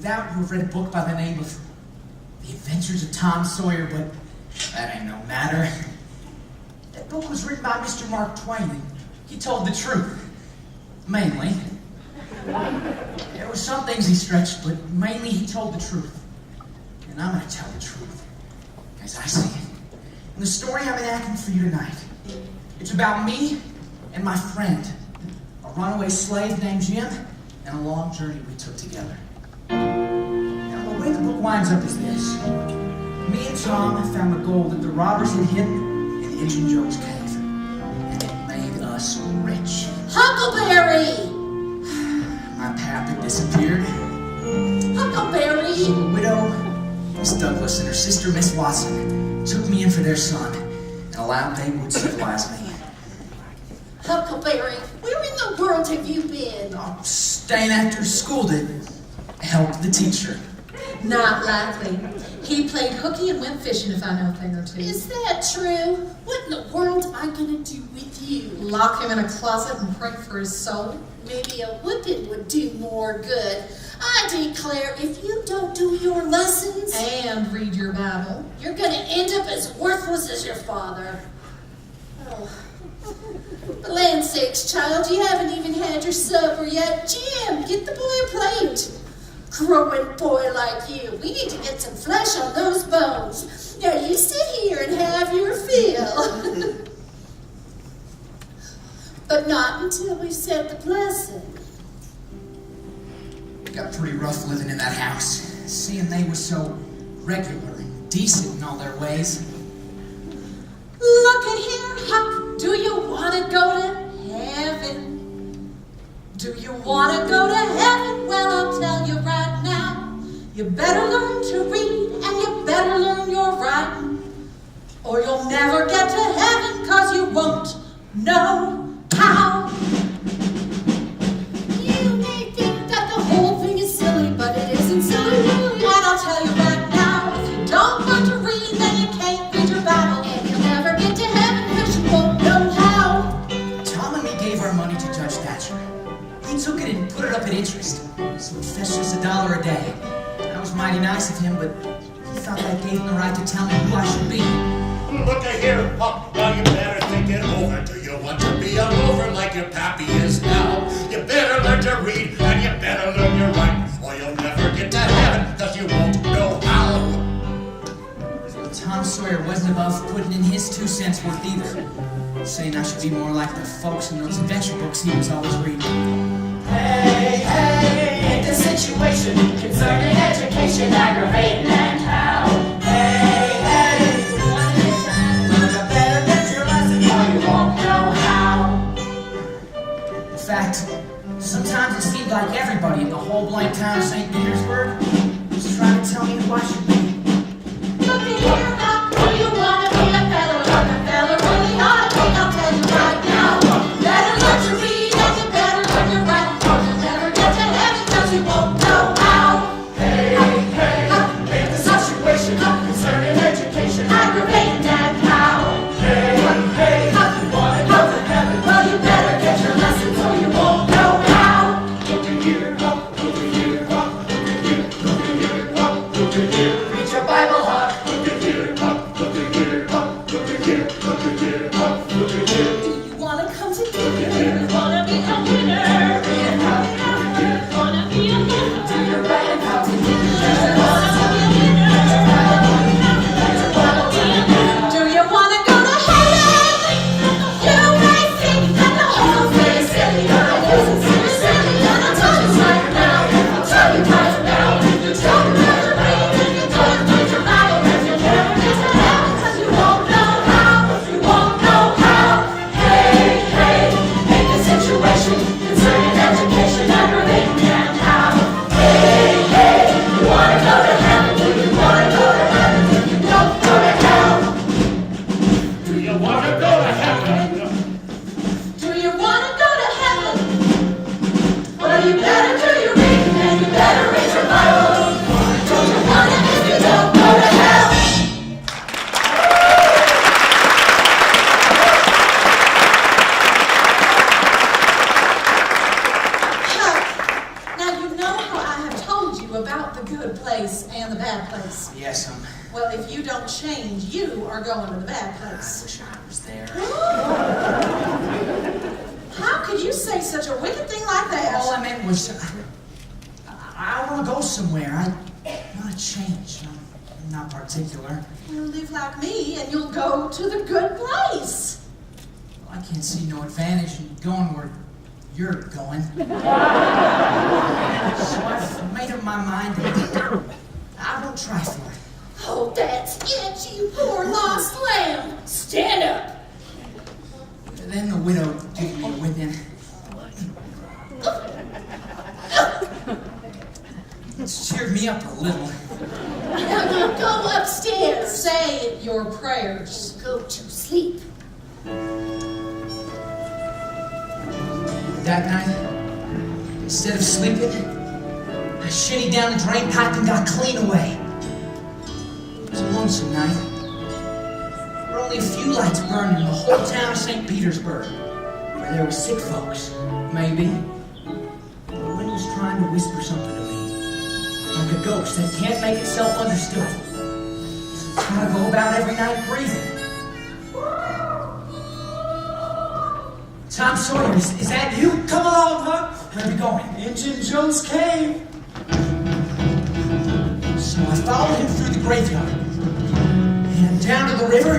doubt you have read a book by the name of The Adventures of Tom Sawyer, but that ain't no matter. That book was written by Mr. Mark Twain, and he told the truth. Mainly. There were some things he stretched, but mainly he told the truth. And I'm going to tell the truth, as I see it. And the story I'm enacting for you tonight, it's about me and my friend, a runaway slave named Jim, and a long journey we took together. Now, the way the book winds up is this. Me and Tom found the gold that the robbers had hidden in Injun Joe's cave. And it made us rich. Huckleberry! My pap had disappeared. Huckleberry! So the widow, Miss Douglas, and her sister, Miss Watson, took me in for their son and allowed they would civilize me. Huckleberry, where in the world have you been? Oh, staying after school to help the teacher. Not likely. He played hooky and went fishing, if I know a thing or two. Is that true? What in the world am I going to do with you? Lock him in a closet and pray for his soul? Maybe a whipping would do more good. I declare, if you don't do your lessons And read your Bible. you're going to end up as worthless as your father. Oh. For land's sakes, child, you haven't even had your supper yet. Jim, get the boy a plate. Growing boy like you, we need to get some flesh on those bones. Now you sit here and have your fill. But not until we've said the blessing. It got pretty rough living in that house, seeing they were so regular and decent in all their ways. Look at here, Huck. Do you want to go to heaven? Do you want to go to heaven? Well, I'll tell you right now. You better learn to read and you better learn your writing. Or you'll never get to heaven because you won't know how. You may think that the whole thing is silly, but it isn't silly really. And I'll tell you right now, if you don't learn to read, then you can't read your Bible. And you'll never get to heaven because you won't know how. Tom and me gave our money to Judge Thatcher. He took it and put it up at interest, so it fetched us $1 a day. That was mighty nice of him, but he thought that gave him the right to tell me who I should be. Look at here, Huck, now you better think it over. Do you want to be all over like your pappy is now? You better learn to read and you better learn your writing, or you'll never get to heaven because you won't know how. Tom Sawyer wasn't above putting in his 2 cents worth either, saying I should be more like the folks in those adventure books he was always reading. Hey, hey, ain't the situation concerning education aggravating and how? Hey, hey, you better get your lesson or you won't know how. In fact, sometimes it seemed like everybody in the whole blank town of St. Petersburg was trying to tell me who I should be. Look at here, Huck. Do you want to be a feller like a feller really ought to be? I'll tell you right now. You better learn to read and you better learn your writing, or you'll never get to heaven because you won't know how. Hey, hey, ain't the situation concerning education aggravating and how? Hey, hey, you wanna go to heaven? Well, you better get your lessons or you won't know how. Look at here, Huck, look at here, Huck, look at here, look at here, Huck, look at here. change, you are going to the bad I place. wish I was there. How could you say such a wicked thing like that? All I meant was, I want to go somewhere. I want to change. I'm not particular. You'll live like me and you'll go to the good place. I can't see no advantage in going where you're going. So I've made up my mind that I won't try for it. Oh, that's it, you poor lost lamb. Stand up. Then the widow gave me a whipping. It's cheered me up a little. Now go upstairs. Say your prayers. Go to sleep. That night, instead of sleeping, I shitted down the drain pipe and got clean away. It was a lonesome night. There were only a few lights burning in the whole town of St. Petersburg, where there were sick folks, maybe. The wind was trying to whisper something to me, like a ghost that can't make itself understood. It's trying to go about every night breathing. Tom Sawyer, is that you? Come along, Huck. Where are we going? Injun Joe's cave. So I followed him through the graveyard and down to the river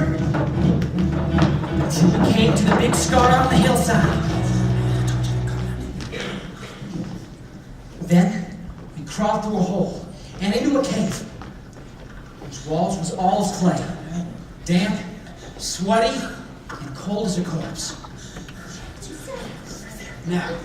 until we came to the big scar on the hillside. Then we crawled through a hole and into a cave whose walls was all of clay, damp, sweaty, and cold as a corpse. Now,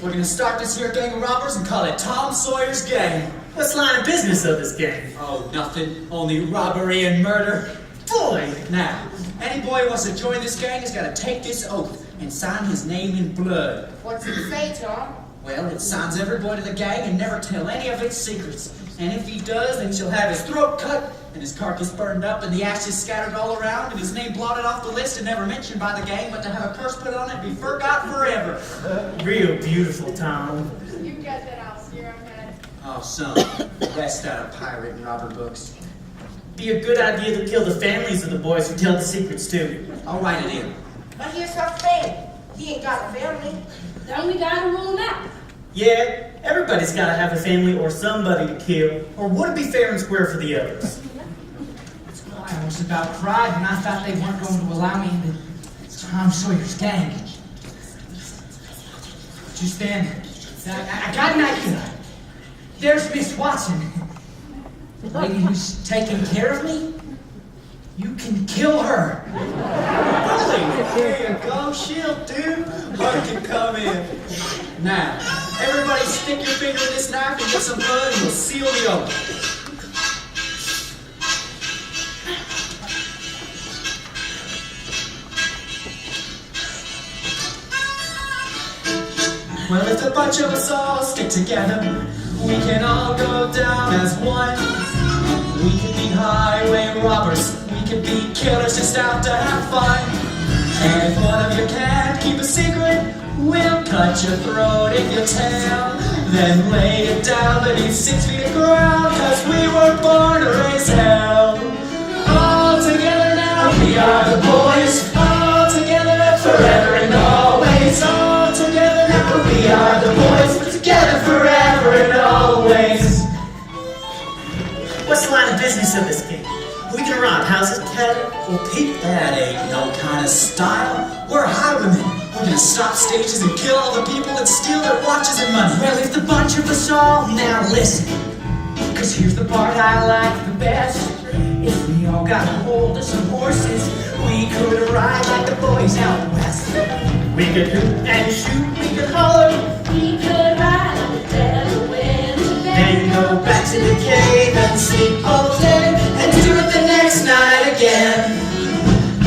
we're gonna start this here gang of robbers and call it Tom Sawyer's Gang. What's the line of business of this gang? Oh, nothing. Only robbery and murder. Boy! Now, any boy who wants to join this gang has got to take this oath and sign his name in blood. What's it say, Tom? Well, it signs every boy to the gang and never tell any of its secrets. And if he does, then she'll have his throat cut and his carcass burned up and the ashes scattered all around and his name blotted off the list and never mentioned by the gang, but to have a curse put on it and be forgot forever. Real beautiful, Tom. You get that, I'll see your head. Oh, son, rest out of pirate and robber books. Be a good idea to kill the families of the boys who tell the secrets too. I'll write it in. But here's her thing. He ain't got a family. Then we gotta rule him out. Yeah, everybody's got to have a family or somebody to kill, or would it be fair and square for the others? I was about cried when I thought they weren't going to allow me into Tom Sawyer's gang. Just then, I got an idea. There's Miss Watson. The lady who's taking care of me. You can kill her. Really? There you go, shield, dude. Huck can come in. Now, everybody stick your finger in this knife and get some blood and we'll seal the oath. Well, if a bunch of us all stick together, we can all go down as one. We can be highway robbers, we can be killers just out to have fun. And if one of you can't keep a secret, we'll cut your throat if you tell. Then lay it down beneath 6 feet of ground, 'cause we were born to raise hell. All together now, we are the boys. All together forever and always. All together now, we are the boys. We're together forever and always. What's the line of business of this gang? We can rob houses, cattle, Well, Pete, that ain't no kind of style. We're highwaymen. We're gonna stop stages and kill all the people that steal their watches and money. Well, if the bunch of us all now listen, 'cause here's the part I like the best. If we all got a hold of some horses, we could ride like the boys out west. we could hoot and shoot, we could holler, We could ride on the devil in then go back to the cave and sleep all day, And do it the next night again.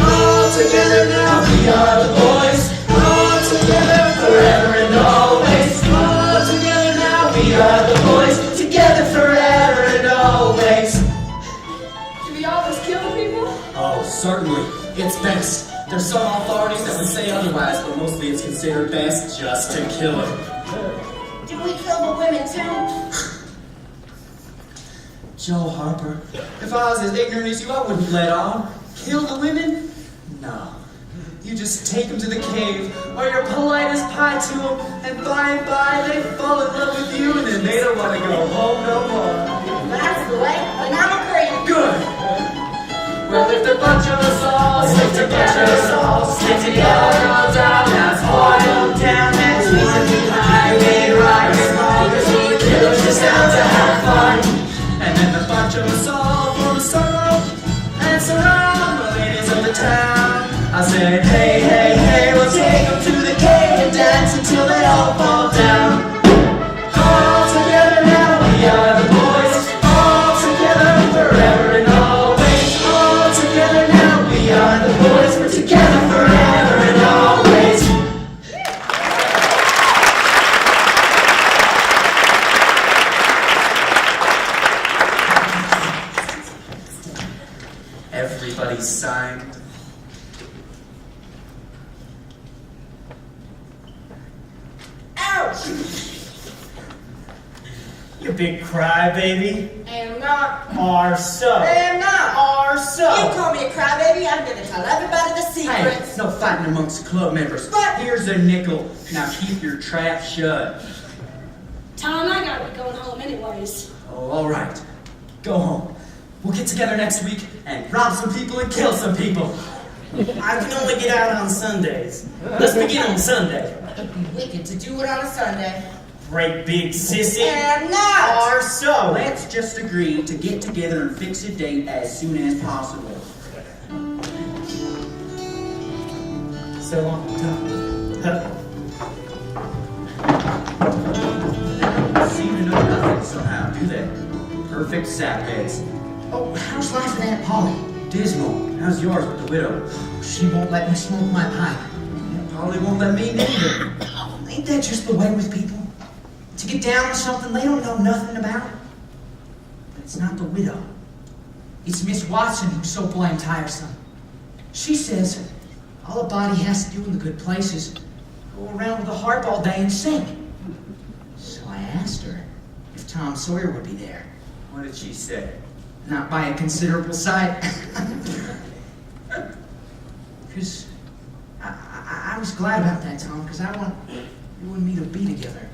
All together now, we are the boys. All together forever and always. All together now, we are the boys. Together forever and always. Do we always kill people? Oh, certainly. It's best. There's some authorities that would say otherwise, but mostly it's considered best just to kill them. Do we kill the women too? Joe Harper, if I was as ignorant as you, I wouldn't let on. Kill the women? No. You just take them to the cave, or you're polite as pie to them, and by and by they fall in love with you, and then they don't want to go home no more. That's the way, and I'm agreeing. Good. Well, if the bunch of us all stick together, stick together all down, that's oil down, that's easy highway, right, small, killers just out to have fun. And then the bunch of us all form a circle and surround the ladies of the town. I said, hey, hey, hey, we'll take them to the cave and dance until they all fall down. All together now, we are the boys. All together forever and always. All together now, we are the boys. We're together forever and always. Everybody signed. Ouch! You big crybaby. Am not. Are so. Am not. Are so. You call me a crybaby, I'm gonna tell everybody the Hey, secrets. no fighting amongst club members. But- Here's a nickel. Now keep your trap shut. Tom, I gotta be going home anyways. Oh, all right. Go home. We'll get together next week and rob some people and kill some people. I can only get out on Sundays. Let's begin on Sunday. It'd be wicked to do it on a Sunday. Great big sissy. Am not. Are so. Let's just agree to get together and fix a date as soon as possible. So long, Tom. Seem to know nothing somehow, do they? Perfect sapheads. Oh, how's life with Aunt Polly? Dismal. How's yours with the widow? She won't let me smoke my pipe. Polly won't let me neither. Oh, ain't that just the way with people? To get down on something they don't know nothing about? But it's not the widow. It's Miss Watson who's so blamed tiresome. She says all a body has to do in the good place is go around with a harp all day and sing. So I asked her if Tom Sawyer would be there. What did she say? Not by a considerable sight. Because I was glad about that, Tom, because I want you and me to be together.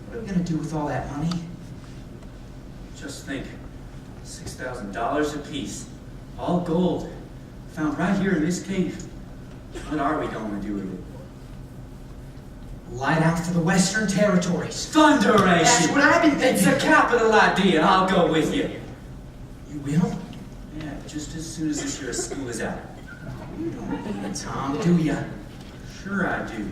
What are we going to do with all that money? Just think. $6,000 apiece. All gold. Found right here in this cave. What are we going to do with it? Light out for the Western Territories. Thunderation! That's what I've been It's thinking. a capital idea. I'll go with you. You will? Yeah, just as soon as this year of school is out. You don't mean it, Tom, do ya? Sure I do.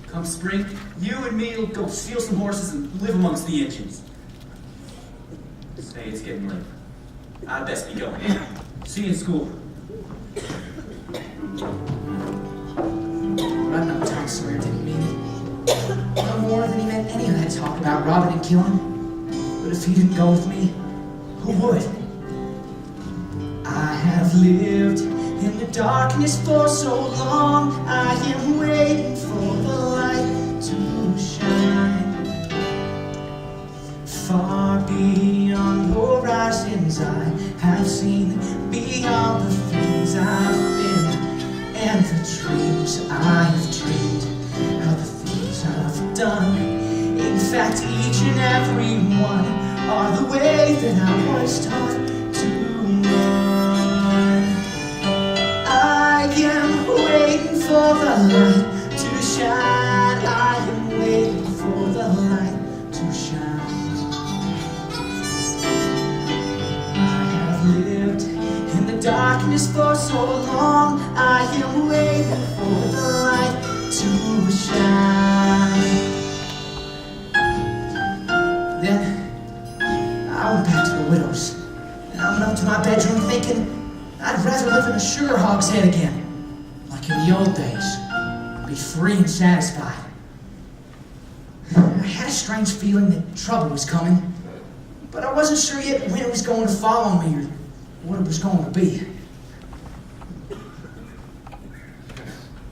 Come spring, you and me will go steal some horses and live amongst the Indians. Say it's getting late. I'd best be going. See you in school. I know Tom Sawyer didn't mean it. No more than he meant any of that talk about robbing and killing. But if he didn't go with me, who would? I have lived in the darkness for so long. I am waiting for the light to shine. Far beyond horizons I have seen, beyond the things I've been, and the dreams I have dreamed, how the things I've done. In fact, each and every one are the way that I was taught to run. I am waiting for the light to shine. I am waiting for the light to shine. I have lived in the darkness for so long. I am waiting for the light to shine. Then I went back to the widow's, and I went up to my bedroom thinking I'd rather live in a sugar hogshead again, like in the old days, and be free and satisfied. I had a strange feeling that trouble was coming, but I wasn't sure yet when it was going to follow me or what it was going to be.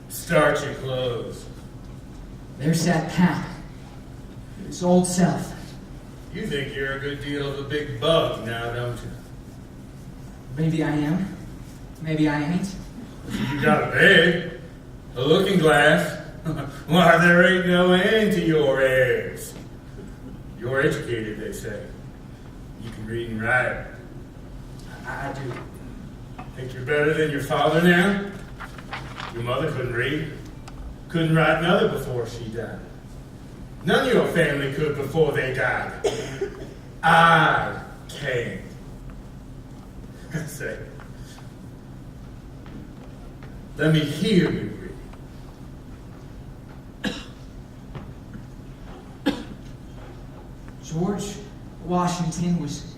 Start your clothes. There sat Pat, his old self, You think you're a good deal of a big bug now, don't you? Maybe I am. Maybe I ain't. You got a bed, a looking glass. Why, there ain't no end to your eggs. You're educated, they say. You can read and write. I do. Think you're better than your father now? Your mother couldn't read. Couldn't write another before she died. None of your family could before they died. I can. Say, let me hear you read. George Washington was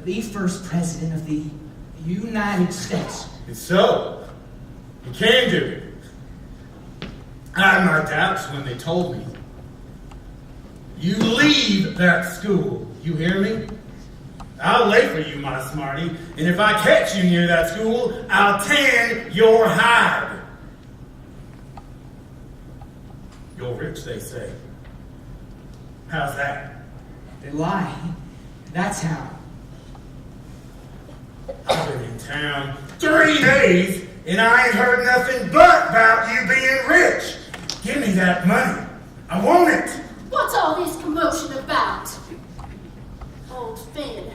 the first president of the United States. And so, you can do it. I had my doubts when they told me. You leave that school. You hear me? I'll lay for you, my smarty, and if I catch you near that school, I'll tan your hide. You're rich, they say. How's that? They lie. That's how. I've been in town 3 days, and I ain't heard nothing but about you being rich. Give me that money. I want it. What's all this commotion about? Old Finn,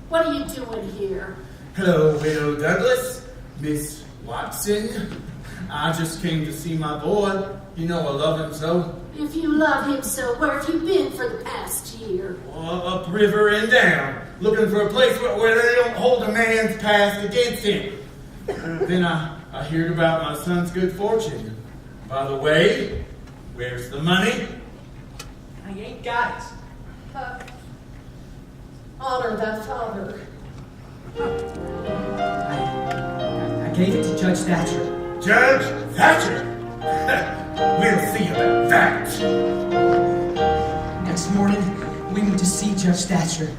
what are you doing here? Hello, Widow Douglas. Miss Watson. I just came to see my boy. You know I love him so. If you love him so, where have you been for the past year? Upriver and down, looking for a place where they don't hold a man's past against him. Then I heard about my son's good fortune. By the way, where's the money? I ain't got it. Honor thy father. I gave it to Judge Thatcher. Judge Thatcher? We'll see about that. Next morning, we went to see Judge Thatcher.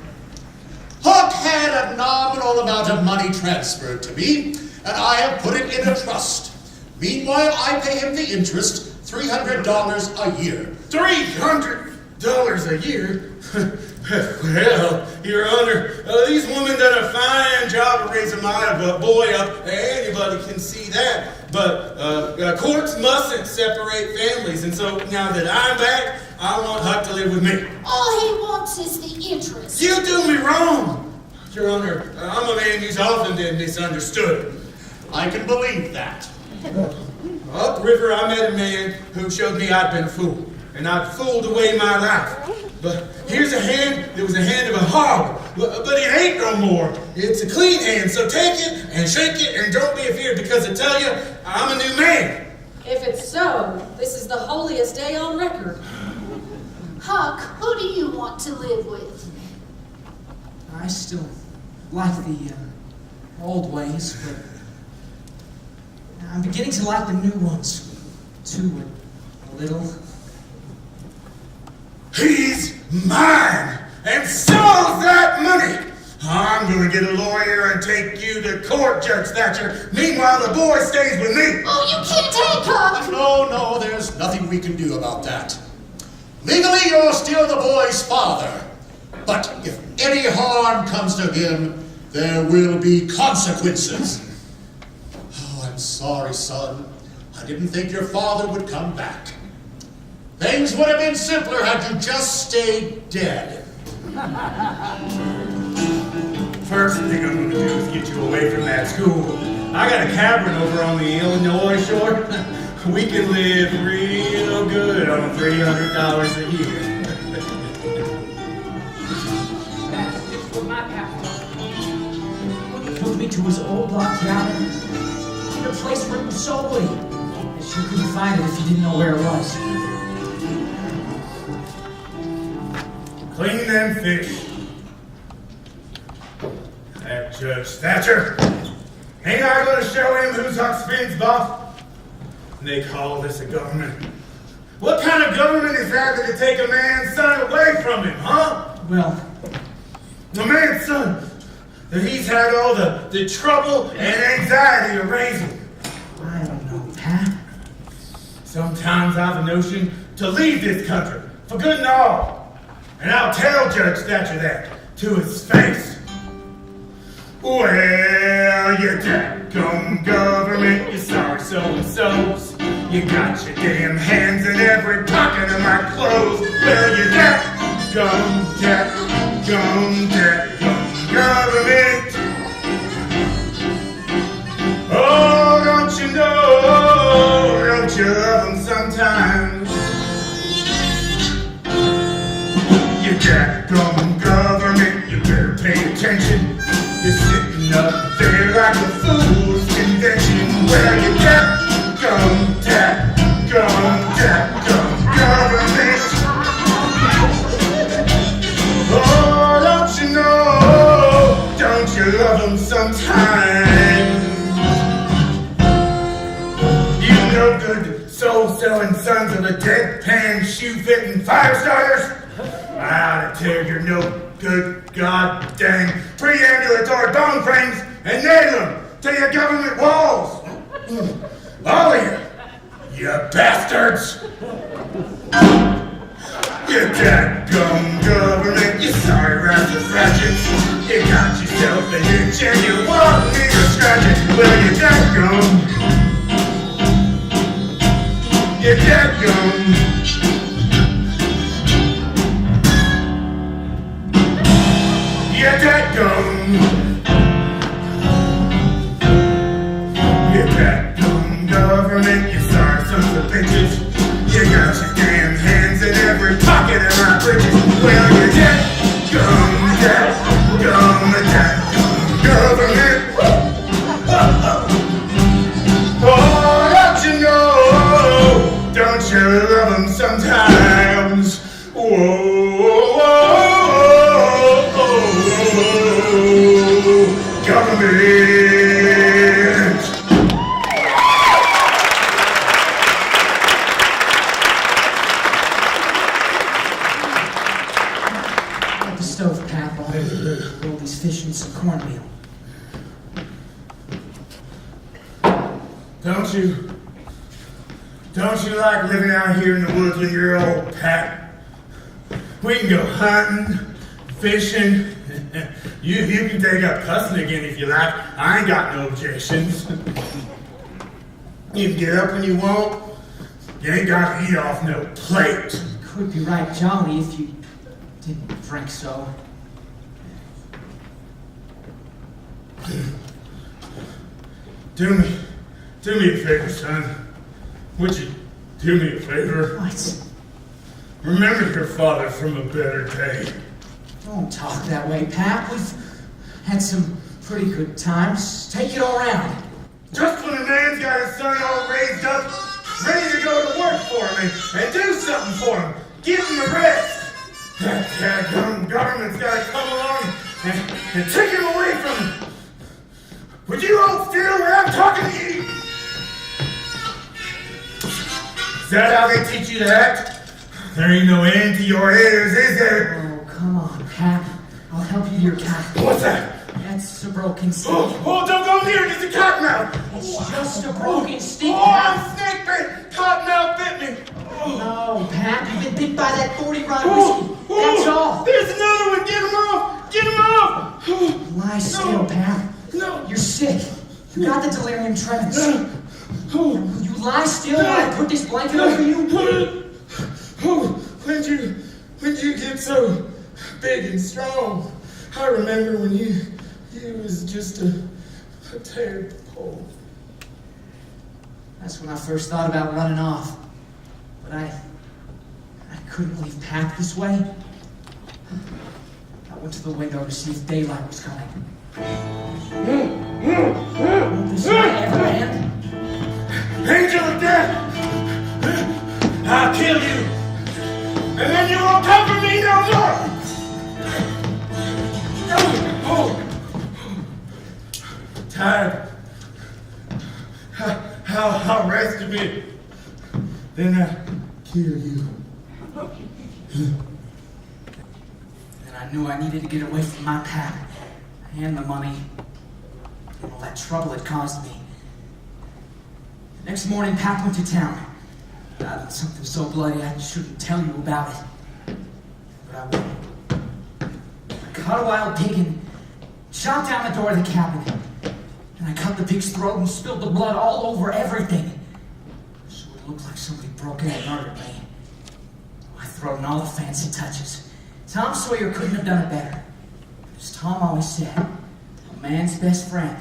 Huck had a nominal amount of money transferred to me, and I have put it in a trust. Meanwhile, I pay him the interest, $300 a year. $300 a year? Well, Your Honor, these women done a fine job of raising my boy up. Anybody can see that. But courts mustn't separate families, and so now that I'm back, I want Huck to live with me. All he wants is the interest. You do me wrong. Your Honor, I'm a man who's often been misunderstood. I can believe that. Upriver, I met a man who showed me I'd been a fool, and I'd fooled away my life. But here's a hand that was the hand of a hog, but it ain't no more. It's a clean hand, so take it and shake it and don't be afeard, because I tell you, I'm a new man. If it's so, this is the holiest day on record. Huck, who do you want to live with? I still like the old ways, but I'm beginning to like the new ones, too, a little. He's mine, and so's that money. I'm going to get a lawyer and take you to court, Judge Thatcher. Meanwhile, the boy stays with me. Oh, you can't take Huck! No, there's nothing we can do about that. Legally, you're still the boy's father. But if any harm comes to him, there will be consequences. Oh, I'm sorry, son. I didn't think your father would come back. Things would have been simpler had you just stayed dead. First thing I'm going to do is get you away from that school. I got a cabin over on the Illinois shore. We can live real good on $300 a year. That's just what my papa took me to his old log cabin in a place where it was so woody that you couldn't find it if you didn't know where it was. Clean them fish. That Judge Thatcher. Ain't I going to show him who's Huck Finn's boss? And they call this a government. What kind of government is that to take a man's son away from him, huh? Well, A man's son that he's had all the trouble and anxiety of raising. I don't know, Pat. Sometimes I've a notion to leave this country for good and all And I'll tell Judge Thatcher that to his face. Well, you dadgum government, you sorry so-and-sos. You got your damn hands in every pocket of my clothes. Well, you dadgum government. Oh, don't you know, don't you love them sometimes? You dadgum government, you better pay attention. You're sitting up there like a fool's convention. Well, you dadgum government. Oh, don't you know, don't you love them sometimes? You no good soul-selling sons of a deadpan shoe-fitting fire starters. I ought to tear your no good goddamn preambulatory bone frames and nail them to your government walls. All of you bastards. You dadgum government, you sorry rascals ratchets. You got yourself an itch and you want me to scratch it. Well, you dadgum. You dadgum. You dadgum. You dadgum government, you sorry sons of bitches. You got your damn hands in every pocket of my britches. Well, you dadgum government. Oh, don't you know, don't you love them sometimes? Whoa, government. At the stove, Pap, I'll roll these fish in some cornmeal. Don't you like living out here in the woods with your old Pat? We can go hunting, fishing. You can take up cussing again if you like. I ain't got no objections. You can get up when you want. You ain't got to eat off no plate. You could be right jolly if you didn't drink so. Do me a favor, son. Would you do me a favor? What? Remember your father from a better day. Don't talk that way, Pap. We've had some pretty good times. Take it all around. Just when a man's got his son all raised up, ready to go to work for him and do something for him, give him a rest. That dadgum government's got to come along and take him away from him. Would you hold still when I'm talking to you? Is that how they teach you to act? There ain't no end to your ears, is there? Oh, come on, Pap. I'll help you to your cat. What's that? That's a broken stick. Oh, don't go near it. It's a cottonmouth. It's just a broken stick, Oh, Pap. I'm snake bit. Cottonmouth bit me. No, Pap. You've been bit by that 40 rod whiskey. That's all. There's another one. Get him off. Get him off. Lie still, Pap. No. You're sick. You got the delirium tremens. Oh, Will you lie still while I put this blanket over you? When'd you get so big and strong? I remember when you was just a tadpole. That's when I first thought about running off. But I couldn't leave Pap this way. I went to the window to see if daylight was coming. Won't this night ever end? Angel of death! I'll kill you! And then you won't cover me no more! Tired. I'll rest a bit. Then I'll kill you. And I knew I needed to get away from my Pap and the money and all that trouble it caused me. The next morning, Pap went to town. Something so bloody I shouldn't tell you about it. But I will. caught a wild pig and shot down the door of the cabin. And I cut the pig's throat and spilled the blood all over everything. So it looked like somebody broke in and murdered me. I throw in all the fancy touches. Tom Sawyer couldn't have done it better. As Tom always said, a man's best friend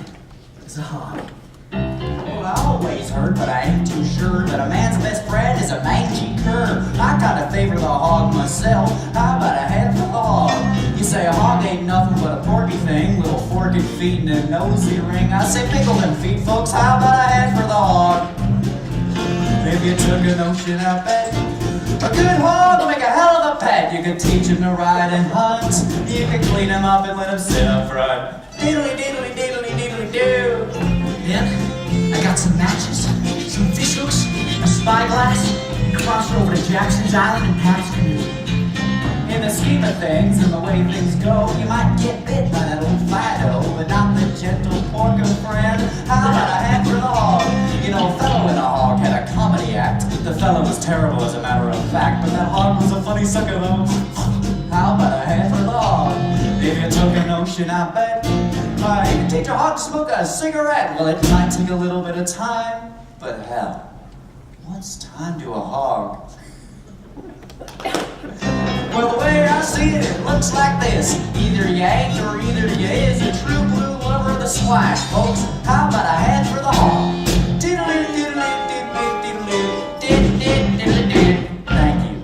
is a hog. Well, I always heard, but I ain't too sure, that a man's best friend is a mangy cur. I kinda favor the hog myself. How about a head for the hog? You say a hog ain't nothing but a porky thing, little forked feet and a nosy ring. I say pickle them feet, folks. How about a head for the hog? If you took an ocean out bet, a good hog will make a hell of a pet. You could teach him to ride and hunt. You could clean him up and let him sit up front. Diddly diddly diddly diddly doo. Then I got some matches, some fish hooks, a spyglass, and crossed over to Jackson's Island and Pat's canoe. In the scheme of things and the way things go, you might get bit by that old Fido, but not the gentle porker friend. How about a hand for the hog? You know, Fellow in a Hog had a comedy act. The fellow was terrible as a matter of fact, but that hog was a funny sucker though. How about a hand for the hog? If you took an ocean, I bet you could teach a hog to smoke a cigarette. Well, it might take a little bit of time, but hell, what's time to a hog? Well, the way I see it, it looks like this. Either you ain't or either you is a true blue lover of the swag, folks. How about a hand for the hog? Diddly diddly diddly diddly diddly diddly diddly. Thank you.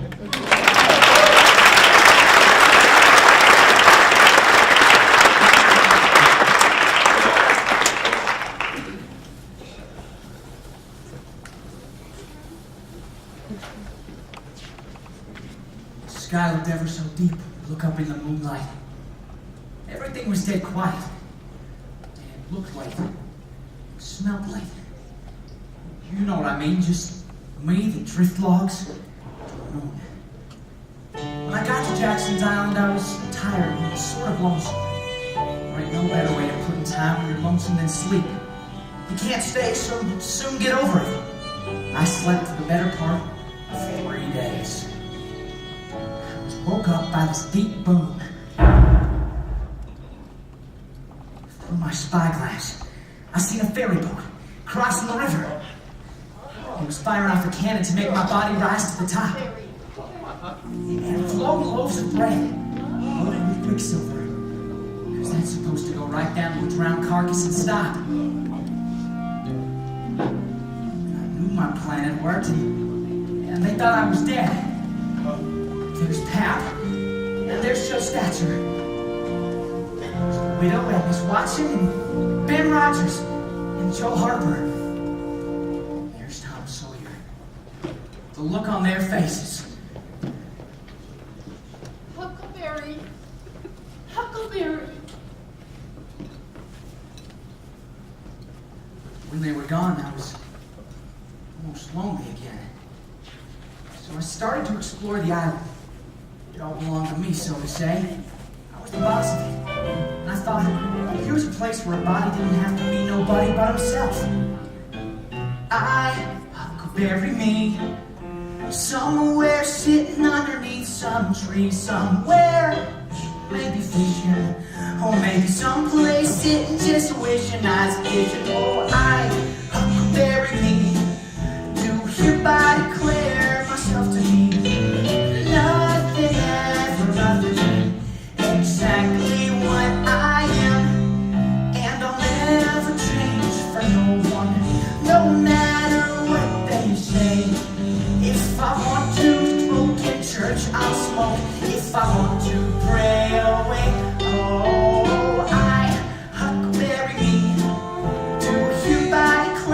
The sky looked ever so deep. Look up in the moonlight. Everything was dead quiet. And it looked like, it smelled like, you know what I mean, just me, the drift logs, the moon. When I got to Jackson's Island, I was tired and sort of lonesome. There ain't no better way of putting time when you're lonesome than sleep. You can't stay, so soon get over it. I slept for the better part of 3 days. Woke up by this deep boom. Through my spyglass, I seen a ferry boat crossing the river. It was firing off a cannon to make my body rise to the top. And floating loaves of bread, loaded with quicksilver, because that's supposed to go right down to a drowned carcass and stop. I knew my plan had worked, and they thought I was dead. There's Pap, and there's Joe Stature. There's the widow and Miss Watson, and Ben Rogers, and Joe Harper. There's Tom Sawyer. The look on their faces. Huckleberry, Huckleberry. When they were gone, I was almost lonely again. So I started to explore the island. It all belonged to me, so to say. I was the boss of it. And I thought, here's a place where a body didn't have to be nobody but himself. I could bury me somewhere sitting underneath some tree somewhere. Maybe fishing, or maybe someplace sitting just wishing I was fishing. Oh, I could bury me. Do hereby declare myself to be nothing ever other than exactly what I am, and I'll never change for no one, no matter what they say. If I want to smoke in church, I'll smoke. If I want to pray away, oh, I huckleberry me. Do hereby declare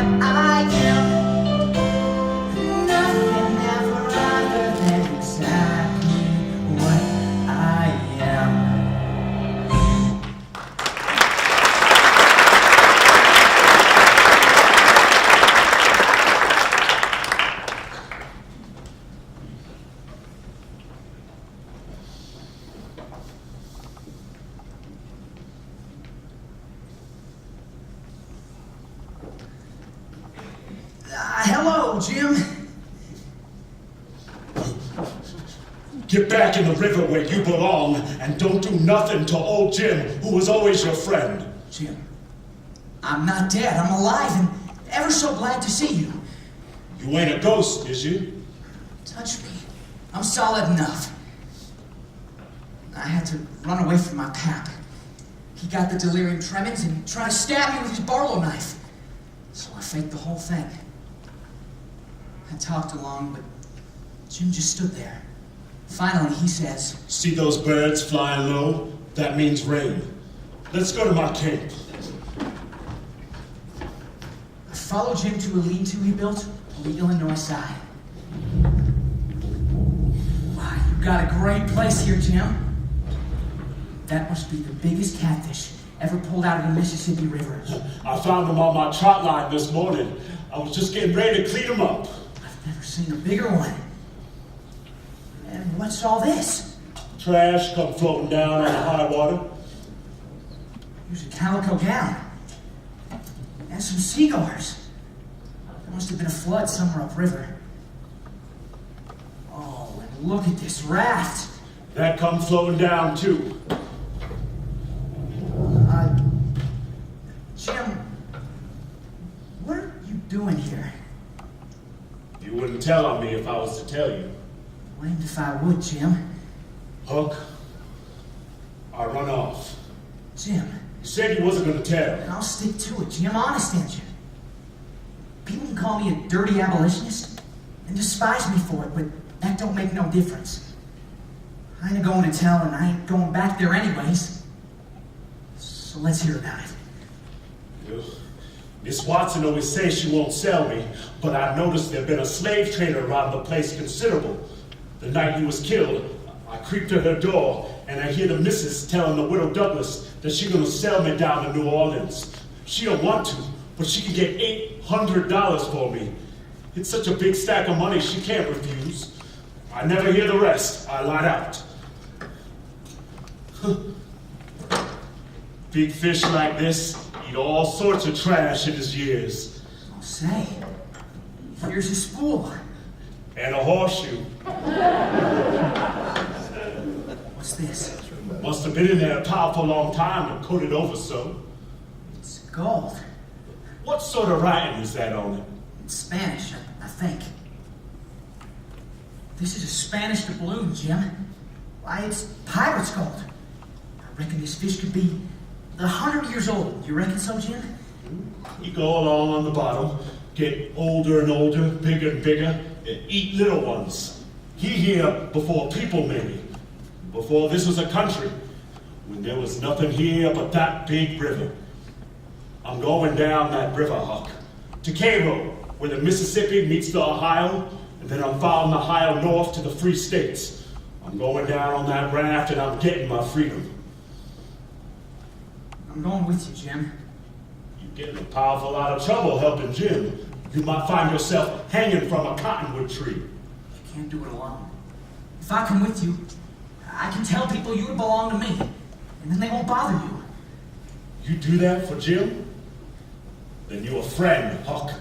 what I am. Nothing ever other than exactly what I am. Hello, Jim. Get back in the river where you belong and don't do nothing to old Jim, who was always your friend. Jim, I'm not dead. I'm alive and ever so glad to see you. You ain't a ghost, is you? Touch me. I'm solid enough. I had to run away from my pap. He got the delirium tremens and tried to stab me with his Barlow knife. So I faked the whole thing. I talked along, but Jim just stood there. Finally, he says, See those birds flying low? That means rain. Let's go to my camp. I followed Jim to a lean-to he built on the Illinois side. Wow, you got a great place here, Jim. That must be the biggest catfish ever pulled out of the Mississippi River. I found them on my trot line this morning. I was just getting ready to clean them up. I've never seen a bigger one. And what's all this? Trash come floating down on the high water. Here's a calico gown. And some cigars. There must have been a flood somewhere upriver. Oh, and look at this raft. That come floating down too. Jim, what are you doing here? You wouldn't tell on me if I was to tell you. Blamed if I would, Jim. Huck, I run off. Jim, You said you wasn't going to tell. and I'll stick to it, Jim. Honest, ain't you? People can call me a dirty abolitionist and despise me for it, but that don't make no difference. I ain't going to tell, and I ain't going back there anyways. So let's hear about it. Miss Watson always says she won't sell me, but I've noticed there's been a slave trader around the place considerable. The night he was killed, I creeped to her door, and I hear the missus telling the widow Douglas that she's gonna sell me down to New Orleans. She don't want to, but she can get $800 for me. It's such a big stack of money she can't refuse. I never hear the rest. I light out. Big fish like this eat all sorts of trash in his years. I'll say, here's a spool. And a horseshoe. What's this? Must have been in there a powerful long time and coated over so. It's gold. What sort of writing is that on it? It's Spanish, I think. This is a Spanish doubloon, Jim. Why, it's pirate's gold. I reckon this fish could be 100 years old. You reckon so, Jim? You go along on the bottom, get older and older, bigger and bigger, and eat little ones. He here before people maybe. Before this was a country. When there was nothing here but that big river. I'm going down that river, Huck. To Cairo, where the Mississippi meets the Ohio, and then I'm following the Ohio north to the Free States. I'm going down on that raft and I'm getting my freedom. I'm going with you, Jim. You're getting a powerful lot of trouble helping Jim. You might find yourself hanging from a cottonwood tree. You can't do it alone. If I come with you, I can tell people you belong to me, and then they won't bother you. You do that for Jim? Then you're a friend, Huck.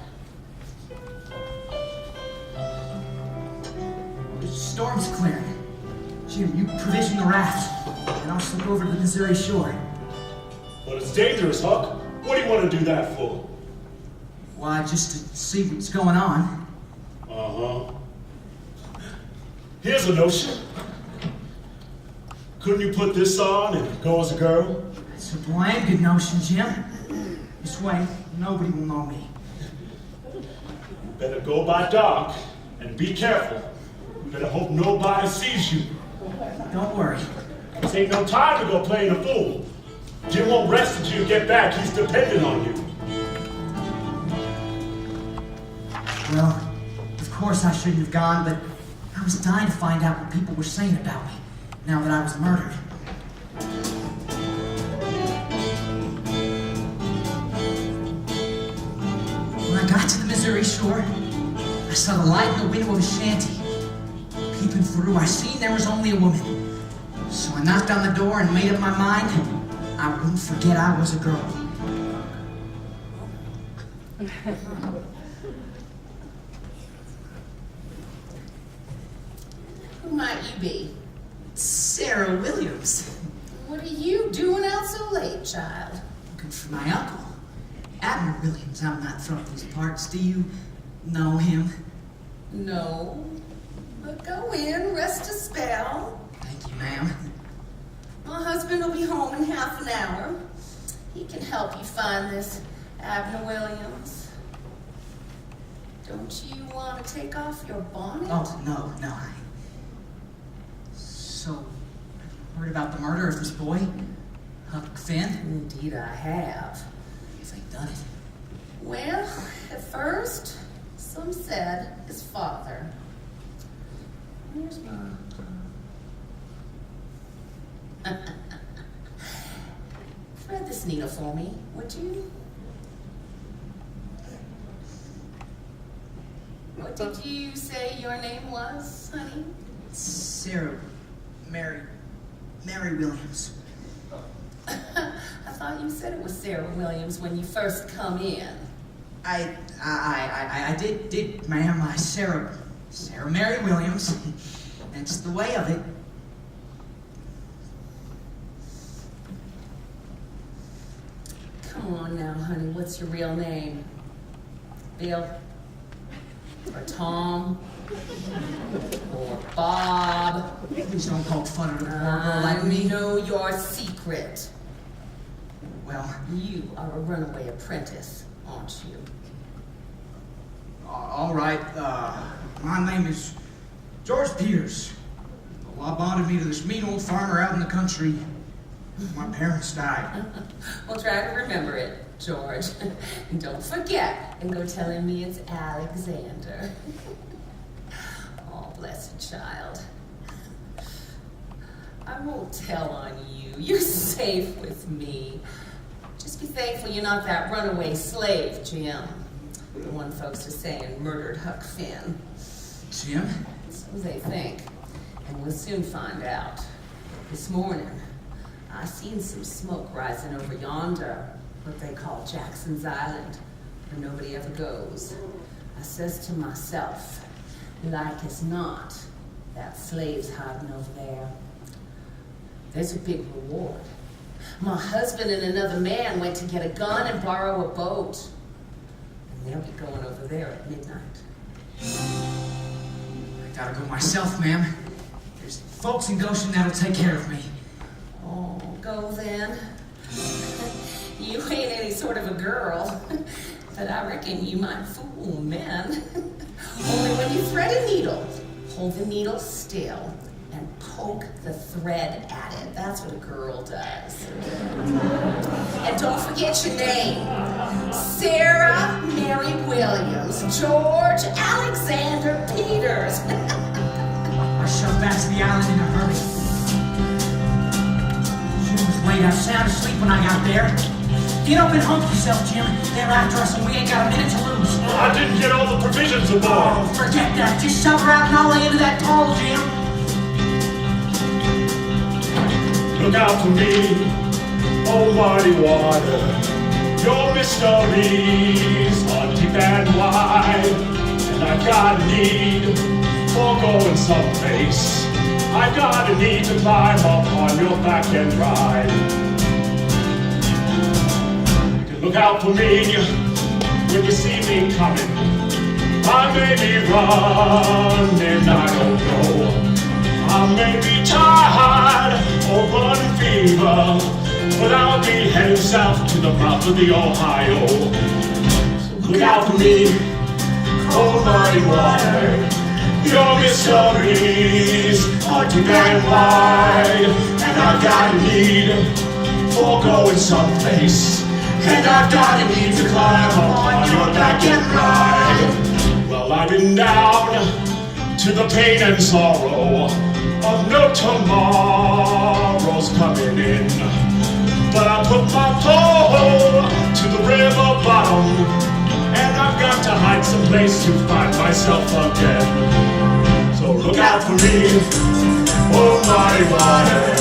The storm's clearing. Jim, you provision the raft, and I'll slip over to the Missouri shore. But it's dangerous, Huck. What do you want to do that for? Why, just to see what's going on. Uh-huh. Here's a notion. Couldn't you put this on and go as a girl? It's a blame good notion, Jim. This way, nobody will know me. You better go by dark and be careful. You better hope nobody sees you. Don't worry. This ain't no time to go playing a fool. Jim won't rest until you get back. He's dependent on you. Well, of course I shouldn't have gone, but I was dying to find out what people were saying about me, now that I was murdered. When I got to the Missouri shore, I saw the light in the window of a shanty. Peeping through, I seen there was only a woman. So I knocked on the door and made up my mind I wouldn't forget I was a girl. Who might you be? Sarah Williams. What are you doing out so late, child? Looking for my uncle, Admiral Williams. I'm not from these parts. Do you know him? No. But go in, rest a spell. Thank you, ma'am. My husband will be home in half an hour. He can help you find this Abner Williams. Don't you want to take off your bonnet? Oh, no. So, have you heard about the murder of this boy, Huck Finn? Indeed I have. If they done it. Well, at first, some said his father. Here's my... Thread this needle for me, would you? What did you say your name was, honey? Sarah Mary Williams. I thought you said it was Sarah Williams when you first come in. I did, ma'am. Sarah Mary Williams. That's the way of it. Come on now, honey, what's your real name? Bill? Or Tom? Or Bob? Please don't poke fun at a poor girl like I me. know your secret. Well, You are a runaway apprentice, aren't you? all right. My name is George Peters. The law bonded me to this mean old farmer out in the country. My parents died. Well, try to remember it, George. And don't forget, and go telling me it's Alexander. Oh, blessed child. I won't tell on you. You're safe with me. Just be thankful you're not that runaway slave, Jim. The one folks are saying murdered Huck Finn. Jim? So they think, and we'll soon find out. This morning, I seen some smoke rising over yonder, what they call Jackson's Island, where nobody ever goes. I says to myself, like as not, that slave's hiding over there. There's a big reward. My husband and another man went to get a gun and borrow a boat. And they'll be going over there at midnight. I gotta go myself, ma'am. There's folks in Goshen that'll take care of me. Oh, go then. You ain't any sort of a girl, but I reckon you might fool men. Only when you thread a needle, hold the needle still and poke the thread at it. That's what a girl does. And don't forget your name. Sarah Mary Williams, George Alexander Peters. I shoved back to the island in a hurry. Jim was laid out sound asleep when I got there. Get up and hump yourself, Jim. They're after us and we ain't got a minute to lose. I didn't get all the provisions aboard. Oh, forget that. Just shove her out and I'll lay into that tall, Jim. Look out for me, oh mighty water. Your mysteries are deep and wide, and I've got a need for going someplace. I've got a need to climb up on your back and ride. You can look out for me when you see me coming. I may be running, I don't know. I may be tired or running fever, but I'll be heading south to the mouth of the Ohio. So look out for me, oh mighty water. Your mysteries are deep and wide, and I've got a need for going someplace, and I've got a need to climb up on your back and ride. Well, broken down to the pain and sorrow of no tomorrow's coming in. But I put my pole to the river bottom, and I've got to hide someplace to find myself again. So look out for me, oh muddy water.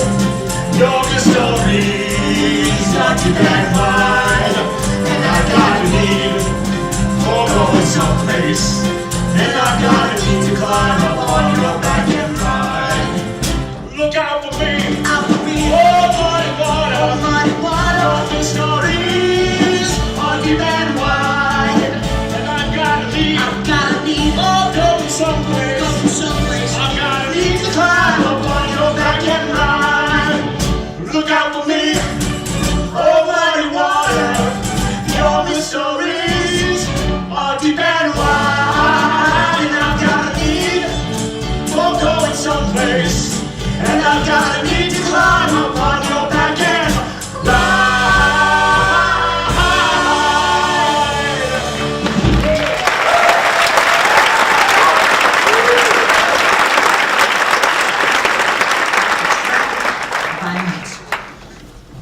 Your mysteries are deep and wide, and I've got a need for going someplace, and I've got a need to climb up on your back and ride. Look out for me, oh muddy water. Your mysteries are deep and wide, and I've got a need, oh going someplace. I've got a need to climb up on your back and ride. Look out for me, oh muddy water. Your mysteries are deep and wide, and I've got a need for going someplace, and I've got a need to climb up on your back and ride.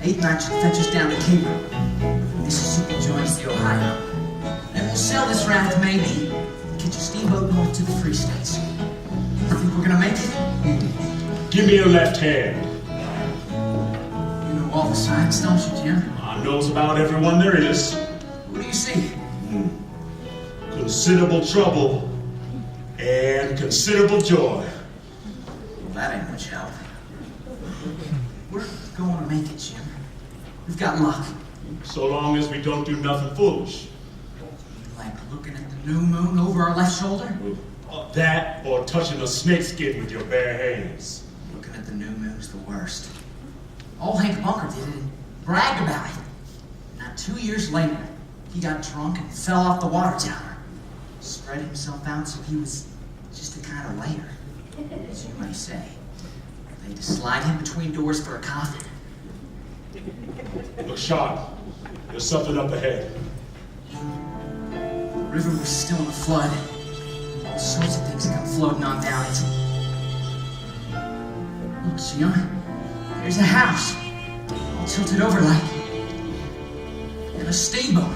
Eight nights should fetch us down to Cairo. Mississippi joins the Ohio. And we'll sail this raft maybe, and catch a steamboat north to the Free States. You think we're gonna make it? Give me your left hand. You know all the signs, don't you, Jim? I knows about everyone there is. What do you see? Considerable trouble and considerable joy. Well, that ain't much help. We're going to make it, Jim. We've got luck. So long as we don't do nothing foolish. Like looking at the new moon over our left shoulder? That or touching a snake skin with your bare hands. Looking at the new moon's the worst. Old Hank Bunker did it and bragged about it. Now 2 years later, he got drunk and fell off the water tower. Spread himself out so he was just a kind of layer, as you may say. They had to slide him between doors for a coffin. Look sharp. There's something up ahead. The river was still in a flood. All sorts of things come floating on down it. Look, Jim, there's a house, all tilted over like, and a steamboat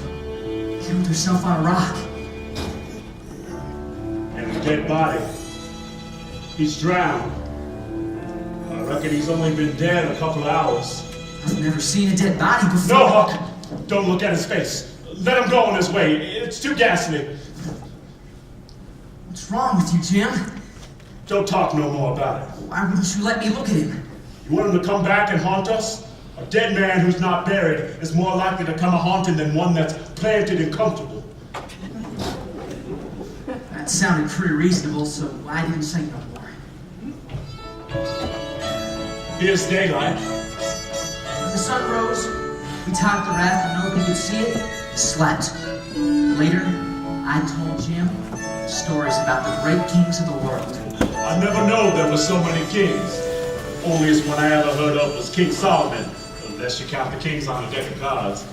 killed herself on a rock. And a dead body. He's drowned. I reckon he's only been dead a couple of hours. I've never seen a dead body before. No, Huck! Don't look at his face. Let him go on his way. It's too ghastly. What's wrong with you, Jim? Don't talk no more about it. Why wouldn't you let me look at him? You want him to come back and haunt us? A dead man who's not buried is more likely to come a haunting than one that's planted and comfortable. That sounded pretty reasonable, so I didn't say no more. Here's daylight. When the sun rose, we tied up the raft and nobody could see it, slept. Later, I told Jim stories about the great kings of the world. I never know there were so many kings. Onlyest one I ever heard of was King Solomon, unless you count the kings on a deck of cards.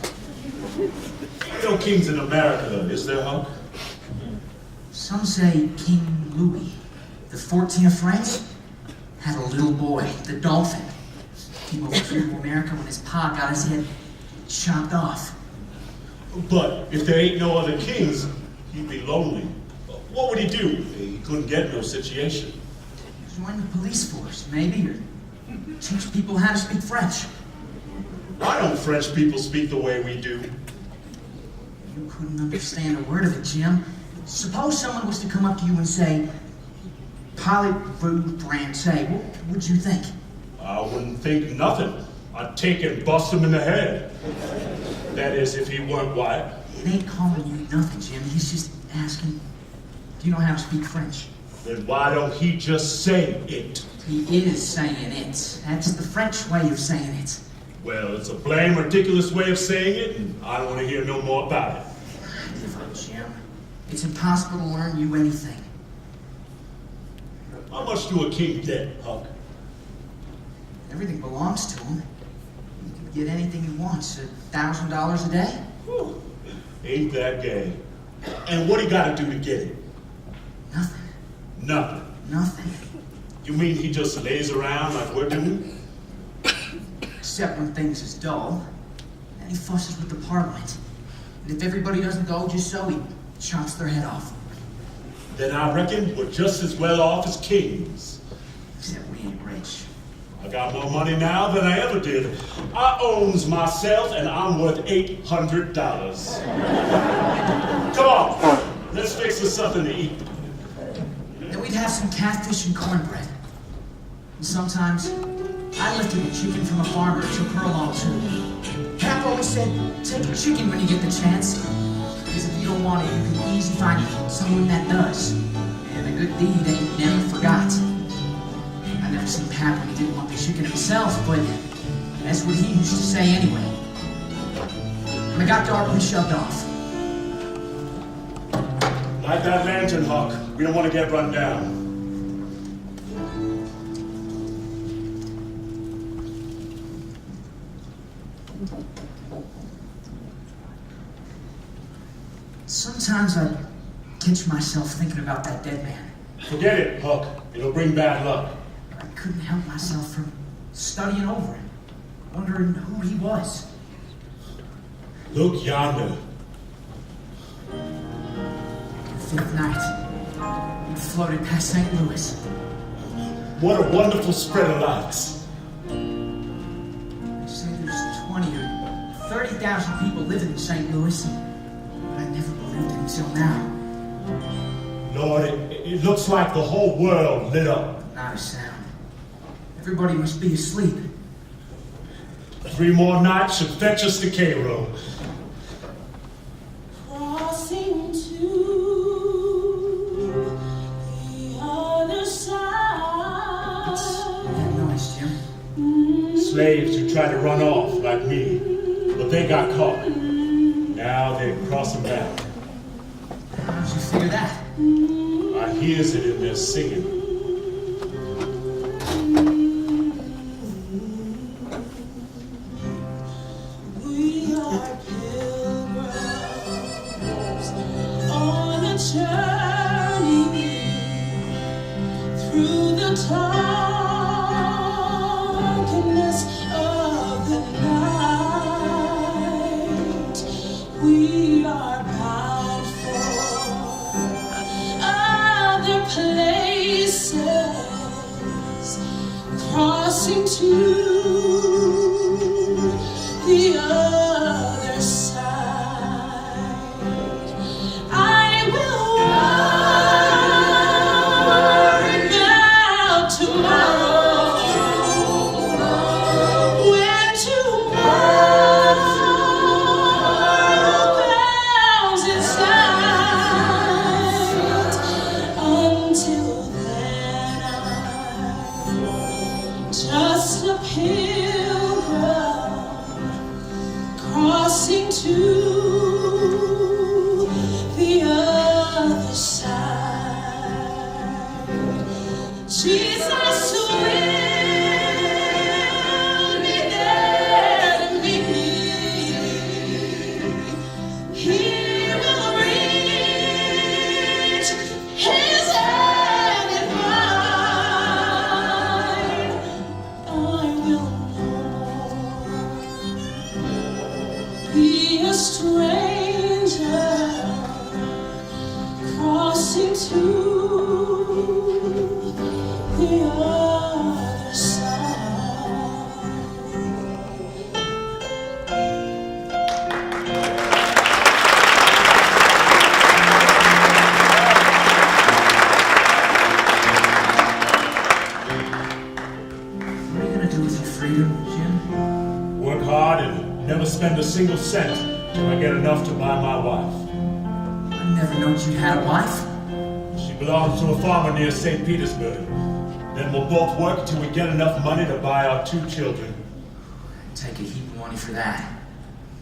Ain't no kings in America, is there, Huck? Some say King Louis, the 14th of France, had a little boy, the Dolphin. Came over here to America when his pa got his head chopped off. But if there ain't no other kings, he'd be lonely. What would he do? He couldn't get no situation. Join the police force, maybe, or teach people how to speak French. Why don't French people speak the way we do? You couldn't understand a word of it, Jim. Suppose someone was to come up to you and say, "Parlez-vous français?" What would you think? I wouldn't think nothing. I'd take and bust him in the head. That is, if he weren't white. It ain't calling you nothing, Jim. He's just asking, do you know how to speak French? Then why don't he just say it? He is saying it. That's the French way of saying it. Well, it's a blame ridiculous way of saying it, and I don't want to hear no more about it. Give up, Jim. It's impossible to learn you anything. How much do a king get, Huck? Everything belongs to him. He can get anything he wants. $1,000 a day? Whew. Ain't that gay. And what he gotta do to get it? Nothing. Nothing. Nothing. You mean he just lays around like we're doing? Except when things is dull. And he fusses with the Parliament. And if everybody doesn't go just so, he chops their head off. Then I reckon we're just as well off as kings. Except we ain't rich. I got more money now than I ever did. I owns myself and I'm worth $800. Come on, let's fix us something to eat. Then we'd have some catfish and cornbread. And sometimes, I lifted a chicken from a farmer and took her along too. Cap always said, take a chicken when you get the chance. Because if you don't want it, you can easily find someone that does. And a good deed ain't never forgot. I never seen Pap when he didn't want the chicken himself, but that's what he used to say anyway. When it got dark, we shoved off. Light that lantern, Huck. We don't want to get run down. Sometimes I catch myself thinking about that dead man. Forget it, Huck. It'll bring bad luck. I couldn't help myself from studying over him, wondering who he was. Look yonder. The fifth night, we floated past St. Louis. What a wonderful spread of lights. They say there's 20 or 30,000 people living in St. Louis, but I never believed it until now. Lord, it looks like the whole world lit up. Not a sound. Everybody must be asleep. 3 more nights should fetch us to Cairo. Crossing to the other side. What's that noise, Jim? Slaves who tried to run off like me, but they got caught. Now they're crossing back. How did you figure that? I hears it in their singing. We are pilgrims on a journey through the darkness of the night. We are bound for other places, crossing to the other side. I will worry about tomorrow. When tomorrow bounds its sight. Until then, I'm just a pilgrim crossing to the other side. Jesus will be there to meet me. He will reach his hand in mine. I will be a stranger crossing to the other side. What are you gonna do with your freedom, Jim? Work hard and never spend a single cent till I get enough to buy my wife. I never knowed you had a wife. She belongs to a farmer near St. Petersburg. Then we'll both work till we get enough money to buy our 2 children. Take a heap of money for that.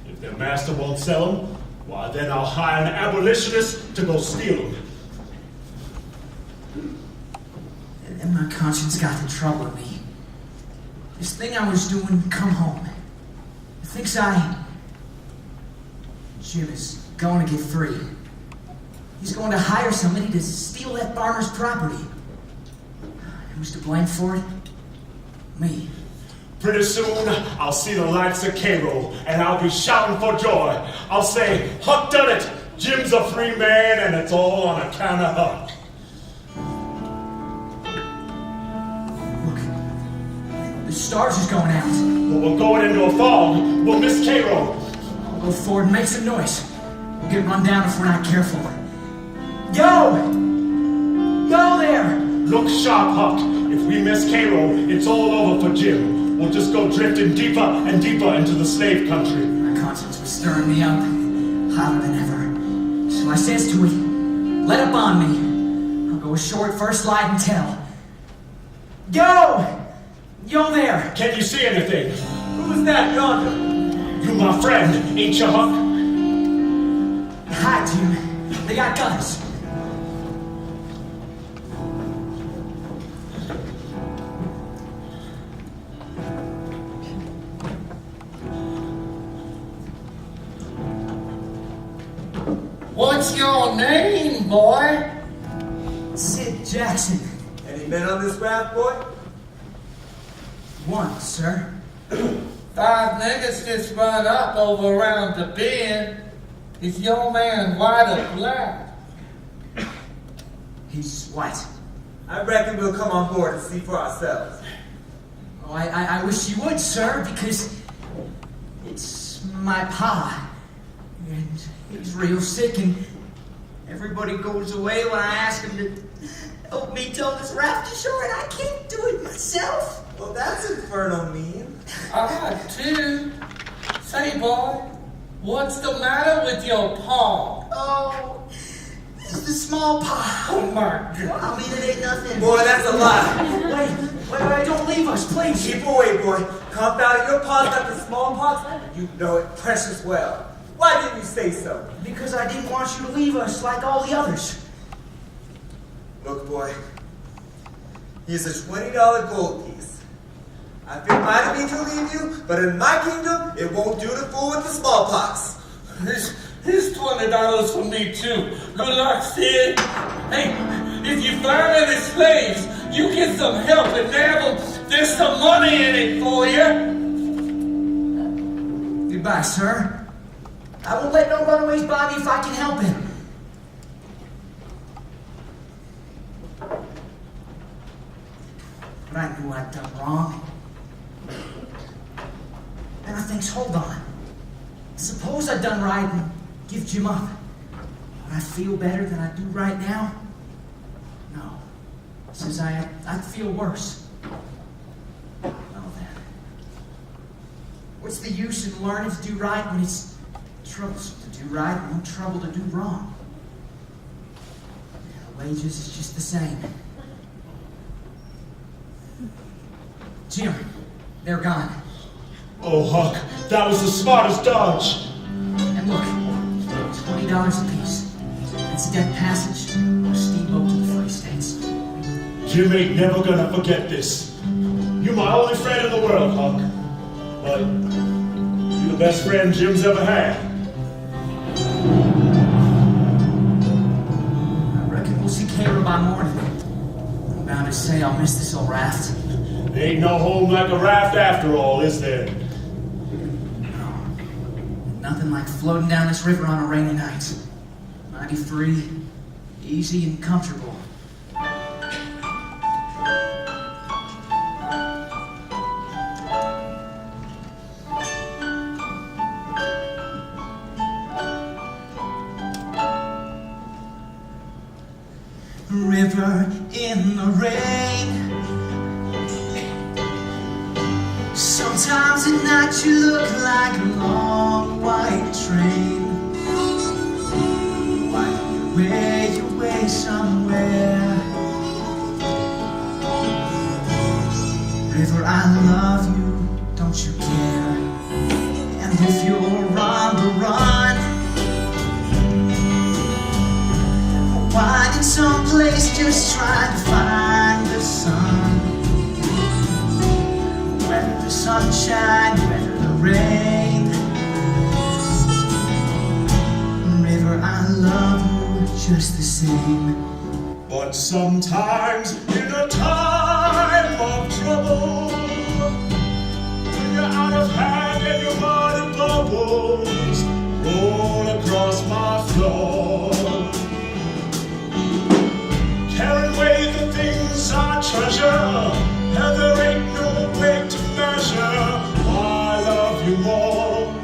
If their master won't sell them, why then I'll hire an abolitionist to go steal them. And my conscience got in trouble with me. This thing I was doing, come home. It thinks Jim is going to get free. He's going to hire somebody to steal that farmer's property. Who's to blame for it? Me. Pretty soon, I'll see the lights of Cairo, and I'll be shouting for joy. I'll say, Huck done it! Jim's a free man, and it's all on account of Huck. Look, the stars is going out. But we're going into a fog. We'll miss Cairo. I'll go forward and make some noise. We'll get run down if we're not careful. Yo! Yo there! Look sharp, Huck. If we miss Cairo, it's all over for Jim. We'll just go drifting deeper and deeper into the slave country. My conscience was stirring me up, hotter than ever. So I says to it, let up on me. I'll go ashore at first light and tell. Yo! Yo there! Can you see anything? Who's that yonder? You my friend, ain't you, Huck? Hi, Jim. They got guns. What's your name, boy? Sid Jackson. Any men on this raft, boy? One, sir. 5 niggas just run up over around the bend. Is your man white or black? He's white. I reckon we'll come on board and see for ourselves. Oh, I wish you would, sir, because it's my pa. And he's real sick, and everybody goes away when I ask him to help me tow this raft ashore, and I can't do it myself. Well, that's infernal mean. I got 2. Say, boy, what's the matter with your paw? Oh, it's the small pa. Oh, my God. I mean, it ain't nothing. Boy, that's a lie. Wait, don't leave us, please. Keep away, boy. Confound it, your pa's got the smallpox. You know it precious well. Why didn't you say so? Because I didn't want you to leave us like all the others. Look, boy. Here's a $20 gold piece. I feel mighty mean to leave you, but in my kingdom, it won't do to fool with the smallpox. Here's $20 for me, too. Good luck, Sid. Hey, if you find any slaves, you get some help and nab them. There's some money in it for you. Goodbye, sir. I won't let no runaways buy me if I can help it. But I knew I'd done wrong. And I thinks, hold on. Suppose I'd done right and give Jim up. Would I feel better than I do right now? No. Says I'd feel worse. Well then. What's the use in learning to do right when it's troublesome to do right and no trouble to do wrong? The wages is just the same. Jim, they're gone. Oh, Huck, that was the smartest dodge. And look, $20 apiece. That's deck passage or steamboat to the Free States. Jim ain't never gonna forget this. You're my only friend in the world, Huck. But you're the best friend Jim's ever had. I reckon we'll see Cairo by morning. I'm bound to say I'll miss this old raft. There ain't no home like a raft after all, is there? Nothing like floating down this river on a rainy night. Mighty free, easy, and comfortable. River in the rain. Sometimes at night you look like a long white train. Winding your way somewhere. River, I love you, don't you care? And if you're on the run, winding someplace just trying to find the sun. Whether the sunshine, whether the rain. River, I love you, just the same. But sometimes in a time of trouble, when you're out of hand and your muddy bubbles roll across my floor, carrying away the things I treasure, and there ain't no way to measure why I love you more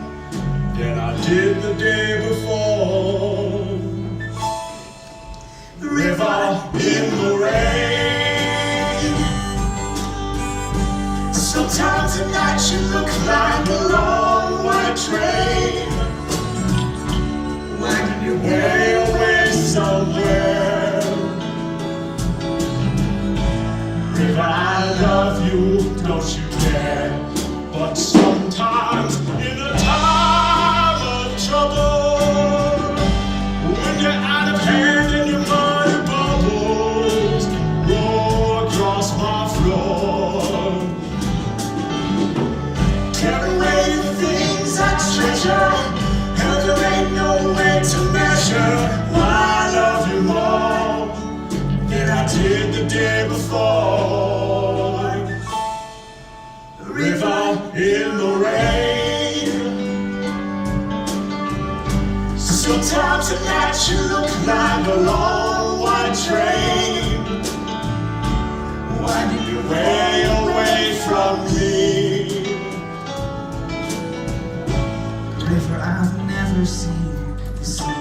than I did the day before. River in the rain. Sometimes at night you look like a long white train, winding your way away somewhere. River, I love you, don't you dare. But sometimes in a time of trouble, when you're out of hand and your muddy bubbles roll across my floor, carry away the things I treasure, and there ain't no way to measure why I love you more than I did the day before. River in the rain. Sometimes at night you look like a long white train, winding your way away from me. River I've never seen the sea.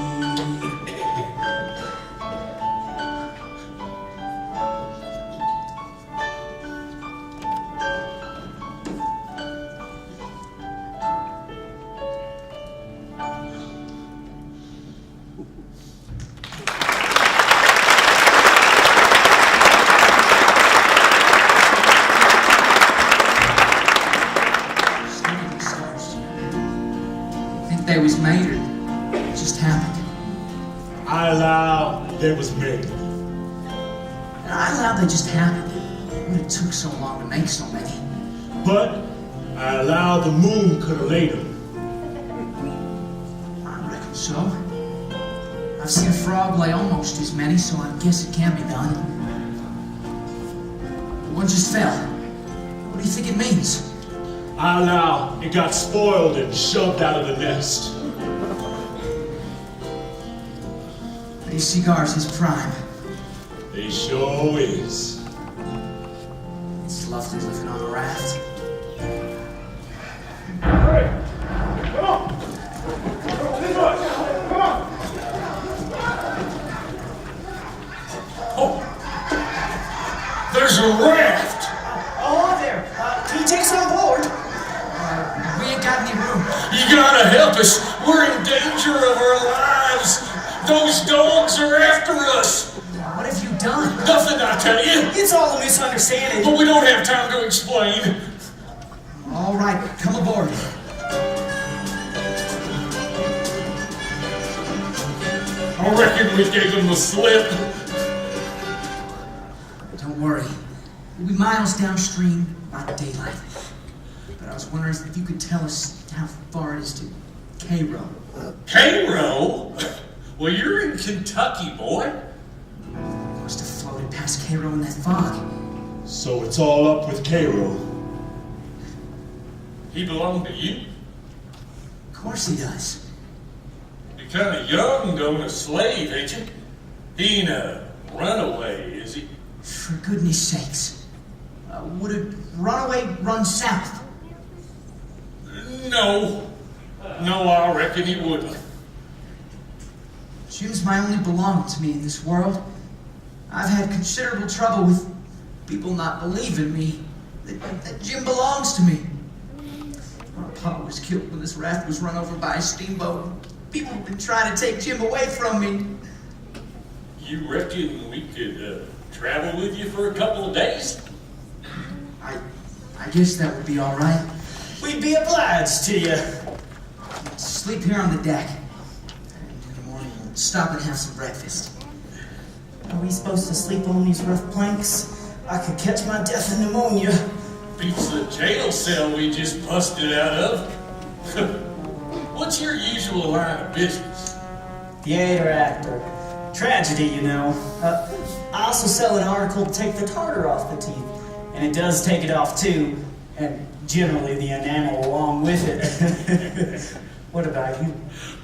They was made or it just happened. I allow they was made. And I allowed they just happened. But it took so long to make so many. But I allow the moon could have laid them. I reckon so. I've seen a frog lay almost as many, so I guess it can be done. But one just fell. What do you think it means? I allow it got spoiled and shoved out of the nest. These cigars is prime. They sure is. It's lovely living on a raft. Hey, come on! This way! Come on! Oh, there's a raft. Oh, there. Can you take us on board? We ain't got any room. You gotta help us. We're in danger of our lives. Those dogs are after us. What have you done? Nothing, I tell you. It's all a misunderstanding. But we don't have time to explain. All right, come aboard. I reckon we gave them the slip. Don't worry. We'll be miles downstream by daylight. But I was wondering if you could tell us how far it is to Cairo. Cairo? Well, you're in Kentucky, boy. Must have floated past Cairo in that fog. So it's all up with Cairo. He belonged to you? Of course he does. You're kind of young going a slave, ain't you? He ain't a runaway, is he? For goodness sakes. Would a runaway run south? No. No, I reckon he wouldn't. Jim's my only belonging to me in this world. I've had considerable trouble with people not believing me, that Jim belongs to me. My papa was killed when this raft was run over by a steamboat. People have been trying to take Jim away from me. You reckon we could travel with you for a couple of days? I guess that would be all right. We'd be obliged to you. Sleep here on the deck. And in the morning, we'll stop and have some breakfast. Are we supposed to sleep on these rough planks? I could catch my death of pneumonia. Beats the jail cell we just busted out of. What's your usual line of business? Theater actor. tragedy, you know. I also sell an article to take the tartar off the teeth, and it does take it off too, and generally the enamel along with it. What about you?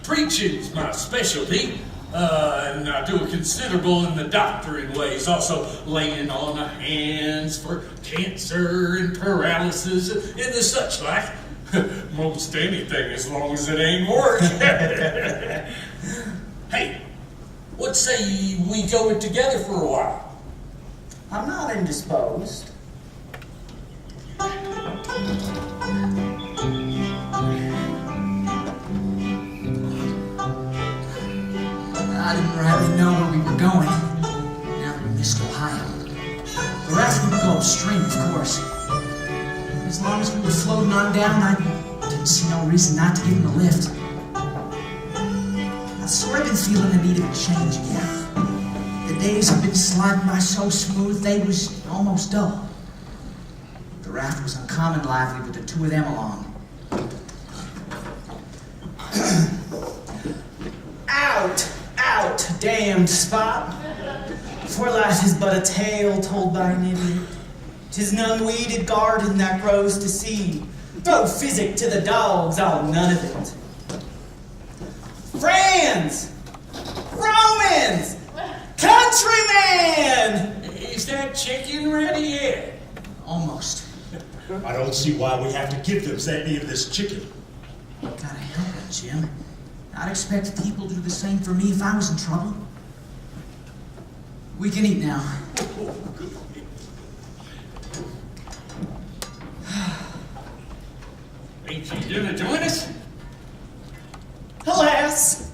Preaching's my specialty, and I do a considerable in the doctoring ways, also laying on of hands for cancer and paralysis and the such like. Most anything as long as it ain't work. Hey, what say we go it together for a while? I'm not indisposed. I didn't rightly know where we were going. Now that we missed Ohio. The raft would go upstream, of course. As long as we were floating on down, I didn't see no reason not to give him a lift. I've sort of been feeling the need of a change again. The days have been sliding by so smooth, they was almost dull. The raft was uncommon lively with the two of them along. Out, damned spot. For life is but a tale told by an idiot. 'Tis an unweeded garden that grows to seed. Throw physic to the dogs, I'll none of it. Friends! Romans! Countrymen! Is that chicken ready yet? Almost. I don't see why we have to give them any of this chicken. Gotta help it, Jim. I'd expect people to do the same for me if I was in trouble. We can eat now. Ain't you gonna join us? Alas,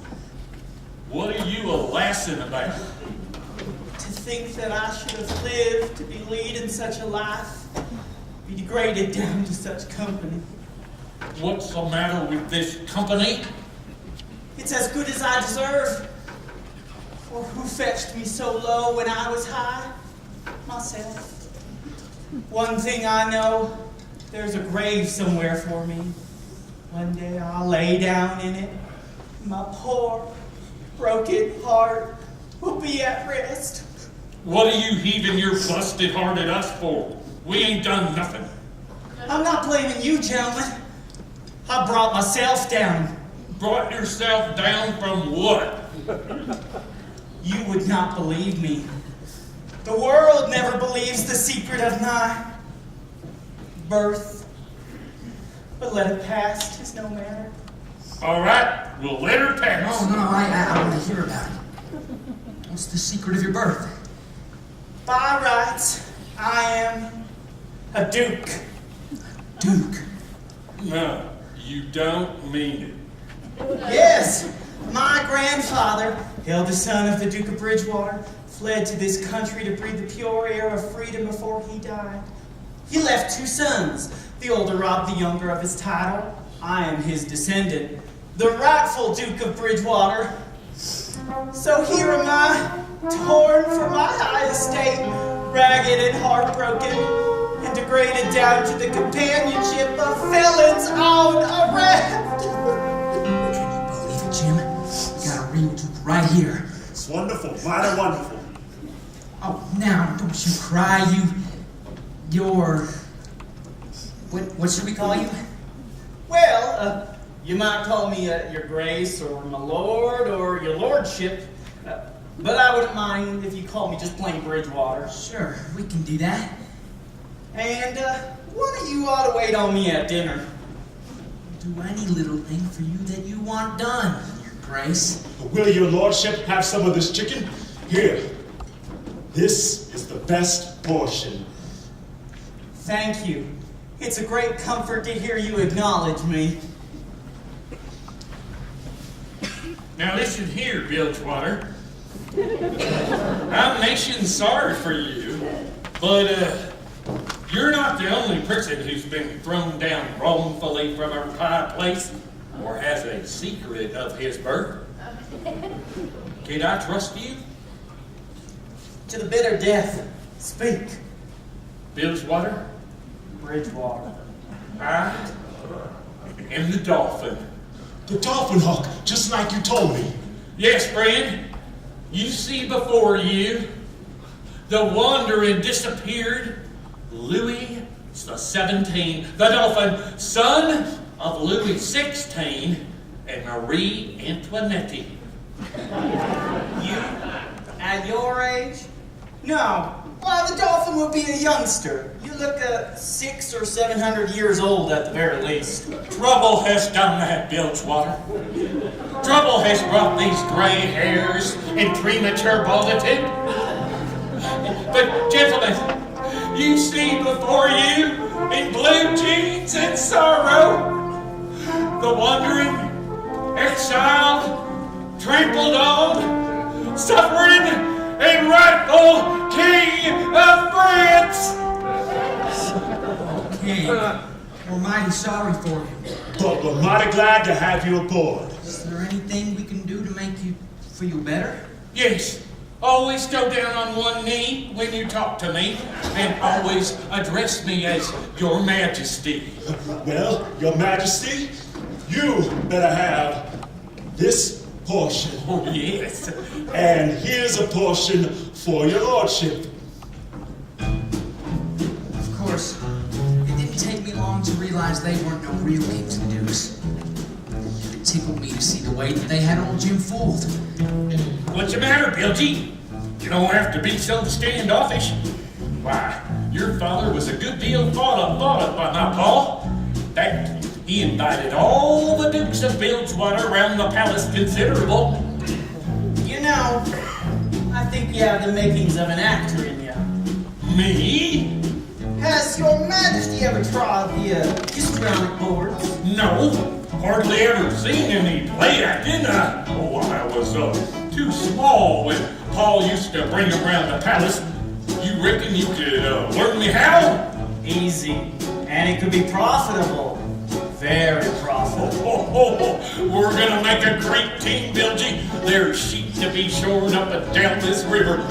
What are you a-lassing about? to think that I should have lived to be leading such a life, be degraded down to such company. What's the matter with this company? It's as good as I deserve. For who fetched me so low when I was high? Myself. One thing I know, there's a grave somewhere for me. One day I'll lay down in it. My poor, broken heart will be at rest. What are you heaving your busted heart at us for? We ain't done nothing. I'm not blaming you, gentlemen. I brought myself down. Brought yourself down from what? You would not believe me. The world never believes the secret of my birth. But let it pass, 'tis no matter. All right, we'll let her pass. No, I want to hear about it. What's the secret of your birth? By rights, I am a duke. Duke. No, you don't mean it. Yes, my grandfather, eldest son of the Duke of Bridgewater, fled to this country to breathe the pure air of freedom before he died. He left 2 sons. The older robbed the younger of his title. I am his descendant, the rightful Duke of Bridgewater. So here am I, torn from my high estate, ragged and heartbroken, and degraded down to the companionship of felons on a raft. Can you believe it, Jim? We got a real Duke right here. It's wonderful, mighty wonderful. Oh, now, don't you cry, you're... What should we call you? Well, you might call me your grace or my lord or your lordship, but I wouldn't mind if you called me just plain Bridgewater. Sure, we can do that. And one of you ought to wait on me at dinner. Do any little thing for you that you want done, your grace. Will your lordship have some of this chicken? Here. This is the best portion. Thank you. It's a great comfort to hear you acknowledge me. Now listen here, Bilgewater. I'm nation sorry for you, but you're not the only person who's been thrown down wrongfully from our high place or has a secret of his birth. Can I trust you? To the bitter death, speak. Bilgewater, Bridgewater. I am the dolphin. The dolphin hawk, just like you told me. Yes, friend. You see before you the wandering disappeared Louis the 17th, the Dauphin, son of Louis XVI and Marie Antoinette. You? At your age? No. Why, the Dolphin would be a youngster. You look 600 or 700 years old at the very least. Trouble has done that, Bilgewater. Trouble has brought these gray hairs and premature balditude. But, gentlemen, you see before you, in blue jeans and sorrow, the wandering, exiled, trampled on, suffering, and rightful King of France. King, we're mighty sorry for you. But we're mighty glad to have you aboard. Is there anything we can do to make you feel better? Yes, always go down on one knee when you talk to me, and always address me as Your Majesty. Well, Your Majesty, you better have this portion. Oh, yes. And here's a portion for your lordship. Of course, it didn't take me long to realize they weren't no real kings and dukes. It tickled me to see the way that they had old Jim fooled. What's the matter, Bilgy? You don't have to be so standoffish. Why, your father was a good deal thought of by my pa. In fact, he invited all the dukes of Bilgewater around the palace considerable. You know, I think you have the makings of an actor in you. Me? Has Your Majesty ever tried the histrionic boards? No, hardly ever seen any play acting. Oh, I was too small when Paul used to bring them around the palace. You reckon you could learn me how? Easy. And it could be profitable. Very profitable. We're gonna make a great team, Bilgy. There's sheep to be shorn up and down this river.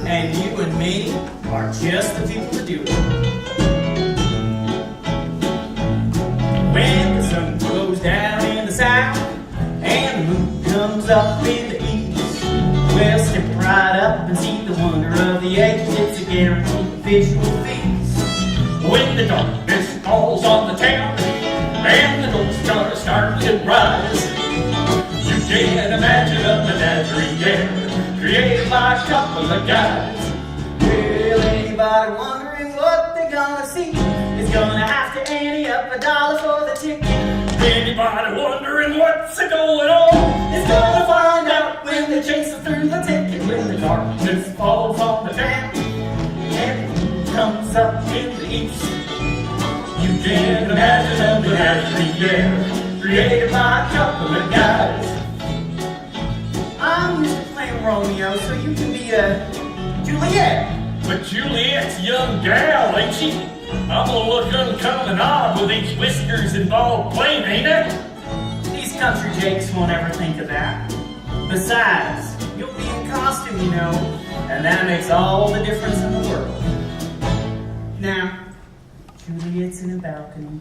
And you and me are just the people to do it. When the sun goes down in the south and the moon comes up in the east, we'll step right up and see the wonder of the age. It's a guaranteed visual feast. When the darkness falls on the town and the gold stars start to rise, you can't imagine a menagerie there created by a couple of guys. Well, anybody wondering what they're gonna see is gonna have to ante up $1 for the ticket. Anybody wondering what's going on Is gonna find out when they chase them through the ticket. When the darkness falls on the town and the moon comes up in the east, you can't imagine a menagerie there created by a couple of guys. I'm used to playing Romeo, so you can be Juliet. But Juliet's a young gal, ain't she? I'm gonna look uncommon odd with these whiskers involved playing, ain't I? These country jakes won't ever think of that. Besides, you'll be in costume, you know, and that makes all the difference in the world. Now, Juliet's in a balcony,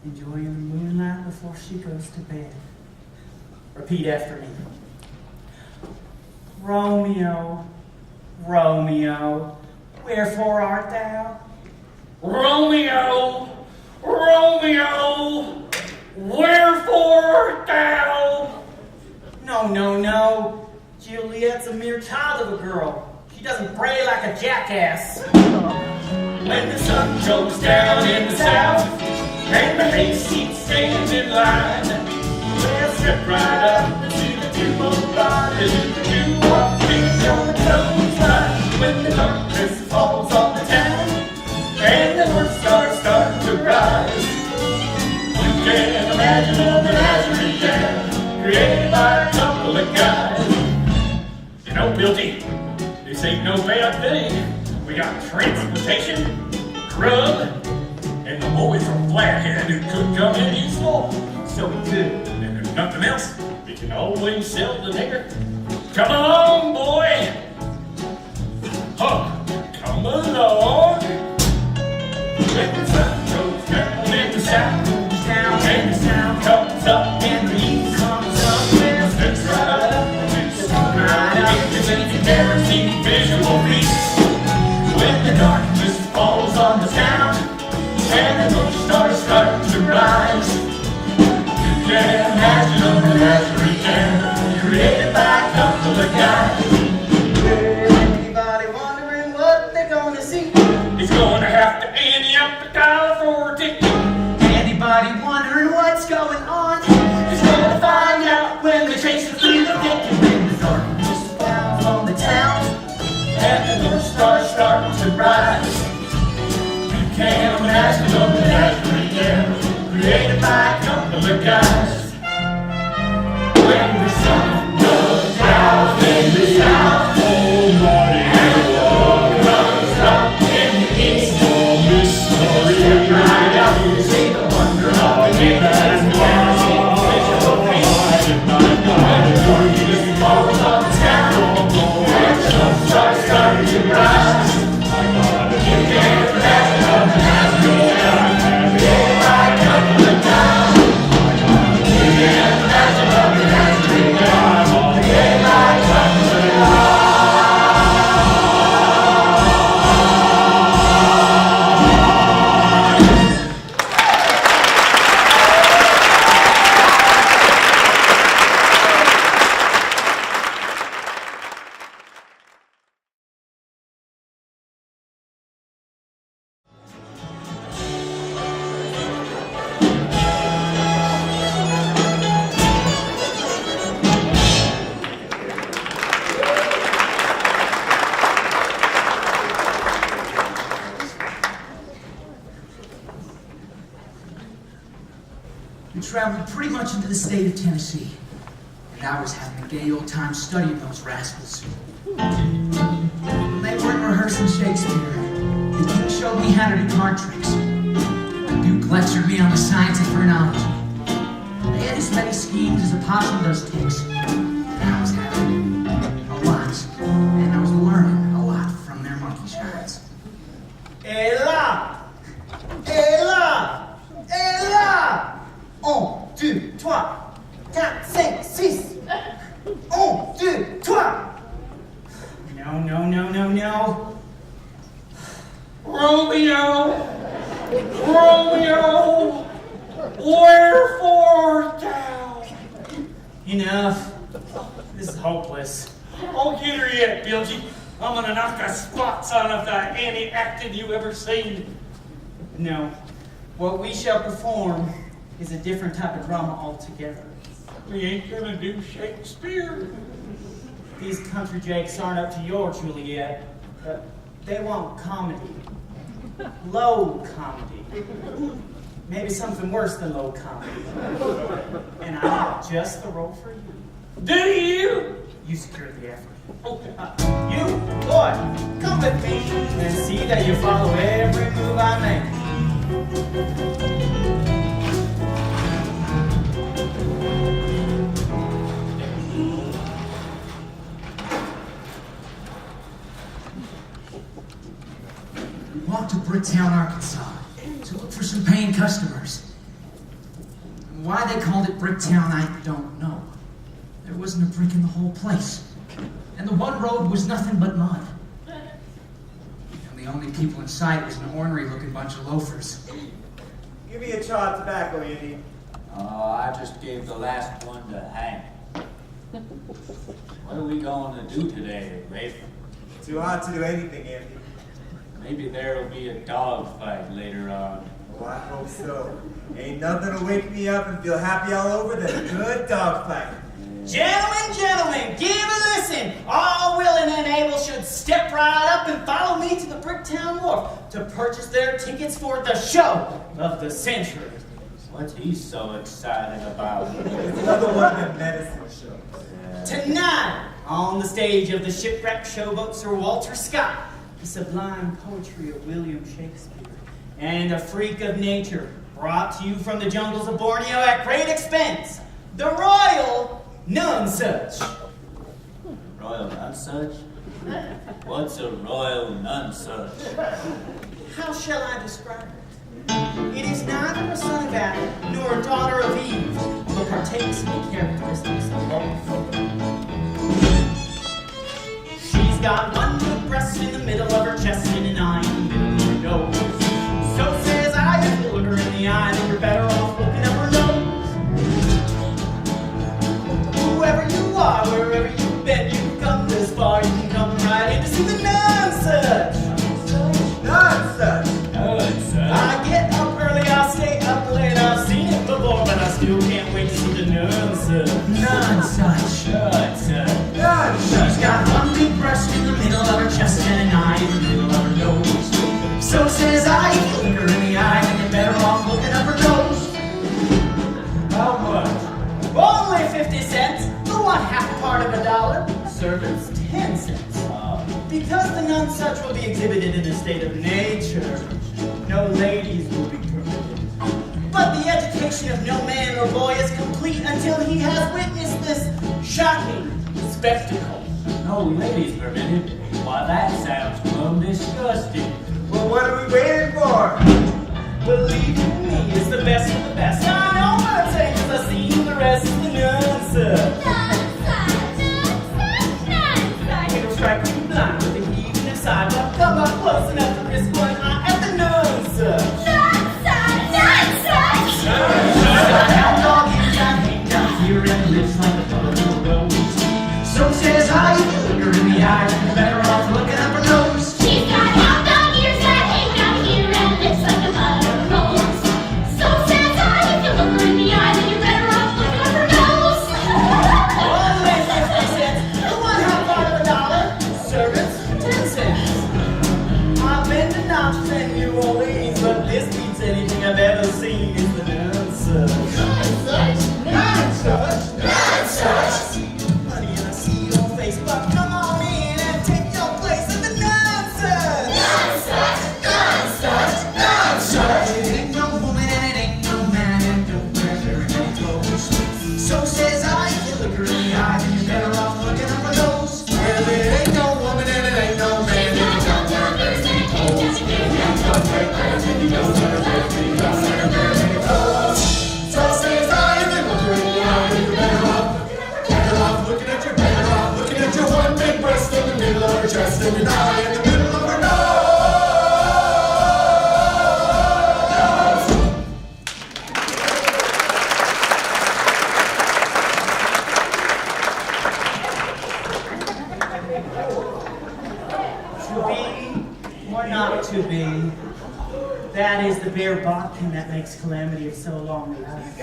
enjoying the moonlight before she goes to bed. Repeat after me. Romeo, Romeo, wherefore art thou? Romeo, Romeo, wherefore art thou? No. Juliet's a mere child of a girl. She doesn't bray like a jackass. When the sun goes down in the south and the hayseed stands in line, we'll step right up to the two-boat bar and do our thing on the clothesline. When the darkness falls on the town and the north stars start to rise, you can't imagine a menagerie there created by a couple of guys. You know, Bilty, this ain't no bad thing. We got transportation, grub, and the boy from Flathead who could come in useful. So we could. And if nothing else, we can always sell the nigger. Come along, boy! Huh, come along! When the sun goes down in the south, Down and the sound comes up in the east, comes up with let's right up to the right up to the visual feast. When the darkness falls on the town and the moon stars start to rise, you can imagine a menagerie and created by a couple of guys. Anybody wondering what they're gonna see? He's gonna have to ante up the dollar for a ticket. Anybody wondering what's going on? He's gonna find out when they chase the through the thick and when the darkness falls on the town and the moon stars start to rise. You can't imagine a menagerie yeah, created by a couple of guys. When the sun goes down in the south, and the moon comes up in the east, step right out and see the wonder of the universe. Visual feast. When the darkness falls on the town and the sun starts to rise, you can't imagine a menagerie created by a couple of guys. You can't imagine a menagerie created by a couple of guys. We traveled pretty much into the state of Tennessee, and I was having a gay old time studying those rascals. When they weren't rehearsing Shakespeare, the King showed me how to do card tricks. The Duke lectured me on the science of phrenology. They had as many schemes as a possum does ticks. And I was having a lot, and I was learning a lot from their monkey shots. Et là! Et là! Et là! 1, 2, 3, 4, 5, 6. 1, 2, 3. No, no, no, no, no. Romeo, Romeo, wherefore art thou? Enough. This is hopeless. Don't get her yet, Bilgy. I'm gonna knock the spots out of the any acting you ever seen. No. What we shall perform is a different type of drama altogether. We ain't gonna do Shakespeare. These country jakes aren't up to your Juliet. They want comedy. Low comedy. Maybe something worse than low comedy. And I have just the role for you. Do you? You secure the effort. Okay. You, boy, come with me and see that you follow every move I make. We walked to Bricktown, Arkansas, to look for some paying customers. Why they called it Bricktown, I don't know. There wasn't a brick in the whole place. And the one road was nothing but mud. And the only people in sight was an ornery-looking bunch of loafers. Give me a chaw of tobacco, Andy. I just gave the last one to Hank. What are we going to do today, Rafe? Too hot to do anything, Andy. Maybe there'll be a dog fight later on. Oh, I hope so. Ain't nothing to wake me up and feel happy all over than a good dog fight. Gentlemen, give a listen. All willing and able should step right up and follow me to the Bricktown Wharf to purchase their tickets for the show of the century. What's he so excited about? It's another one of them medicine shows. Tonight, on the stage of the shipwrecked showboat Sir Walter Scott, the sublime poetry of William Shakespeare, and a freak of nature brought to you from the jungles of Borneo at great expense, the Royal Nonesuch. Royal Nonesuch? What's a royal nonesuch? How shall I describe it? It is neither a son of Adam nor a daughter of Eve, but partakes of the characteristics of both. She's She's got one good breast in the middle of her chest and an eye in the middle of her nose. So says I, if you look her in the eye, then you're better off looking up her nose. Whoever you are, wherever you've been, you've come this far, you can come right in to see the nonsuch. Nonsense! I get up early, I stay up late, I've seen it before, but I still can't wait to see the nonsuch. Nonsuch. Nonsense! She's got one big breast in the middle of her chest and an eye in the middle of her nose. So says I, if you look her in the eye, then you're better off looking up her nose. How much? Only 50 cents, the 1/2 part of $1. Servants, 10 cents. Because the nonsuch will be exhibited in a state of nature, no ladies will be permitted. But the education of no man or boy is complete until he has witnessed this shocking spectacle. No ladies permitted? Why, that sounds plumb disgusting. Well, what are we waiting for? Believe you me, it's the best of the best. I know what I'm saying, 'cause I've seen the rest of the nonsuch. It'll strike you blind with a heaving aside, but come up close enough to risk one eye at the nonsuch. Hound dog ears that hang down here and lips like a little rose. So says I, if you look her in the eye, then you're better off looking up her nose. She's got hound dog ears that hang down here and lips like a butter rose. So says I, if you look her in the eye, then you're better off looking up her nose. Only 50 cents, the 1/2 part of $1. Servants, 10 cents. I've been to Knox and New Orleans, but this beats anything I've ever seen in the nonsuch. Honey, and I see your face, but come on in and take your place at the nonsuch. It ain't no woman and it ain't no man and don't wear very many clothes. So says I, if you look her in the eye, then you're better off looking up her nose. Well, it ain't no woman and it ain't no man. And you don't wear very many clothes. You don't wear very many clothes. You don't wear very many clothes. So says I, if you look her in the eye, then you're better off looking at your one big breast in the middle of her chest and an eye in the middle of her nose. To be or not to be, that is the bare bodkin that makes calamity of so long a life.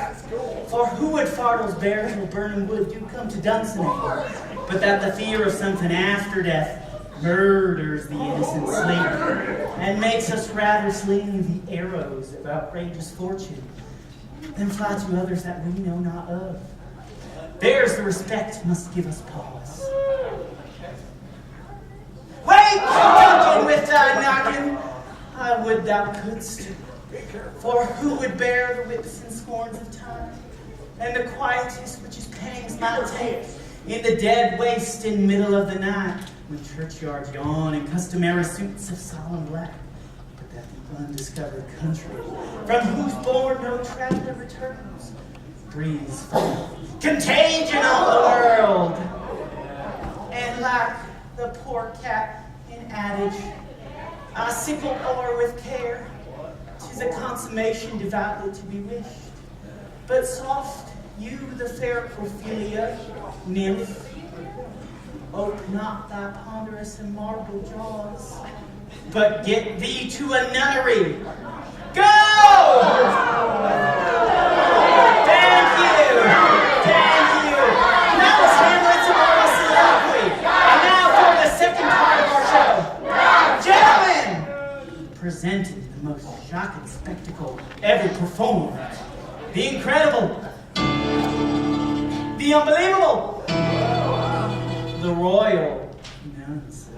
For who would Fardell's bear till burning wood do come to Dunsinane, but that the fear of something after death murders the innocent sleep, and makes us rather sling the arrows of outrageous fortune than fly to others that we know not of. There's the respect must give us pause. Wait, knocking with thy knocking, I would thou couldst. For who would bear the whips and scorns of time, and the quietus which his pangs might take, in the dead waste in middle of the night, when churchyards yawn in customary suits of solemn black, but that the undiscovered country, from whose bourne no traveler returns, breathes forth contagion on the world. And like the poor cat in adage, I sickle o'er with care, 'tis a consummation devoutly to be wished. But soft, you the fair Ophelia, nymph, ope not thy ponderous and marble jaws, but get thee to a nunnery. Go! Thank you! Thank you! That was Hamlet's moral soliloquy. And now for the second part of our show. Gentlemen! Presenting the most shocking spectacle ever performed. The incredible. The unbelievable. The royal nuns.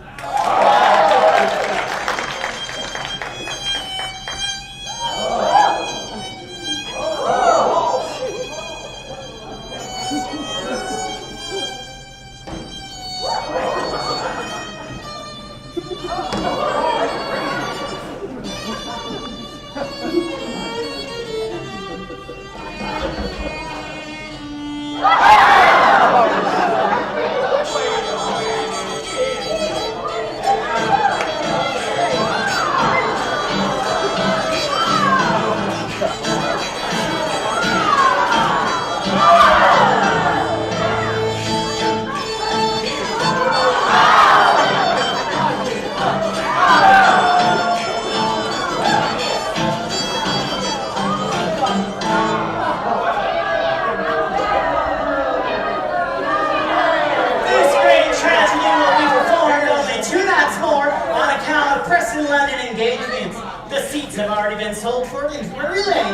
engagements. The seats have already been sold for Inquiry Lane.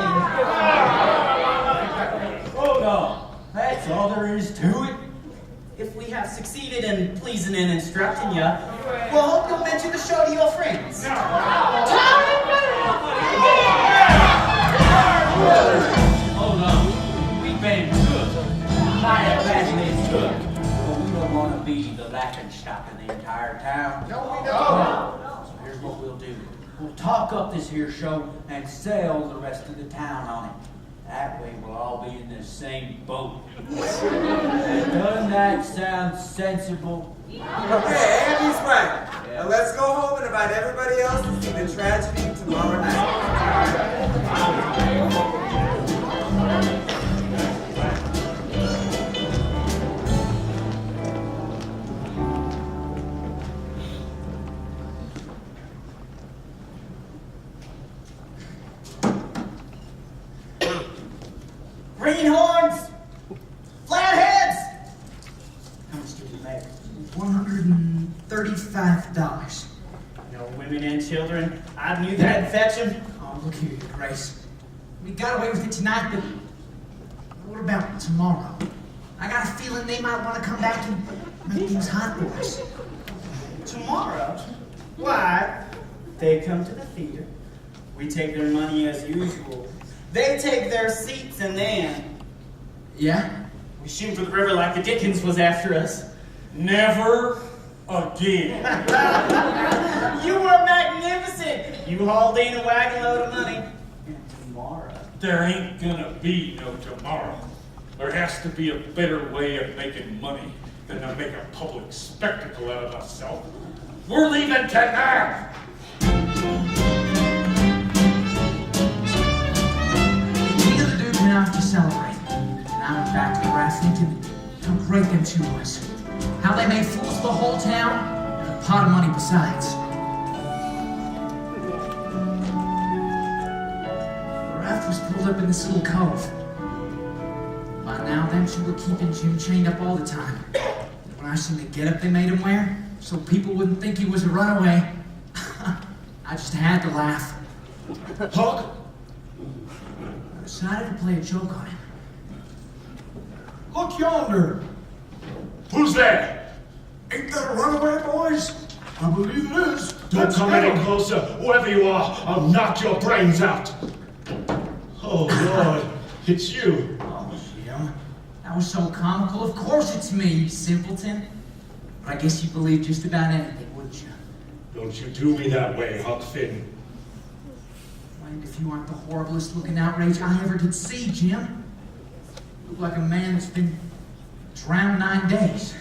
Hold on. That's all there is to it. If we have succeeded in pleasing and instructing you, we'll hope you'll mention the show to your friends. Hold on. We've been good. Might have badly good. But we don't want to be the laughing stock of the entire town. No, we don't. So here's what we'll do. We'll talk up this here show and sell the rest of the town on it. That way we'll all be in the same boat. Doesn't that sound sensible? Okay, Andy's right. Now let's go home and invite everybody else to see the tragedy tomorrow night. Greenhorns! Flatheads! How much did you make? $135. No women and children. I knew that'd fetch 'em. Oh, look here, Grace. We got away with it tonight, but what about tomorrow? I got a feeling they might want to come back and make things hot boys. Tomorrow? Why? They come to the theater. We take their money as usual. They take their seats and then Yeah? we shoot for the river like the Dickens was after us. Never again. You were magnificent! You hauled in a wagon load of money. And tomorrow. There ain't gonna be no tomorrow. There has to be a better way of making money than to make a public spectacle out of ourselves. We're leaving tonight. Me and the Duke went out to celebrate. And I went back to the raft thinking how great them two was. How they made fools of the whole town and a pot of money besides. The raft was pulled up in this little cove. By now, them two were keeping Jim chained up all the time. And when I seen the getup they made him wear, so people wouldn't think he was a runaway, I just had to laugh. Huck, I decided to play a joke on him. look yonder. Who's that? Ain't that a runaway, boys? I believe it is. Don't come any closer. Whoever you are, I'll knock your brains out. Oh, Lord, it's you. Oh, Jim, that was so comical. Of course it's me, you simpleton. But I guess you believe just about anything, wouldn't you? Don't you do me that way, Huck Finn. Blamed if you aren't the horriblest looking outrage I ever did see, Jim. You look like a man that's been drowned 9 days.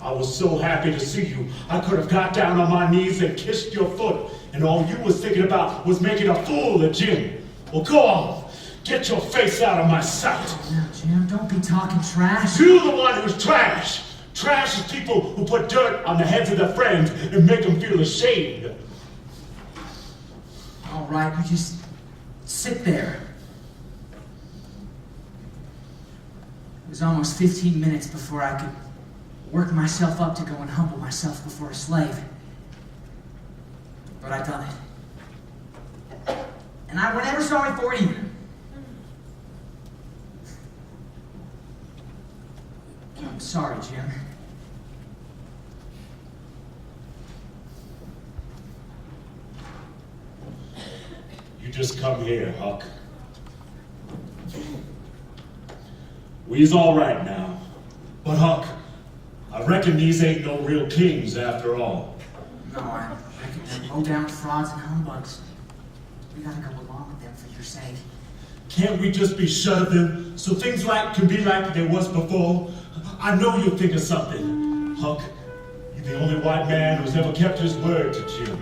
I was so happy to see you. I could have got down on my knees and kissed your foot, and all you was thinking about was making a fool of Jim. Well, go on. Get your face out of my sight. Now, Jim, don't be talking trash. You're the one who's trash. Trash is people who put dirt on the heads of their friends and make them feel ashamed. All right, you just sit there. It was almost 15 minutes before I could work myself up to go and humble myself before a slave. But I done it. And I were never sorry for it either. I'm sorry, Jim. You just come here, Huck. We's all right now. But Huck, I reckon these ain't no real kings after all. No, I reckon they're low-down frauds and humbugs. We gotta go along with them for your sake. Can't we just be shut of them so things can be like they was before? I know you'll think of something. Huck, you're the only white man who's ever kept his word to Jim.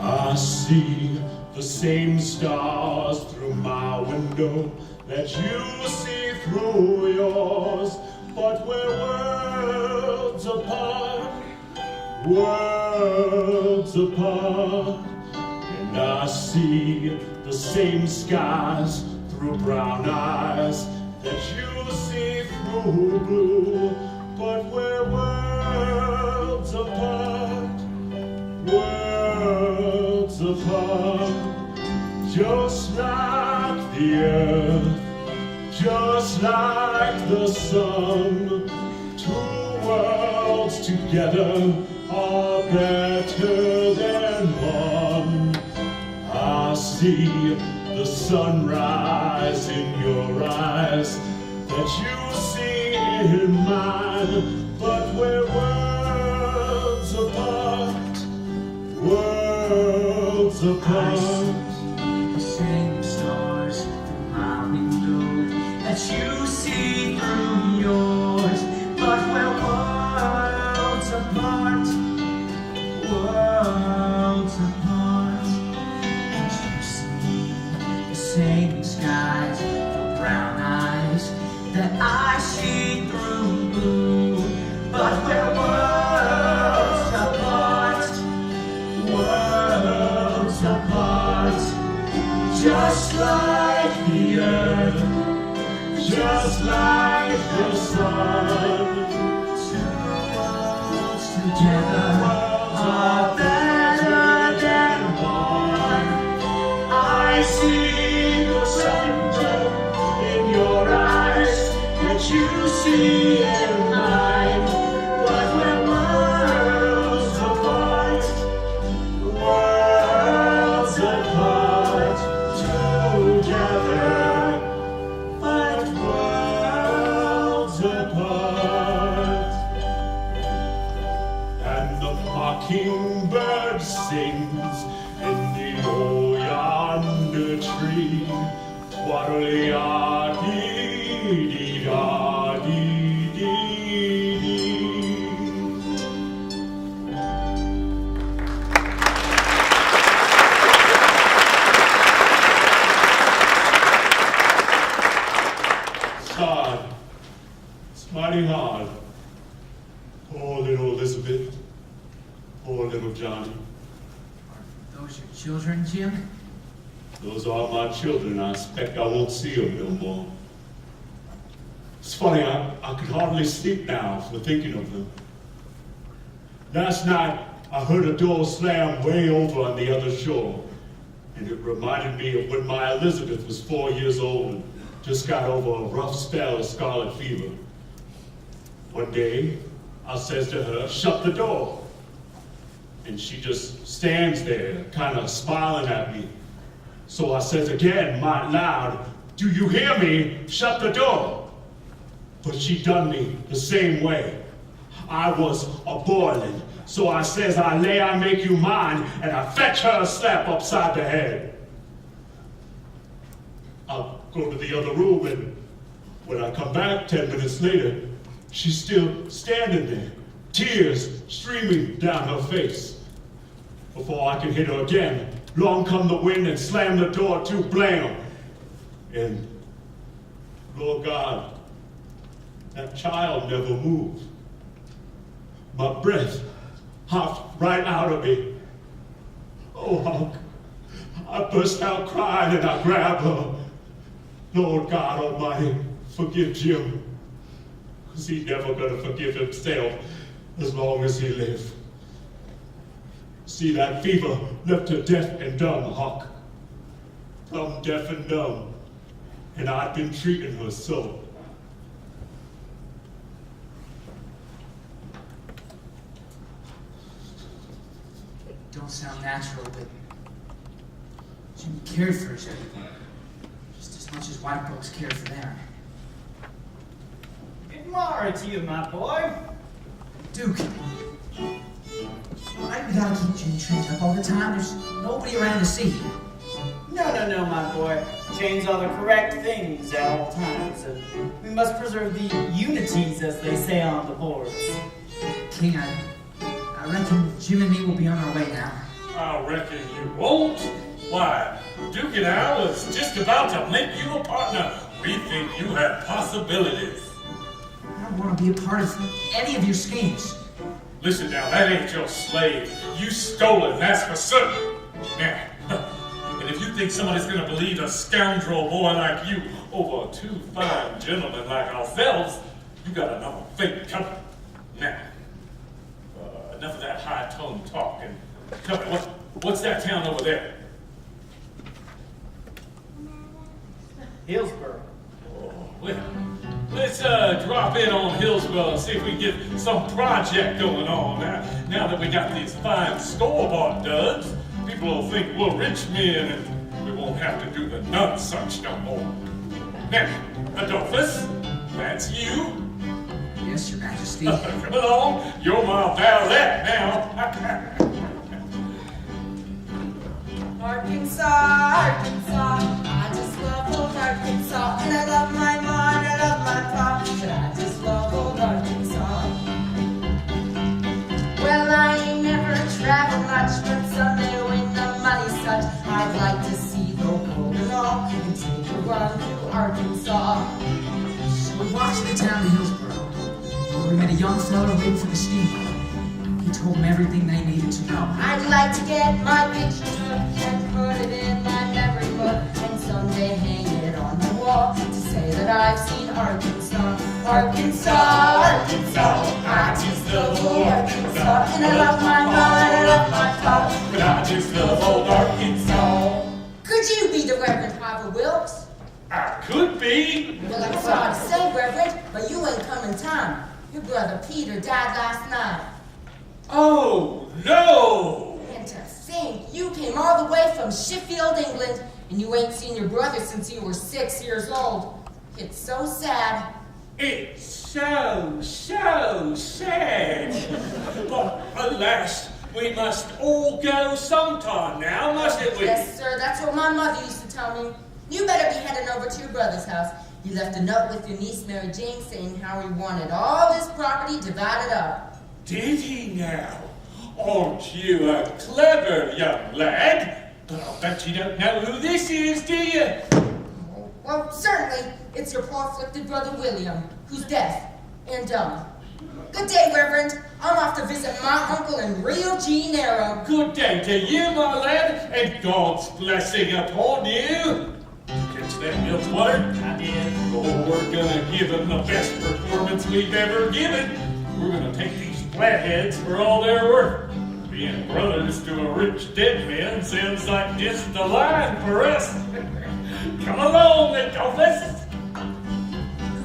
I see the same stars through my window that you see through yours, but we're worlds apart, worlds apart. And I see the same skies through brown eyes that you see through blue, but we're worlds apart, worlds apart, just like the earth, just like the sun. Two worlds together are better than one. I see the sunrise in your eyes that you see in mine, but we're worlds apart, worlds apart. The same stars through my window that you see through yours, but we're worlds apart, worlds apart. And you see the same skies through brown eyes that I see through blue, but we're worlds apart, worlds apart, just like the earth, just like the sun. Two worlds together are better than one. I see the sunset in your eyes that you see in mine, but we're worlds apart, worlds apart, together, but worlds apart. And the mockingbird sings in the old yonder tree, twaddle-ya-dee-dee-da-dee-dee-dee. It's hard. It's mighty hard. Poor little Elizabeth. Poor little Johnny. Are those your children, Jim? Those are my children. I expect I won't see them no more. It's funny, I could hardly sleep now for thinking of them. Last night, I heard a door slam way over on the other shore, and it reminded me of when my Elizabeth was 4 years old and just got over a rough spell of scarlet fever. One day, I says to her, "Shut the door." And she just stands there, kind of smiling at me. So I says again, might loud, "Do you hear me? Shut the door." But she done me the same way. I was a-boiling, so I says, "I lay I make you mine," and I fetch her a slap upside the head. I'll go to the other room, and when I come back 10 minutes later, she's still standing there, tears streaming down her face. Before I can hit her again, long come the wind and slam the door to, blam. And, Lord God, that child never moved. My breath hopped right out of me. Oh, I burst out crying and I grabbed her. Lord God Almighty, forgive Jim, because he's never gonna forgive himself as long as he lives. See, that fever left her deaf and dumb, Hawk. Plumb deaf and dumb. And I've been treating her so. Don't sound natural, but Jim cared for his people just as much as white folks cared for them. Good morning to you, my boy. Duke, why do we gotta keep Jim trained up all the time? There's nobody around to see him. No, my boy. Chains are the correct things at all times. And we must preserve the unities, as they say on the boards. King, I reckon Jim and me will be on our way now. I reckon you won't. Why, Duke and I was just about to make you a partner. We think you have possibilities. I don't want to be a part of any of your schemes. Listen now, that ain't your slave. You stole it, that's for certain. Now, and if you think somebody's going to believe a scoundrel boy like you over two fine gentlemen like ourselves? You got another fake coming. Now, enough of that high-toned talk, and tell me, what's that town over there? Hillsborough. Oh, well, let's drop in on Hillsborough and see if we can get some project going on. Now that we got these fine store-bought duds, people will think we're rich men and we won't have to do the nonsense no more. Now, Adolphus, that's you. Yes, Your Majesty. Come along, you're my valet now. Arkansas, Arkansas, I just love old Arkansas, and I love my mom, I love my pa, but I just love old Arkansas. Well, I ain't never traveled much, but someday when the money's such, I'd like to see the world and all, and take a run through Arkansas. So we walked to the town of Hillsborough, where we met a young fellow waiting for the steamboat. He told them everything they needed to know. I'd like to get my picture took and put it in my memory book, and someday hang it on the wall to say that I've seen Arkansas. Arkansas, Arkansas, I just love old Arkansas, and I love my mom, and I love my pa, But I just love old Arkansas. Could you be the Reverend Harper Wilkes? I could be. Well, I'm sorry to say, Reverend, but you ain't come in time. Your brother Peter died last night. Oh, no! And to think, you came all the way from Sheffield, England, and you ain't seen your brother since you were 6 years old. It's so sad. It's so sad. But alas, we must all go sometime now, mustn't we? Yes, sir, that's what my mother used to tell me. You better be heading over to your brother's house. He left a note with your niece, Mary Jane, saying how he wanted all his property divided up. Did he now? Aren't you a clever young lad? But I'll bet you don't know who this is, do you? Well, certainly, it's your poor afflicted brother William, who's deaf and dumb. Good day, Reverend. I'm off to visit my uncle in Rio de Janeiro. Good day to you, my lad, and God's blessing upon you. Catch that milk water? I did. Oh, we're gonna give him the best performance we've ever given. We're gonna take these flatheads for all they're worth. Being brothers to a rich dead man sounds like just the line for us. Come along, Adolphus.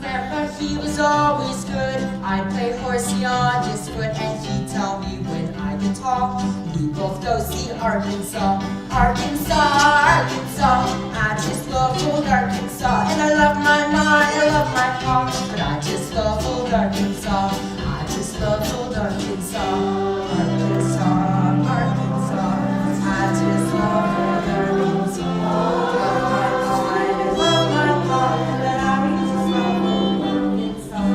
Grandpa, he was always good. I'd play horsey on his foot, and he'd tell me when I could talk. We both go see Arkansas. Arkansas, Arkansas, I just love old Arkansas, and I love my mom, I love my pa, but I just love old Arkansas. I just love old Arkansas. Arkansas, Arkansas, I just love old Arkansas. Love my mom, I love my pa, but I just love old Arkansas.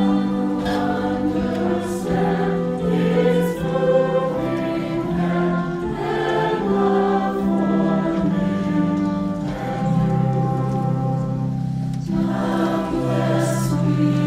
Understand it's moving and love for me. Doubtless we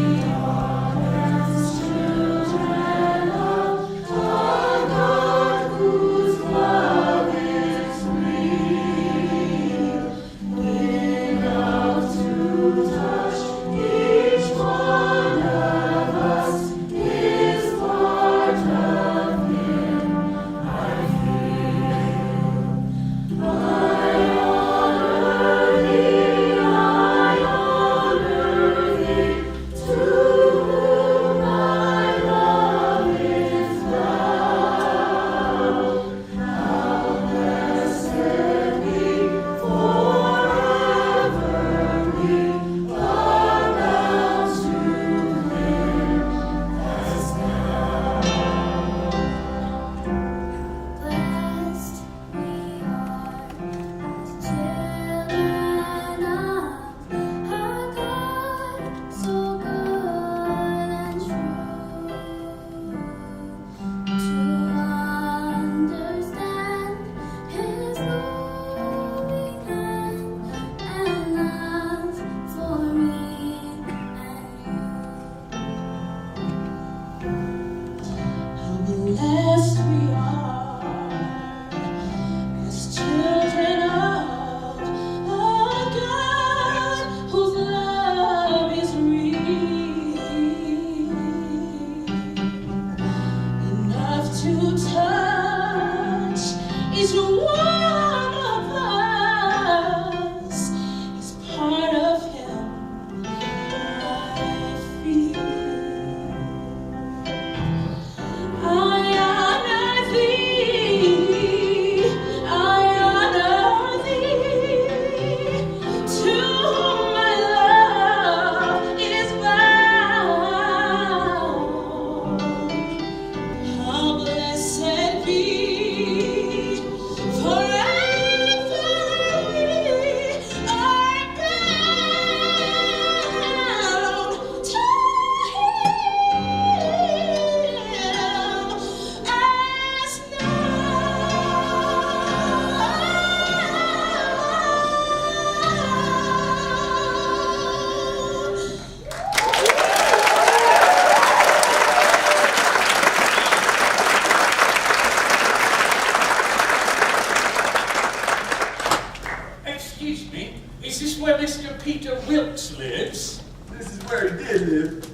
Mr. Peter Wilkes lives? This is where he did live.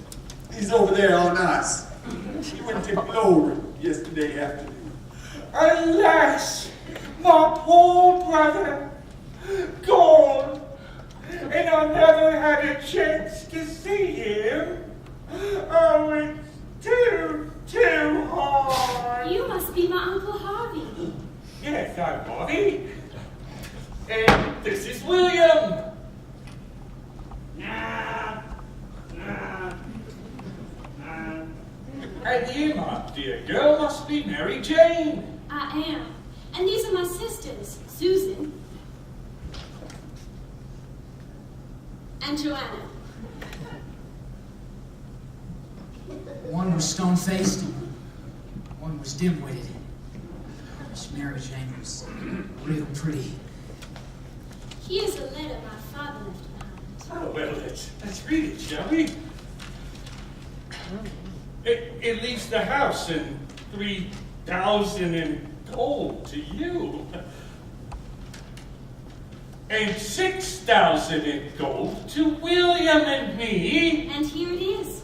He's over there on us. He went to glory yesterday afternoon. Alas, my poor brother, gone, and I never had a chance to see him. Oh, it's too hard. You must be my Uncle Harvey. Yes, I'm Bobby. And this is William. And you, my dear girl, must be Mary Jane. I am. And these are my sisters, Susan and Joanna. One was stone-faced, one was dim-witted. Miss Mary Jane was real pretty. Here's a letter my father left behind. Oh, well, let's read it, shall we? It leaves the house and 3,000 in gold to you. And 6,000 in gold to William and me. And here it is.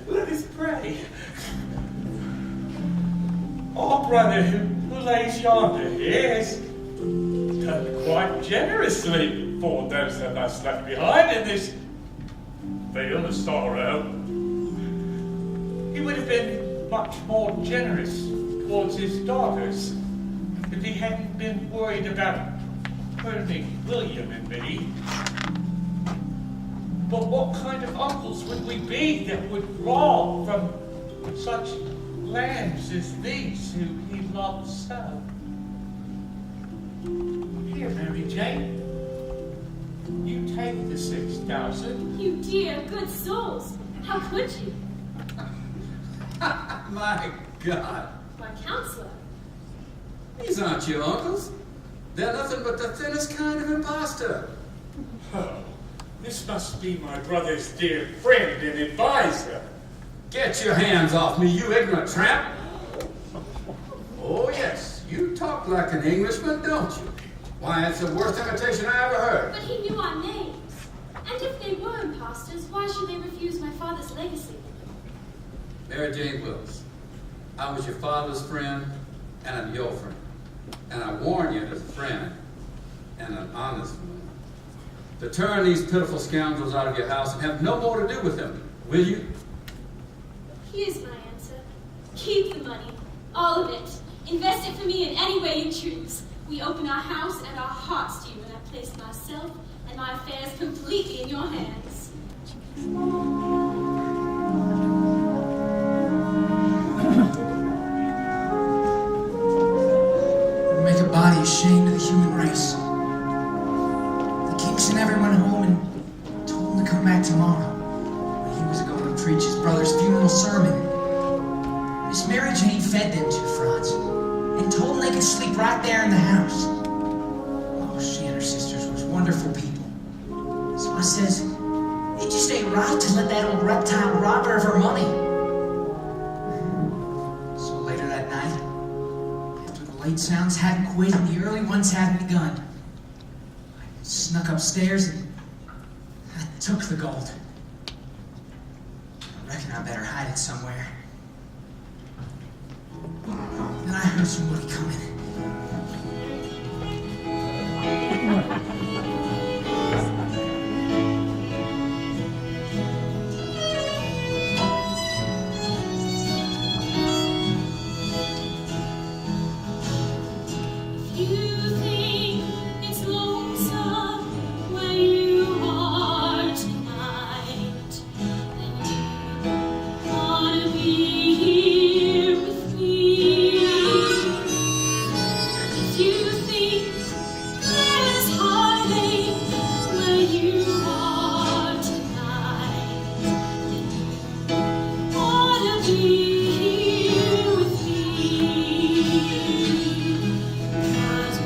Let us pray. Our brother who lays yonder has done quite generously for those of us left behind in this vale of sorrow. He would have been much more generous towards his daughters if he hadn't been worried about hurting William and me. But what kind of uncles would we be that would rob from such lands as these who he loved so? Here, Mary Jane, you take the 6,000. You dear, good souls. How could you? My God. My counselor. These aren't your uncles. They're nothing but the thinnest kind of imposter. Oh, this must be my brother's dear friend and advisor. Get your hands off me, you ignorant tramp. Oh, yes, you talk like an Englishman, don't you? Why, it's the worst imitation I ever heard. But he knew our names. And if they were imposters, why should they refuse my father's legacy? Mary Jane Wilkes, I was your father's friend, and I'm your friend. And I warn you as a friend, and an honest one, to turn these pitiful scoundrels out of your house and have no more to do with them, will you? Here's my answer. Keep the money. All of it. Invest it for me in any way you choose. We open our house and our hearts to you, and I place myself and my affairs completely in your hands. Make a body ashamed of the human race. The king sent everyone home and told him to come back tomorrow. When he was going to preach his brother's funeral sermon, Miss Mary Jane fed them two frauds and told them they could sleep right there in the house. Oh, she and her sisters was wonderful people. So I says, it just ain't right to let that old reptile rob her of her money. So later that night, after the late sounds hadn't quit and the early ones hadn't begun, I snuck upstairs and I took the gold. I reckon I better hide it somewhere. Then I heard somebody coming. You think it's lonesome where you are tonight, and you wanna be here with me. If you think there's heartache where you are tonight, then you wanna be here with me. 'Cause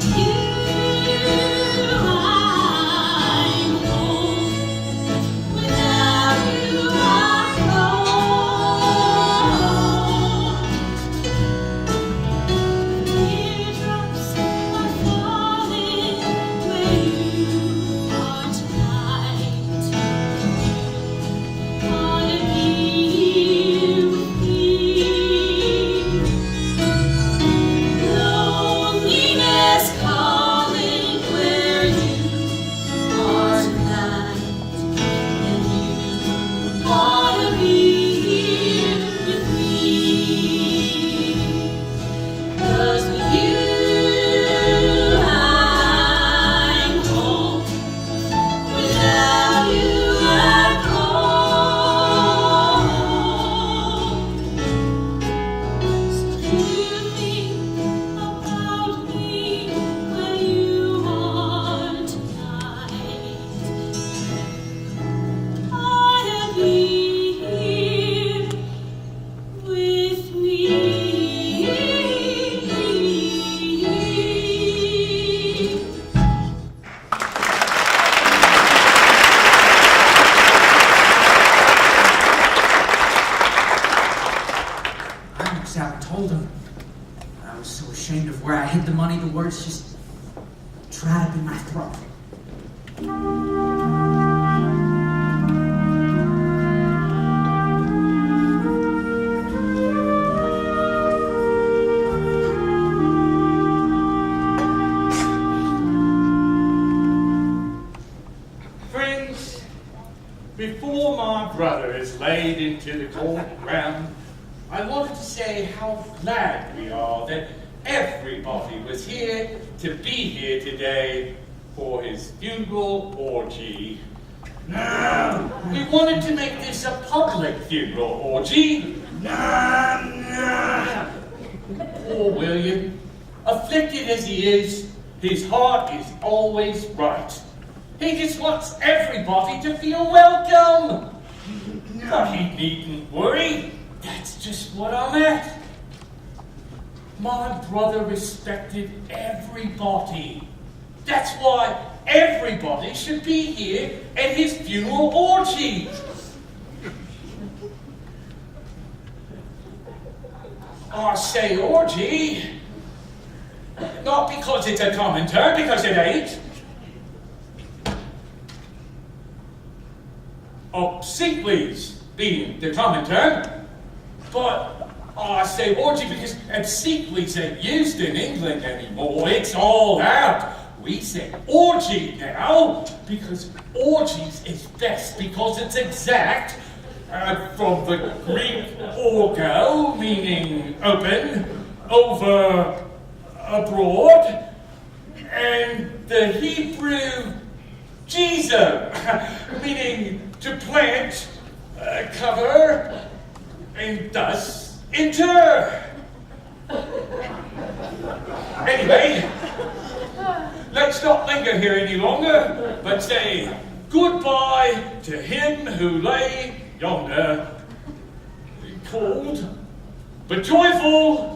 hid the money, the words just dried up in my throat. Friends, before my brother is laid into the cold ground, I wanted to say how glad we are that everybody was here to be here today for his funeral orgy. No, we wanted to make this a public funeral orgy. No. Poor William, afflicted as he is, his heart is always right. He just wants everybody to feel welcome. But he needn't worry. That's just what I'm at. My brother respected everybody. That's why everybody should be here at his funeral orgy. I say orgy, not because it's a common term, because it ain't. Obsequies being the common term, but I say orgy because obsequies ain't used in England anymore. It's all out. We say orgy now because orgies is best because it's exact. From the Greek orgo, meaning open, over, abroad, and the Hebrew jizo, meaning to plant, cover, and thus inter. Anyway, let's not linger here any longer, but say goodbye to him who lay yonder, cold but joyful.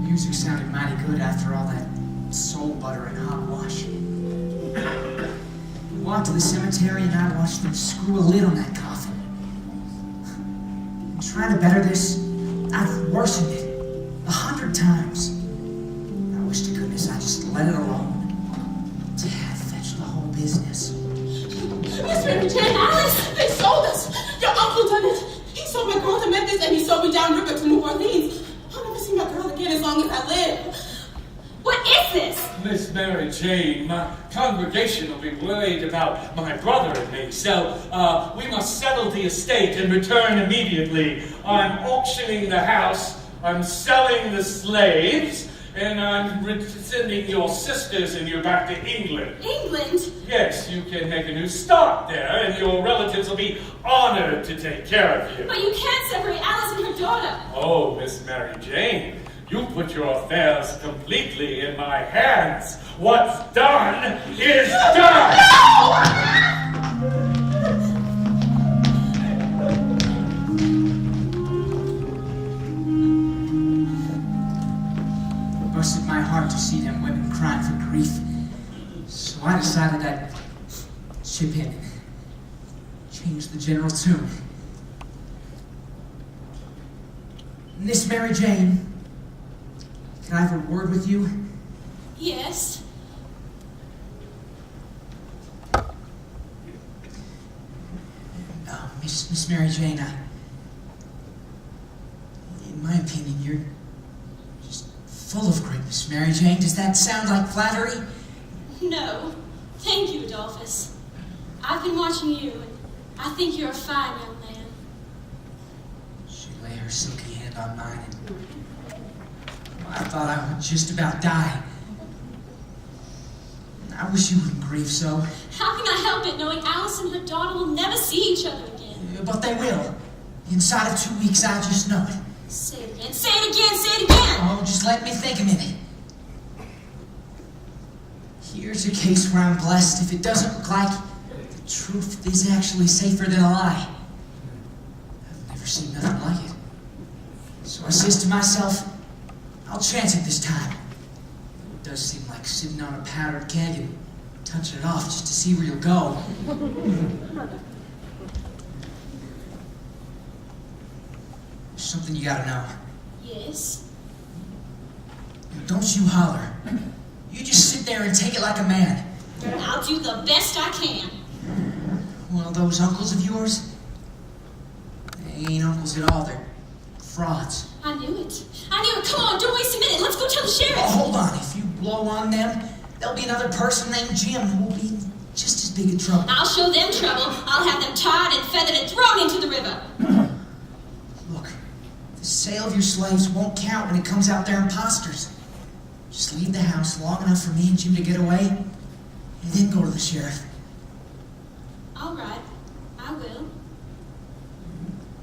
Music sounded mighty good after all that soul butter and hogwash. We walked to the cemetery and I watched them screw a lid on that coffin. I'm trying to better this. I've worsened it 100 times. I wish to goodness I just let it alone. Dad fetched the whole business. Miss Mary Jane, Alice, they sold us. Your uncle done it. He sold my girl to Memphis and he sold me downriver to New Orleans. I'll never see my girl again as long as I live. What is this? Miss Mary Jane, my congregation will be worried about my brother and me, so we must settle the estate and return immediately. I'm auctioning the house, I'm selling the slaves, and I'm sending your sisters and you back to England. England? Yes, you can make a new start there, and your relatives will be honored to take care of you. But you can't separate Alice and her daughter. Oh, Miss Mary Jane, you put your affairs completely in my hands. What's done is done! It busted my heart to see them women crying for grief. So I decided I'd chip in and change the general tune. Miss Mary Jane, can I have a word with you? Yes. Miss Mary Jane, in my opinion, you're just full of greatness, Mary Jane. Does that sound like flattery? No. Thank you, Adolphus. I've been watching you, and I think you're a fine young man. She lay her silky hand on mine, and I thought I would just about die. I wish you wouldn't grieve so. How can I help it knowing Alice and her daughter will never see each other again? But they will. Inside of 2 weeks, I just know it. Say it again, say it again, say it again! Oh, just let me think a minute. Here's a case where I'm blessed. If it doesn't look like the truth is actually safer than a lie. I've never seen nothing like it. So I says to myself, I'll chance it this time. It does seem like sitting on a powdered keg and touching it off just to see where you'll go. There's something you gotta know. Yes? Don't you holler. You just sit there and take it like a man. I'll do the best I can. Well, those uncles of yours, they ain't uncles at all. They're frauds. I knew it. I knew it. Come on, don't waste a minute. Let's go tell the sheriff. Oh, hold on. If you blow on them, there'll be another person named Jim who will be in just as big a trouble. I'll show them trouble. I'll have them tied and feathered and thrown into the river. Look, the sale of your slaves won't count when it comes out they're imposters. Just leave the house long enough for me and Jim to get away, and then go to the sheriff. All right, I will.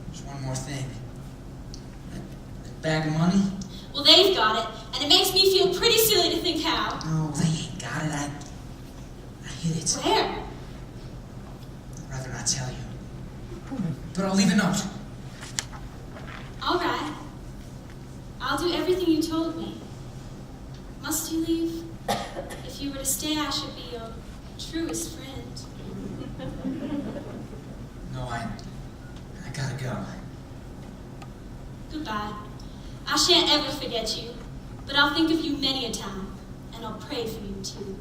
There's one more thing. That bag of money? Well, they've got it, and it makes me feel pretty silly to think how. No, they ain't got it. I hid it. Where? I'd rather not tell you. But I'll leave a note. All right. I'll do everything you told me. Must you leave? If you were to stay, I should be your truest friend. No, I gotta go. Goodbye. I shan't ever forget you, but I'll think of you many a time, and I'll pray for you too.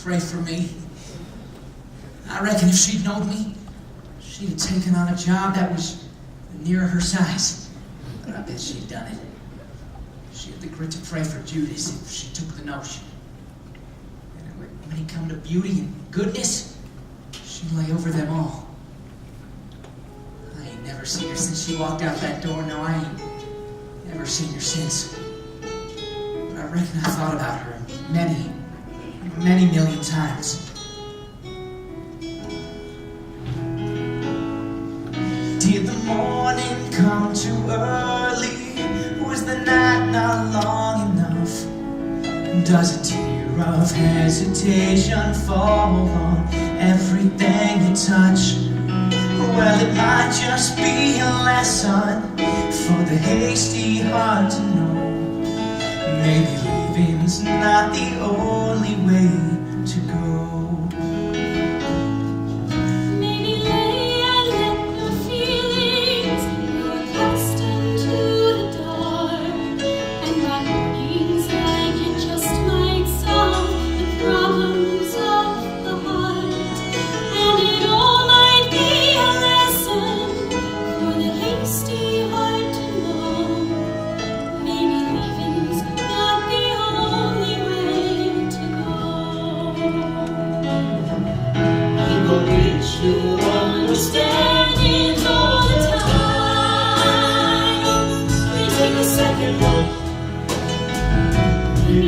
Pray for me. I reckon if she'd known me, she'd have taken on a job that was nearer her size. But I bet she'd done it. She had the grit to pray for Judas if she took the notion. And when he come to beauty and goodness, she'd lay over them all. I ain't never seen her since she walked out that door. No, I ain't never seen her since. But I reckon I thought about her many million times. Did the morning come too early? Was the night not long enough? Does a tear of hesitation fall on everything you touch? Well, it might just be a lesson for the hasty heart to know. Maybe leaving's not the only way to go.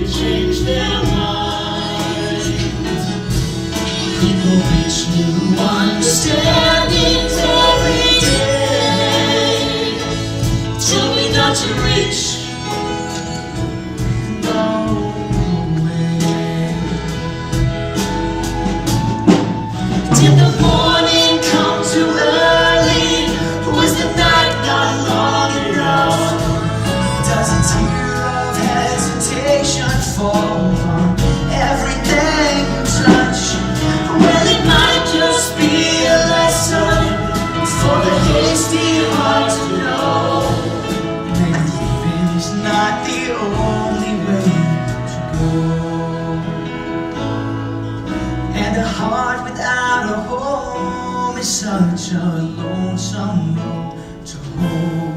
Change their minds. People reach new understandings every day. Tell me not to reach. No way. Did the morning come too early? Was the night not long enough? Does a tear of hesitation fall on everything you touch? Well, it might just be a lesson for the hasty heart to know. Maybe leaving's not the only way to go. And a heart without a home is such a lonesome road to hoe.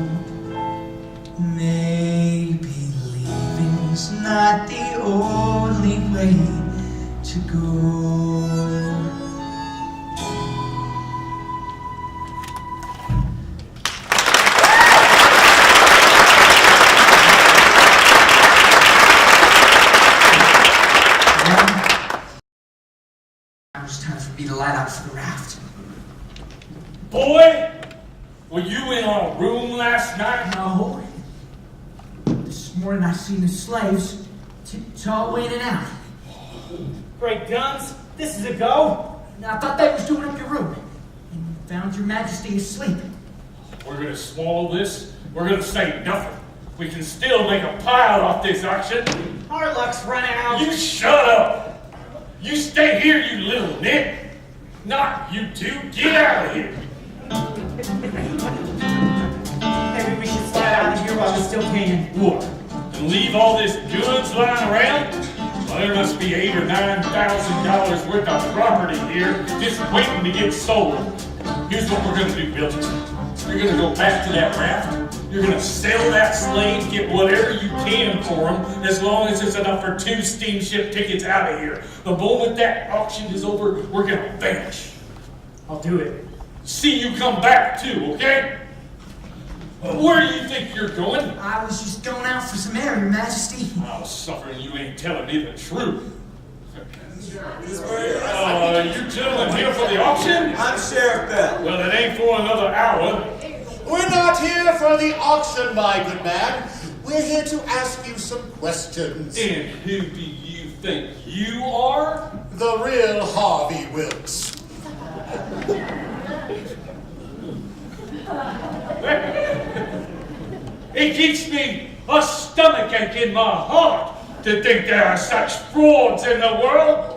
Maybe leaving's not the only way to go. Now it's time Boy, were you in our room last night? No. This morning I seen the slaves tiptoe in and out. Great guns, this is a go. I thought they was doing up your room. And found your majesty asleep. We're gonna swallow this. We're gonna say nothing. We can still make a pile off this auction. Our luck's run out. You shut up. You stay here, you little nit. Not you two. Get out of here. Maybe we should slide out of here while we still can. What? And leave all this goods lying around? Well, there must be $8,000 or $9,000 worth of property here just waiting to get sold. Here's what we're gonna do, Bill. You're gonna go back to that raft. You're gonna sell that slave, get whatever you can for him, as long as it's enough for 2 steamship tickets out of here. The moment that auction is over, we're gonna vanish. I'll do it. See you come back too, okay? Where do you think you're going? I was just going out for some air, your majesty. I'm suffering you ain't telling me the truth. You gentlemen here for the auction? I'm Sheriff Bell. Well, it ain't for another hour. We're not here for the auction, my good man. We're here to ask you some questions. And who do you think you are? The real Harvey Wilkes. It keeps me a stomachache in my heart to think there are such frauds in the world.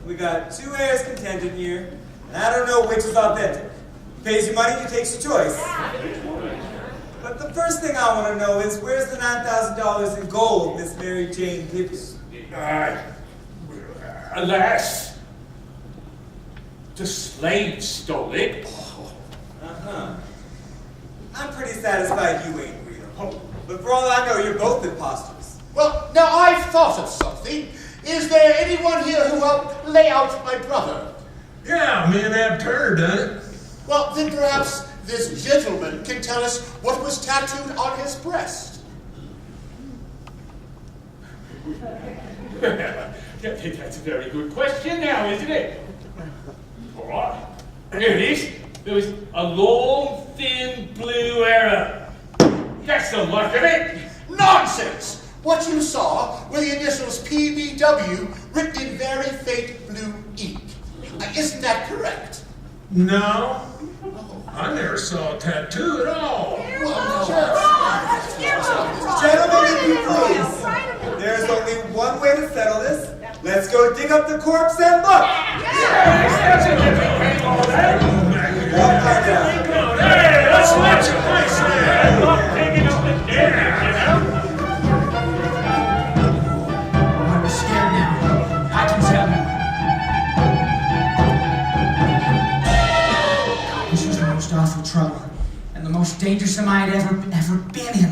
We got 2 heirs contingent here, and I don't know which is authentic. He pays you money, you takes your choice. But the first thing I want to know is, where's the $9,000 in gold Miss Mary Jane gives you? Alas, the slave stole it. Uh-huh. I'm pretty satisfied you ain't real. But for all I know, you're both imposters. Well, now I've thought of something. Is there anyone here who helped lay out my brother? Yeah, me and Ab Turner done it. Well, then perhaps this gentleman can tell us what was tattooed on his breast. That's a very good question now, isn't it? All right. Here it is. There was a long, thin blue arrow. That's the luck of it. Nonsense! What you saw were the initials PBW written in very faint blue ink. Isn't that correct? No, I never saw a tattoo at all. Gentlemen, if you please, there's only one way to settle this. Let's go dig up the corpse and look. Walk right down. Hey, let's watch your place there. I'm not taking up the dead, you know? I'm scared now. I can tell you. This was the most awful trouble, and the most dangerous I had ever been in.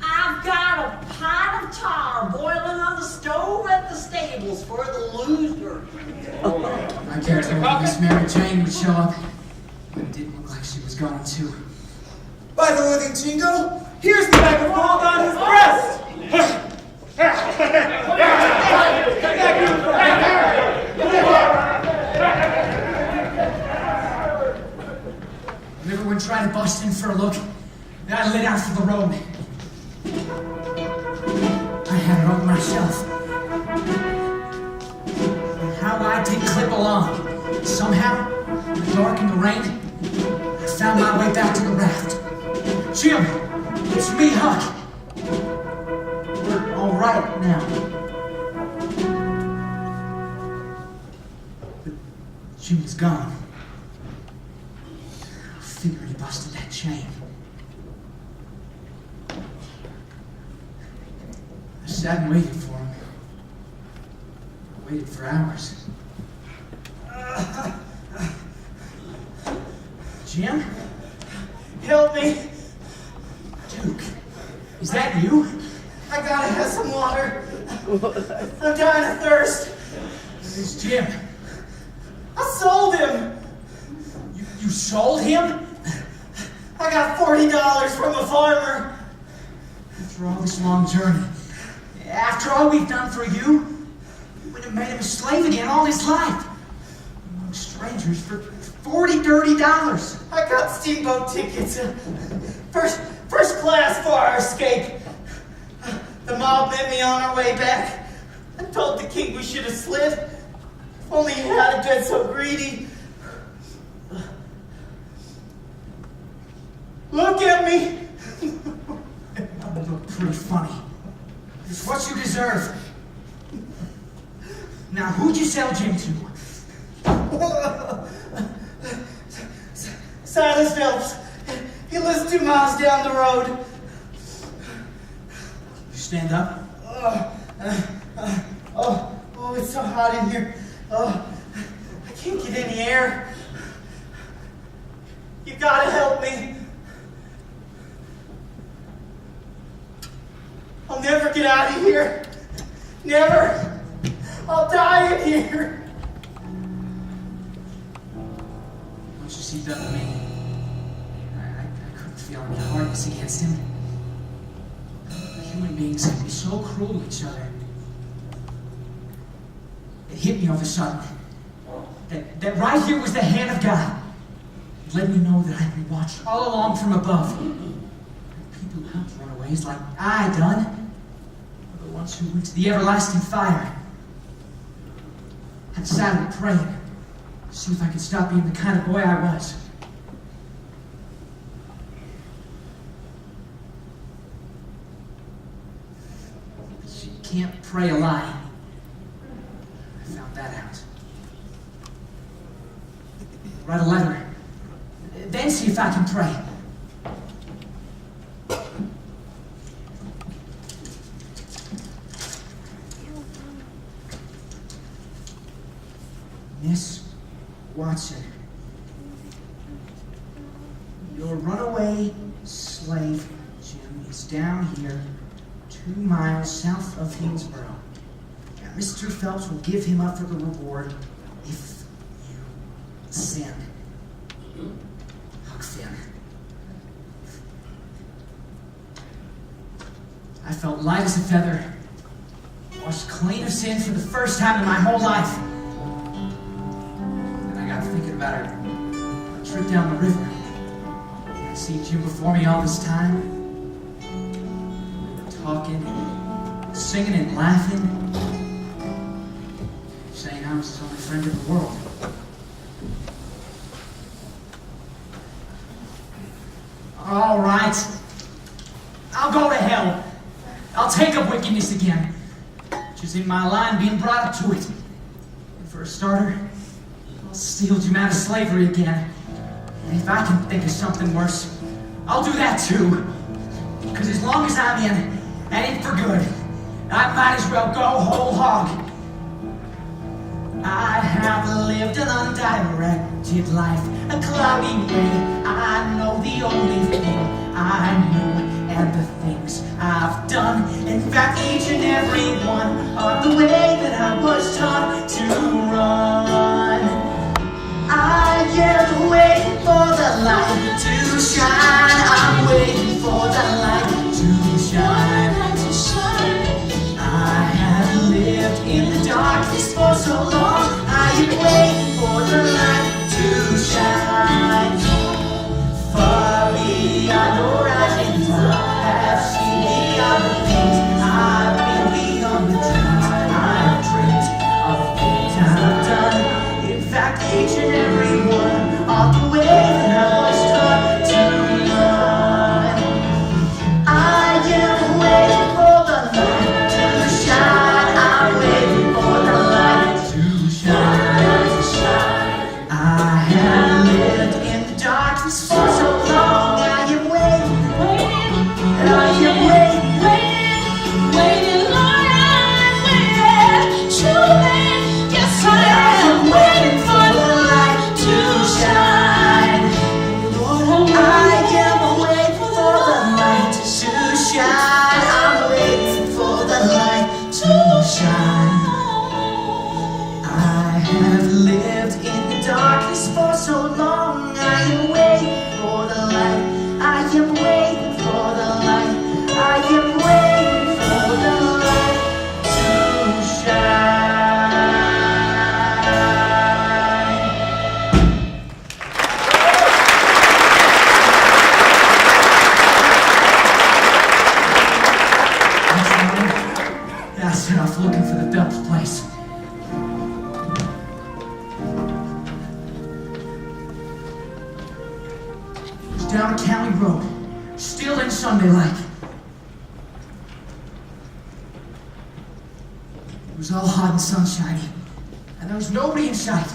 I've got a pot of tar boiling on the stove at the stables for the loser. I cared to hope Miss Mary Jane would show up, but it didn't look like she was going to. By the living jingo, here's the bag of gold on his breast. When everyone tried to bust in for a look, then I lit out for the road. I had it all myself. How I did clip along. Somehow, in the dark and the rain, I found my way back to the raft. Jim, it's me, Huck. We're all right now. But Jim was gone. I figured he busted that chain. I sat and waited for him. I waited for hours. Jim? Help me. Duke, is that you? I gotta have some water. I'm dying of thirst. It's Jim. I sold him. You sold him? I got $40 from a farmer. After all this long journey, after all we've done for you, you would have made him a slave again all his life. Among strangers for $30. I got steamboat tickets. First class for our escape. The mob met me on our way back. I told the king we should have slid. If only he hadn't been so greedy. Look at me. You look pretty funny. It's what you deserve. Now, who'd you sell Jim to? Silas Phelps. He lives 2 miles down the road. You stand up. Oh, it's so hot in here. Oh, I can't get any air. You gotta help me. I'll never get out of here. Never. I'll die in here. What you see done to me? I couldn't feel any hardness against him. Human beings can be so cruel to each other. It hit me all of a sudden. That right here was the hand of God. It let me know that I'd been watched all along from above. People who helped runaways like I done were the ones who went to the everlasting fire. I decided to pray, see if I could stop being the kind of boy I was. But you can't pray a lie. I found that out. Write a letter, then see if I can pray. Miss Watson, your runaway slave, Jim, is down here 2 miles south of Hinsboro. Now, Mr. Phelps will give him up for the reward if you send. Huck Finn. I felt light as a feather, washed clean of sin for the first time in my whole life. Thinking about our trip down the river. I see Jim before me all this time. We were talking, and singing and laughing, saying I was his only friend in the world. All right, I'll go to hell. I'll take up wickedness again, which is in my line being brought up to it. And for a starter, I'll steal Jim out of slavery again. And if I can think of something worse, I'll do that too. Because as long as I'm in, and in for good, I might as well go whole hog. I have lived an undirected life, a cloudy way. I know the only thing I knew, and the things I've done. In fact, each and every one are the way that I was taught to run. I am waiting for the light to shine. I'm waiting for the light to shine. I have lived in the darkness for so long. I am waiting for the light to shine. Far beyond horizons, I have seen beyond the things I've been, beyond the dreams I've dreamed of the things I've done. In fact, each and every one of the way that I was taught to run. I am waiting for the light to shine. I'm waiting for the light to shine. I have lived looking for the Phelps place. It was down a county road, still in Sunday-like. It was all hot and sunshiny, and there was nobody in sight.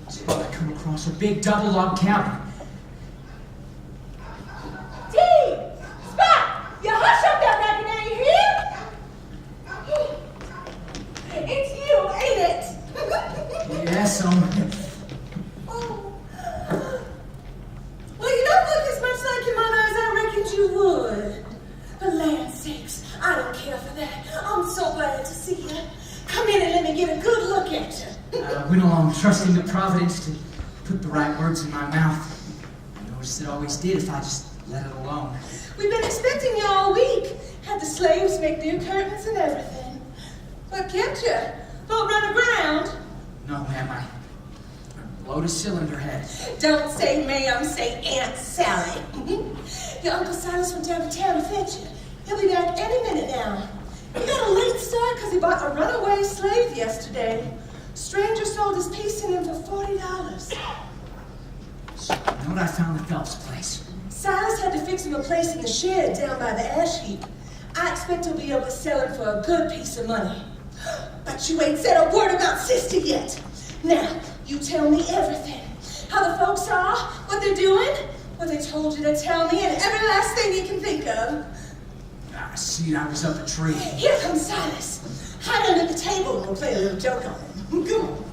Until I come across a big double-log cabin. Dee! Spot! You hush up that record now, you hear? It's you, ain't it? Yes, Oh. Well, you don't look as much like your mother as I reckoned you would. For land's sakes, I don't care for that. I'm so glad to see you. Come in and let me get a good look at you. I went along trusting to Providence to put the right words in my mouth. I noticed it always did if I just let it alone. We've been expecting you all week. Had the slaves make new curtains and everything. What kept you? Boat run aground? No, ma'am, I blowed a cylinder head. Don't say ma'am, say Aunt Sally. Your Uncle Silas went down to town to fetch you. He'll be back any minute now. He got a late start because he bought a runaway slave yesterday. Stranger sold his piece in him for $40. So, you know what I found the Phelps place? Silas had to fix him a place in the shed down by the ash heap. I expect he'll be able to sell him for a good piece of money. But you ain't said a word about Sister yet. Now, you tell me everything. How the folks are, what they're doing, what they told you to tell me, and every last thing you can think of. See, I was up a tree. Here comes Silas. Hide under the table and we'll play a little joke on him. Come on.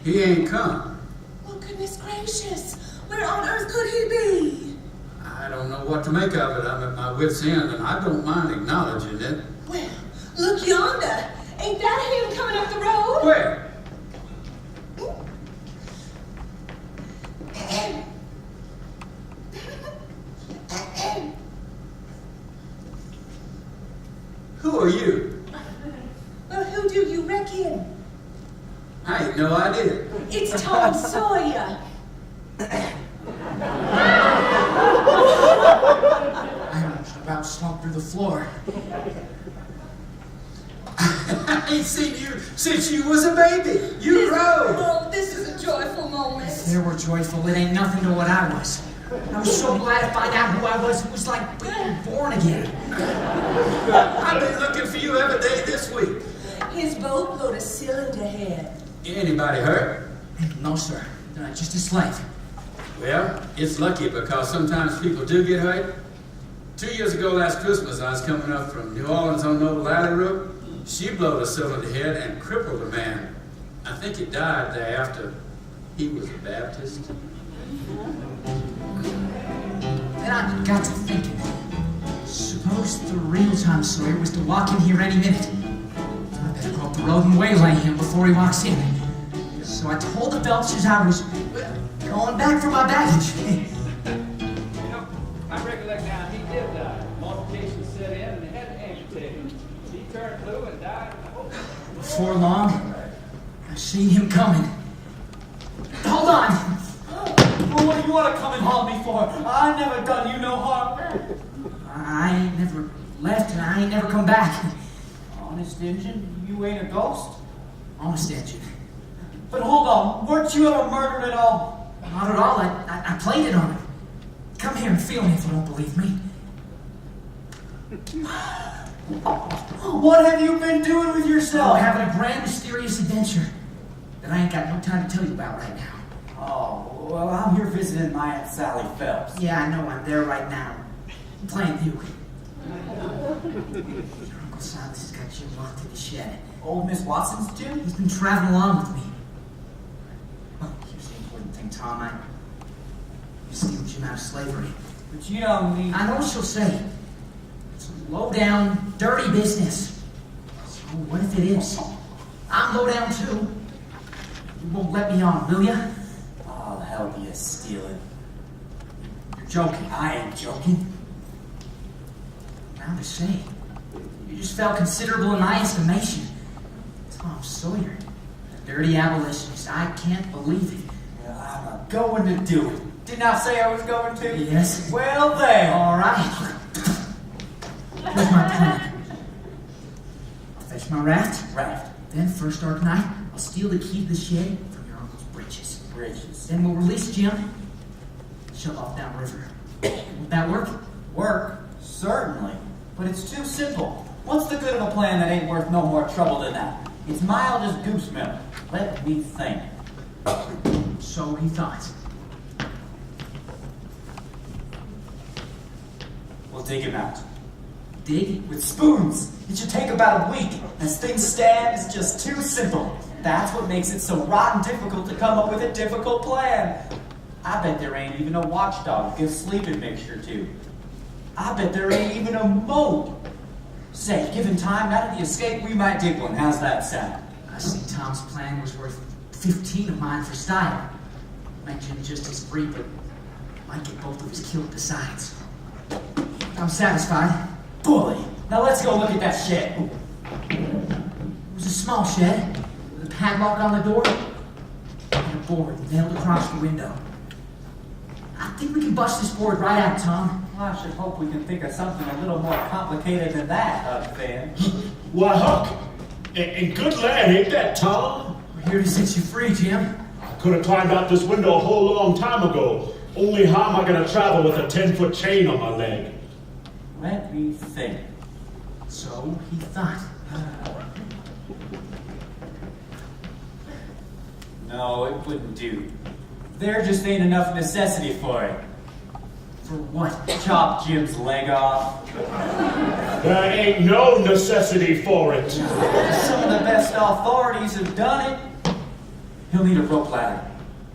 He ain't come. Oh, goodness gracious. Where on earth could he be? I don't know what to make of it. I'm at my wit's end, and I don't mind acknowledging it. Well, look yonder. Ain't that him coming up the road? Where? Who are you? Well, who do you reckon? I ain't no idea. It's Tom Sawyer. I about slumped through the floor. I ain't seen you since you was a baby. You grow. Oh, this is a joyful moment. If there were joyful, it ain't nothing to what I was. I was so glad to find out who I was. It was like being born again. I've been looking for you every day this week. His boat load a cylinder head. Anybody hurt? No, sir. Just a slave. Well, it's lucky because sometimes people do get hurt. 2 years ago last Christmas, I was coming up from New Orleans on Noble Alley Road. She blowed a cylinder head and crippled a man. I think he died there after he was a Baptist. Then I got to thinking. Suppose the real Tom Sawyer was to walk in here any minute. I better go up the road and waylay him before he walks in. So I told the Phelpses I was going back for my baggage. I recollect now he did die. Multiplication set in and they had to amputate him. He turned blue and died. Before long, I seen him coming. Hold on! Well, what do you want to come and haunt me for? I never done you no harm. I ain't never left and I ain't never come back. Honest Injun, you ain't a ghost? Honest Injun. But hold on, weren't you ever murdered at all? Not at all. I played it on him. Come here and feel me if you don't believe me. What have you been doing with Oh, yourself? having a grand mysterious adventure that I ain't got no time to tell you about right now. Oh, well, I'm here visiting my Aunt Sally Phelps. Yeah, I know. I'm there right now. I'm playing you. Your Uncle Silas has got you locked in the shed. Old Miss Watson's Jim? He's been traveling along with me. Well, here's the important thing, Tom. I steal Jim out of slavery. But you don't need... I know what she'll say. It's a low-down, dirty business. So what if it is? I'm low-down, too. You won't let me on, will ya? I'll help you steal it. You're joking. I ain't joking. Now to say, you just fell considerable in my estimation. Tom Sawyer, a dirty abolitionist. I can't believe it. Well, I'm going to do it. Didn't I say I was going to? Yes. Well then. All right. Here's my plan. I'll fetch my raft. Then, first dark night, I'll steal the key to the shed from your uncle's breeches. Then we'll release Jim, shove off downriver. Won't that work? Work? Certainly. But it's too simple. What's the good of a plan that ain't worth no more trouble than that? It's mild as goose milk. Let me think. So he thought. We'll dig him out. Dig? With spoons. It should take about a week. As things stand, it's just too simple. That's what makes it so rotten difficult to come up with a difficult plan. I bet there ain't even a watchdog to give sleeping mixture to. I bet there ain't even a moat. Say, given time, now to the escape, we might dig one. How's that sound? I see Tom's plan was worth 15 of mine for style. Make Jim just as free, but might get both of us killed besides. I'm satisfied. Bully! Now let's go look at that shed. It was a small shed with a padlock on the door and a board nailed across the window. I think we can bust this board right out, Tom. Well, I should hope we can think of something a little more complicated than that, Finn. Why, Huck, and good lad, ain't that Tom? We're here to set you free, Jim. I could have climbed out this window a whole long time ago. Only how am I going to travel with a 10-foot chain on my leg? Let me think. So he thought. No, it wouldn't do. There just ain't enough necessity for it. For what? Chop Jim's leg off. There ain't no necessity for it. Some of the best authorities have done it. He'll need a rope ladder.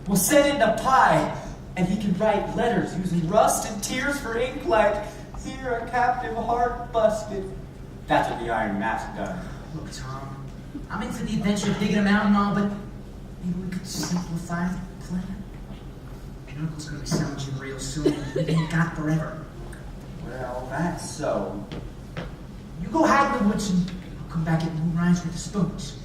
We'll set it in a pie, and he can write letters using rust and tears for ink like, "Here a captive heart busted." That's what the Iron Mask done. Look, Tom, I'm in for the adventure of digging him out and all, but maybe we could simplify the plan. Your uncle's gonna be selling Jim real soon, and we ain't got forever. Well, that's so. You go hide in the woods, and I'll come back at moonrise with the spoons.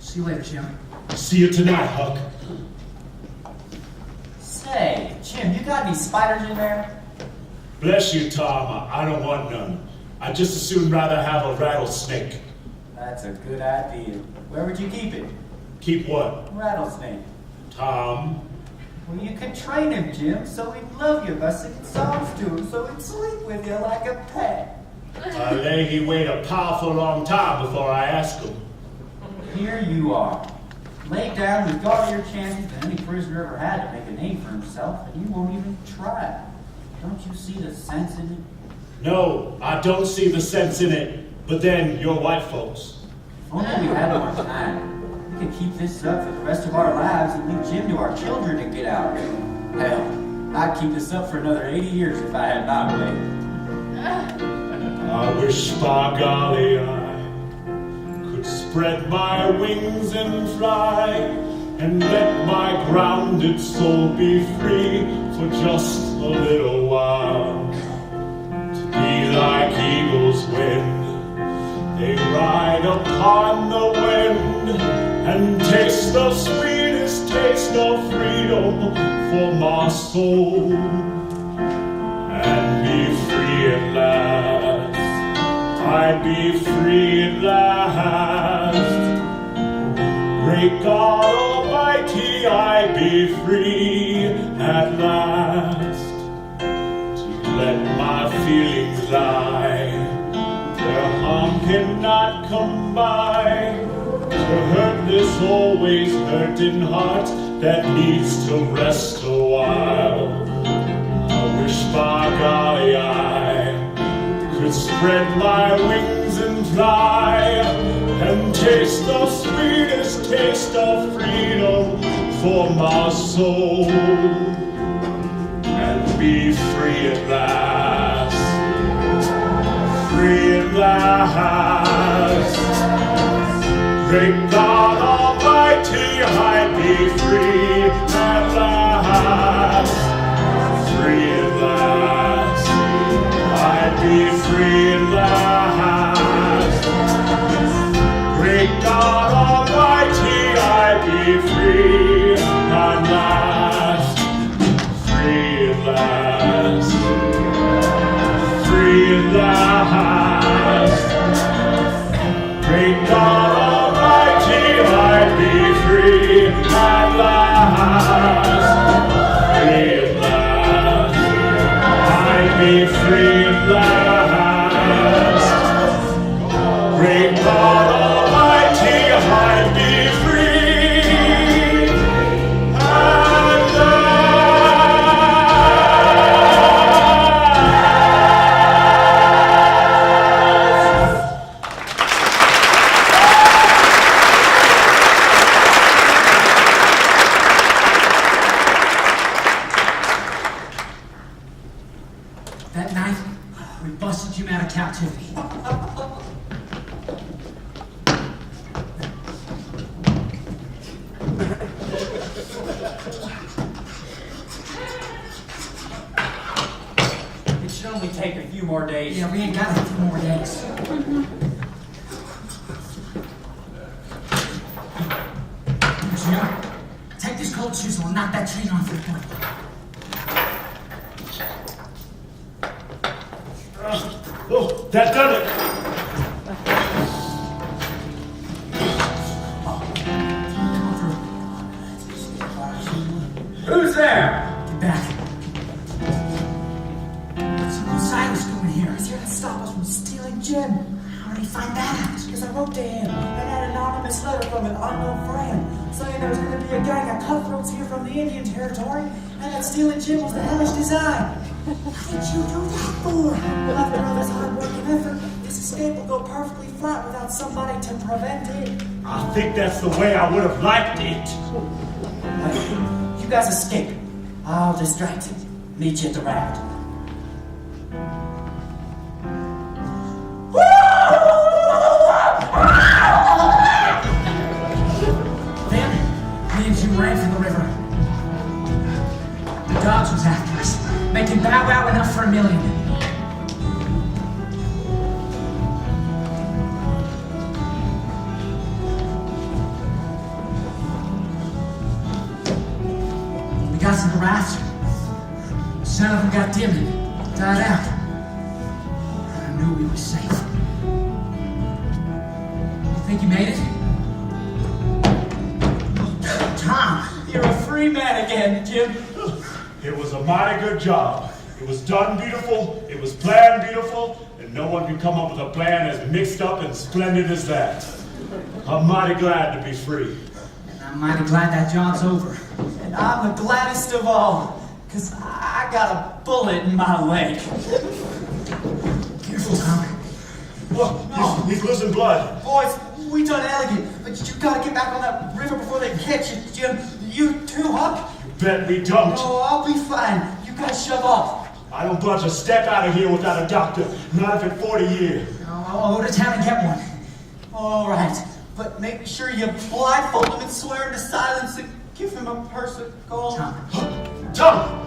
See you later, Jim. See you tonight, Huck. Say, Jim, you got any spiders in there? Bless you, Tom. I don't want none. I'd just as soon rather have a rattlesnake. That's a good idea. Where would you keep it? Keep what? Rattlesnake. Tom. Well, you could train him, Jim, so he'd love you by singing songs to him, so he'd sleep with you like a pet. I lay he wait a powerful long time before I ask him. Here you are. Lay down with all your chances that any prisoner ever had to make a name for himself, and you won't even try. Don't you see the sense in it? No, I don't see the sense in it. But then, you're white folks. If only we had more time. We could keep this up for the rest of our lives and leave Jim to our children to get out. Hell, I'd keep this up for another 80 years if I had my way. I wish, by golly, I could spread my wings and fly, and let my grounded soul be free for just a little while. To be like eagles when they ride upon the wind, and taste the sweetest taste of freedom for my soul, and be free at last. I'd be free at last. Great God Almighty, I'd be free at last. To let my feelings lie where harm cannot come by, to hurt this always hurting heart that needs to rest a while. I wish, by golly, I could spread my wings and fly, and taste the sweetest taste of freedom for my soul, and be free at last. Free at last. Great God Almighty, I'd be free at last. Free at last. I'd be free at last. Great God Almighty, I'd be free at last, free at last, free at last. Great God Almighty, I'd be free at last, free at last. I'd be free at last. Great God Almighty, I'd be free at That night, we busted Jim out of captivity. It should only take a few more days. Yeah, we ain't got a few more days. Jim, take this cold chisel and knock that chain off your foot. Oh, that done it. Who's there? Get back. What's Silas doing here? He's here to stop us from stealing Jim. How did he find that out? Because I wrote to him and had an anonymous letter from an unknown friend saying there was going to be a gang of cutthroats here from the Indian Territory and that stealing Jim was the hellish design. What did you do that for? After all this hard work and effort, this escape will go perfectly flat without somebody to prevent it. I think that's the way I would have liked it. You guys escape. I'll distract you. Meet you at the raft. Then, me and Jim ran for the river. The dogs was after us, making bow wow enough for 1 million. We got to the raft. The sound of them got dim and died out. I knew we were safe. You think you made it? Tom! You're a free man again, Jim. It was a mighty good job. It was done beautiful, it was planned beautiful, and no one could come up with a plan as mixed up and splendid as that. I'm mighty glad to be free. And I'm mighty glad that job's over. And I'm the gladdest of all, because I got a bullet in my leg. Careful, Tom. Look, he's losing blood. Boys, we done elegant, but you gotta get back on that river before they catch you, Jim. You too, Huck? You bet we don't. No, I'll be fine. You guys shove off. I don't budge a step out of here without a doctor, not if in 40 years. I'll go to town and get one. All right, but make sure you blindfold him and swear into silence and give him a purse of gold. Tom!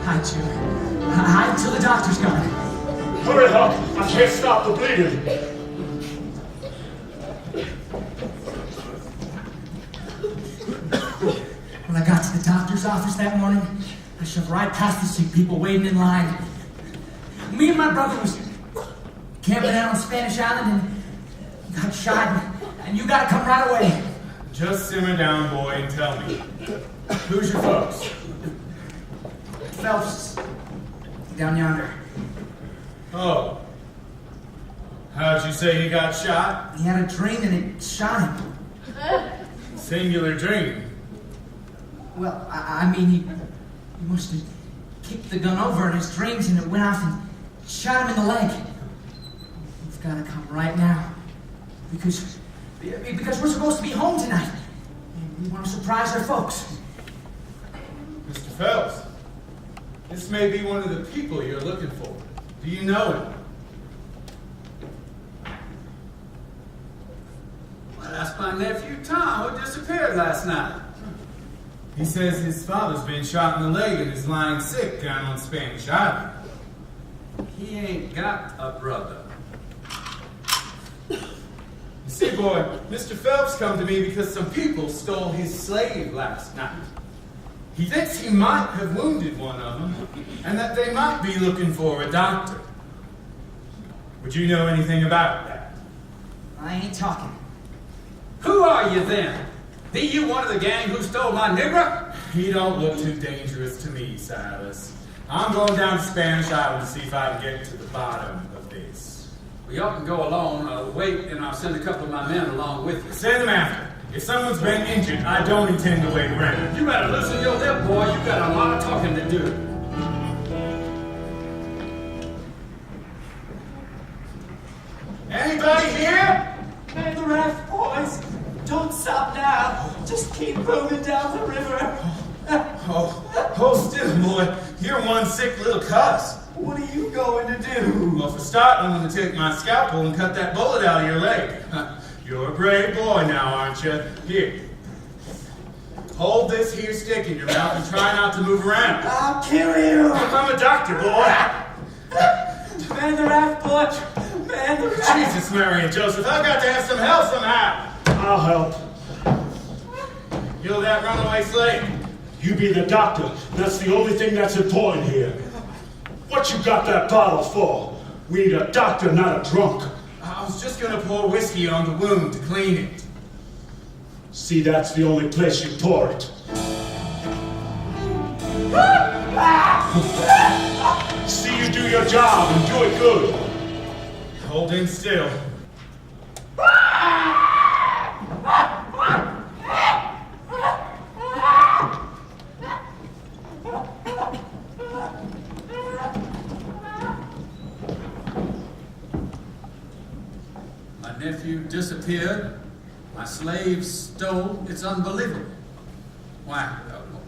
Hide, Jim. Hide until the doctor's gone. Hurry, Huck. I can't stop the bleeding. When I got to the doctor's office that morning, I shoved right past the sick people waiting in line. Me and my brother was camping out on Spanish Island and got shot, and you gotta come right away. Just simmer down, boy, and tell me. Who's your folks? Phelps, down yonder. Oh. How'd you say he got shot? He had a dream and it shot him. Singular dream. Well, I mean, he must have kicked the gun over in his dreams and it went off and shot him in the leg. You've got to come right now. Because we're supposed to be home tonight. And we want to surprise our folks. Mr. Phelps, this may be one of the people you're looking for. Do you know him? Well, that's my nephew Tom, who disappeared last night. He says his father's been shot in the leg and is lying sick down on Spanish Island. He ain't got a brother. You See, boy, Mr. Phelps come to me because some people stole his slave last night. He thinks he might have wounded one of them, and that they might be looking for a doctor. Would you know anything about that? I ain't talking. Who are you then? Be you one of the gang who stole my nigger? He don't look too dangerous to me, Silas. I'm going down to Spanish Island to see if I can get to the bottom of this. We ought to go alone. Wait, and I'll send a couple of my men along with you. Send them after. If someone's been injured, I don't intend to wait around. You better loosen your lip, boy. You got a lot of talking to do. Anybody here? Man the raft, boys. Don't stop now. Just keep moving down the river. Oh, still, boy. You're one sick little cuss. What are you going to do? Well, for start, I'm going to take my scalpel and cut that bullet out of your leg. You're a brave boy now, aren't you? Here. Hold this here stick in your mouth and try not to move around. I'll kill you. I'm a doctor, boy. Man the raft, boy. Man the raft. Jesus, Mary and Joseph, I've got to have some help somehow. I'll help. Kill that runaway slave. You be the doctor. That's the only thing that's important here. What you got that bottle for? We need a doctor, not a drunk. I was just going to pour whiskey on the wound to clean it. See, that's the only place you pour it. See you do your job and do it good. Holding still. My nephew disappeared. My slave stole. It's unbelievable. Why,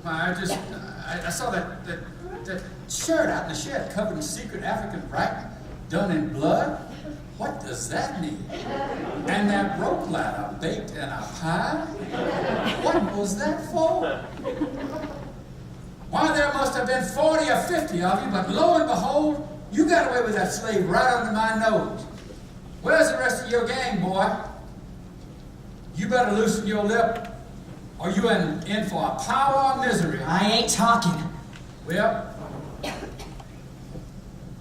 I saw that shirt out in the shed covered in secret African writing, done in blood. What does that mean? And that rope ladder baked in a pie? What was that for? Why, there must have been 40 or 50 of you, but lo and behold, you got away with that slave right under my nose. Where's the rest of your gang, boy? You better loosen your lip, or you in for a power of misery. I ain't talking. Well,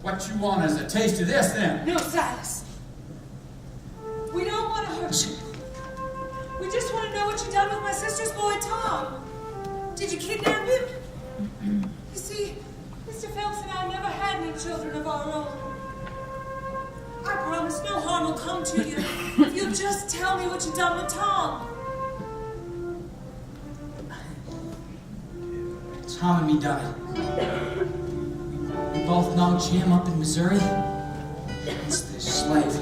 what you want is a taste of this, then? No, Silas. We don't want to hurt you. We just want to know what you done with my sister's boy, Tom. Did you kidnap him? You see, Mr. Phelps and I never had any children of our own. I promise no harm will come to you if you'll just tell me what you done with Tom. Tom and me done it. We both know Jim up in Missouri. It's this slave.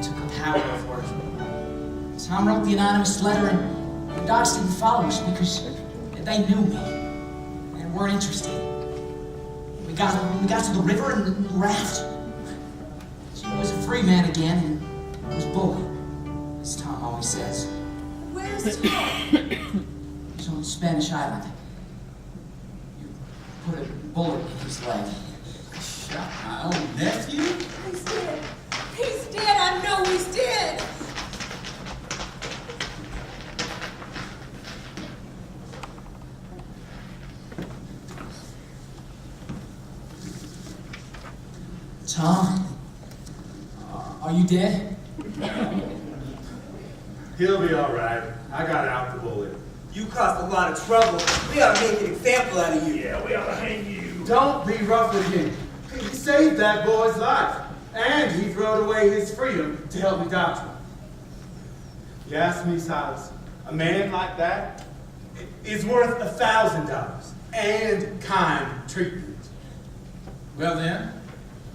Took a power of work. Tom wrote the anonymous letter, and the dogs didn't follow us because they knew me and weren't interested. We got to the river and the raft. Jim was a free man again, and he was bullied, as Tom always says. Where's Tom? He's on Spanish Island. You put a bullet in his leg. Shot my own nephew? He's dead. He's dead. I know he's dead. Tom, are you dead? He'll be all right. I got out the bullet. You caused a lot of trouble. We ought to make an example out of you. Yeah, we ought to hang you. Don't be rough with him. He saved that boy's life, and he threw away his freedom to help me doctor. You ask me, Silas, a man like that is worth $1,000 and kind treatment. Well then,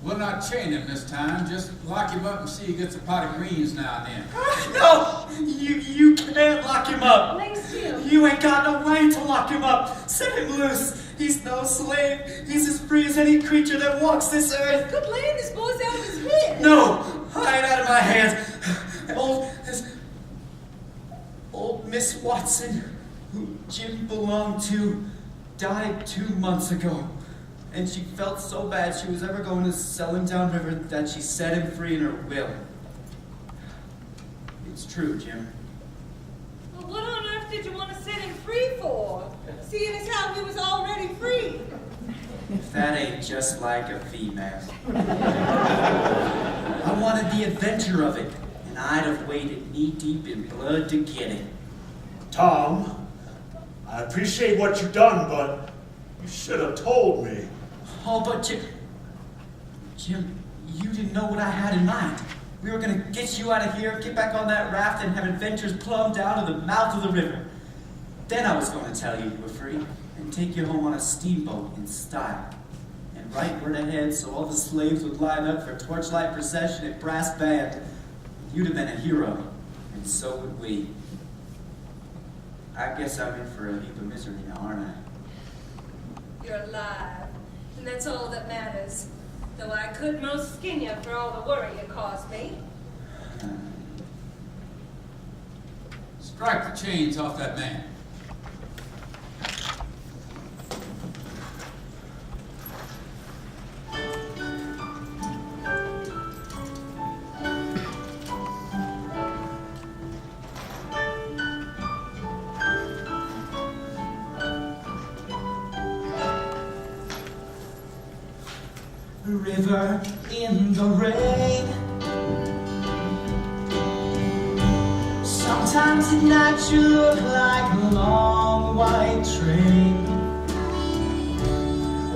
we'll not chain him this time. Just lock him up and see he gets a pot of greens now and then. No! You can't lock him up. Thanks, Jim. You ain't got no way to lock him up. Set him loose. He's no slave. He's as free as any creature that walks this earth. Quit laying this boy's out of his head. No! Hide out of my hands. Old Miss Watson, who Jim belonged to, died 2 months ago. And she felt so bad she was ever going to sell him downriver that she set him free in her will. It's true, Jim. Well, what on earth did you want to set him free for? Seeing as how he was already free. If that ain't just like a female. I wanted the adventure of it, and I'd have waded knee-deep in blood to get it. Tom, I appreciate what you've done, but you should have told me. Oh, but Jim, you didn't know what I had in mind. We were gonna get you out of here, get back on that raft, and have adventures plumb down to the mouth of the river. Then I was gonna tell you you were free, and take you home on a steamboat in style. And right word ahead so all the slaves would line up for torchlight procession at brass band. You'd have been a hero, and so would we. I guess I'm in for a heap of misery now, aren't I? You're alive, and that's all that matters. Though I could most skin you for all the worry you caused me. Strike the chains off that man. River in the rain. Sometimes at night you look like a long white train,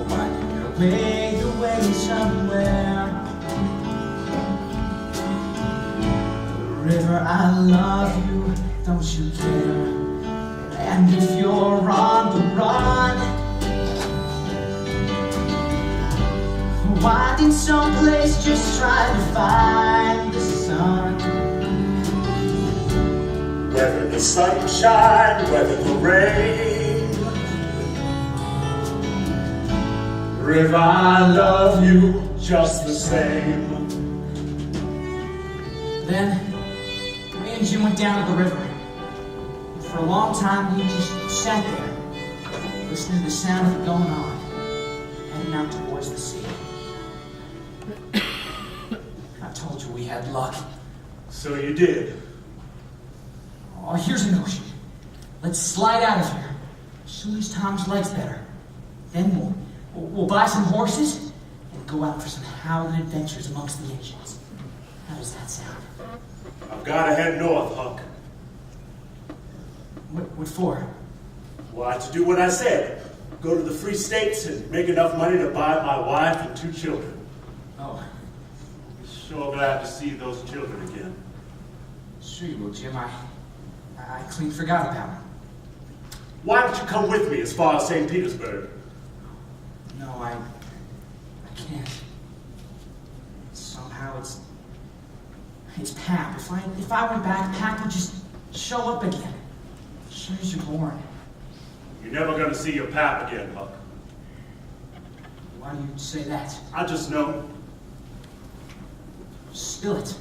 winding your way away somewhere. River, I love you, don't you care? And if you're on the run, wind in someplace just trying to find the sun. Whether the sunshine, whether the rain. River, I love you just the same. Then, me and Jim went down to the river. For a long time, we just sat there, listening to the sound of it going on, heading out towards the sea. I told you we had luck. So you did. Oh, here's a notion. Let's slide out of here. As soon as Tom's leg's better. Then we'll buy some horses and go out for some howling adventures amongst the ancients. How does that sound? I've got to head north, Huck. What for? Why, to do what I said. Go to the Free States and make enough money to buy my wife and 2 children. Oh. Sure glad to see those children again. Sure you will, Jim. I clean forgot about him. Why don't you come with me as far as St. Petersburg? No, I can't. Somehow it's Pap. If I went back, Pap would just show up again. As soon as you're born. You're never gonna see your pap again, Huck. Why do you say that? I just know. Spill it.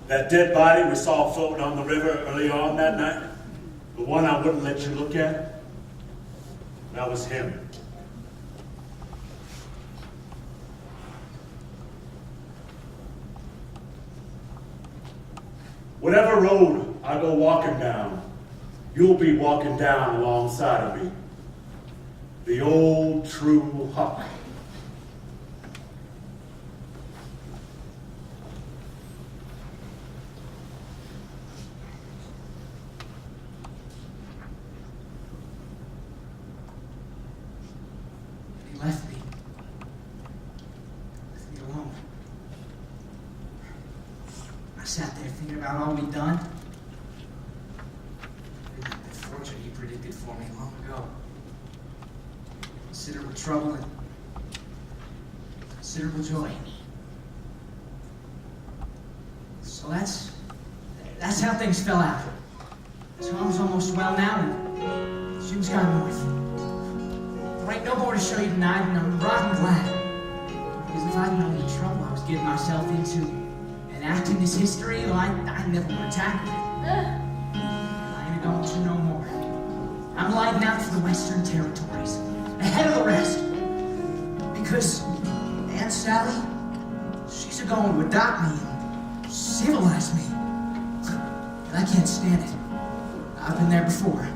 That dead body we saw floating on the river early on that night, the one I wouldn't let you look at, that was him. Whatever road I go walking down, you'll be walking down alongside of me. The old true Huck. He left me. Left me alone. I sat there thinking about all we'd done. The fortune he predicted for me long ago. Considerable trouble and considerable joy. So that's how things fell out. Tom's almost well now, and Jim's gone north. There ain't no more to show you tonight, and I'm rotten glad. Because if I'd known the trouble I was getting myself into and acting this history, well, I never would have tackled it. I ain't going to no more. I'm lighting out for the Western Territories, ahead of the rest. Because Aunt Sally, she's a-going to adopt me, and civilize me. And I can't stand it. I've been there before.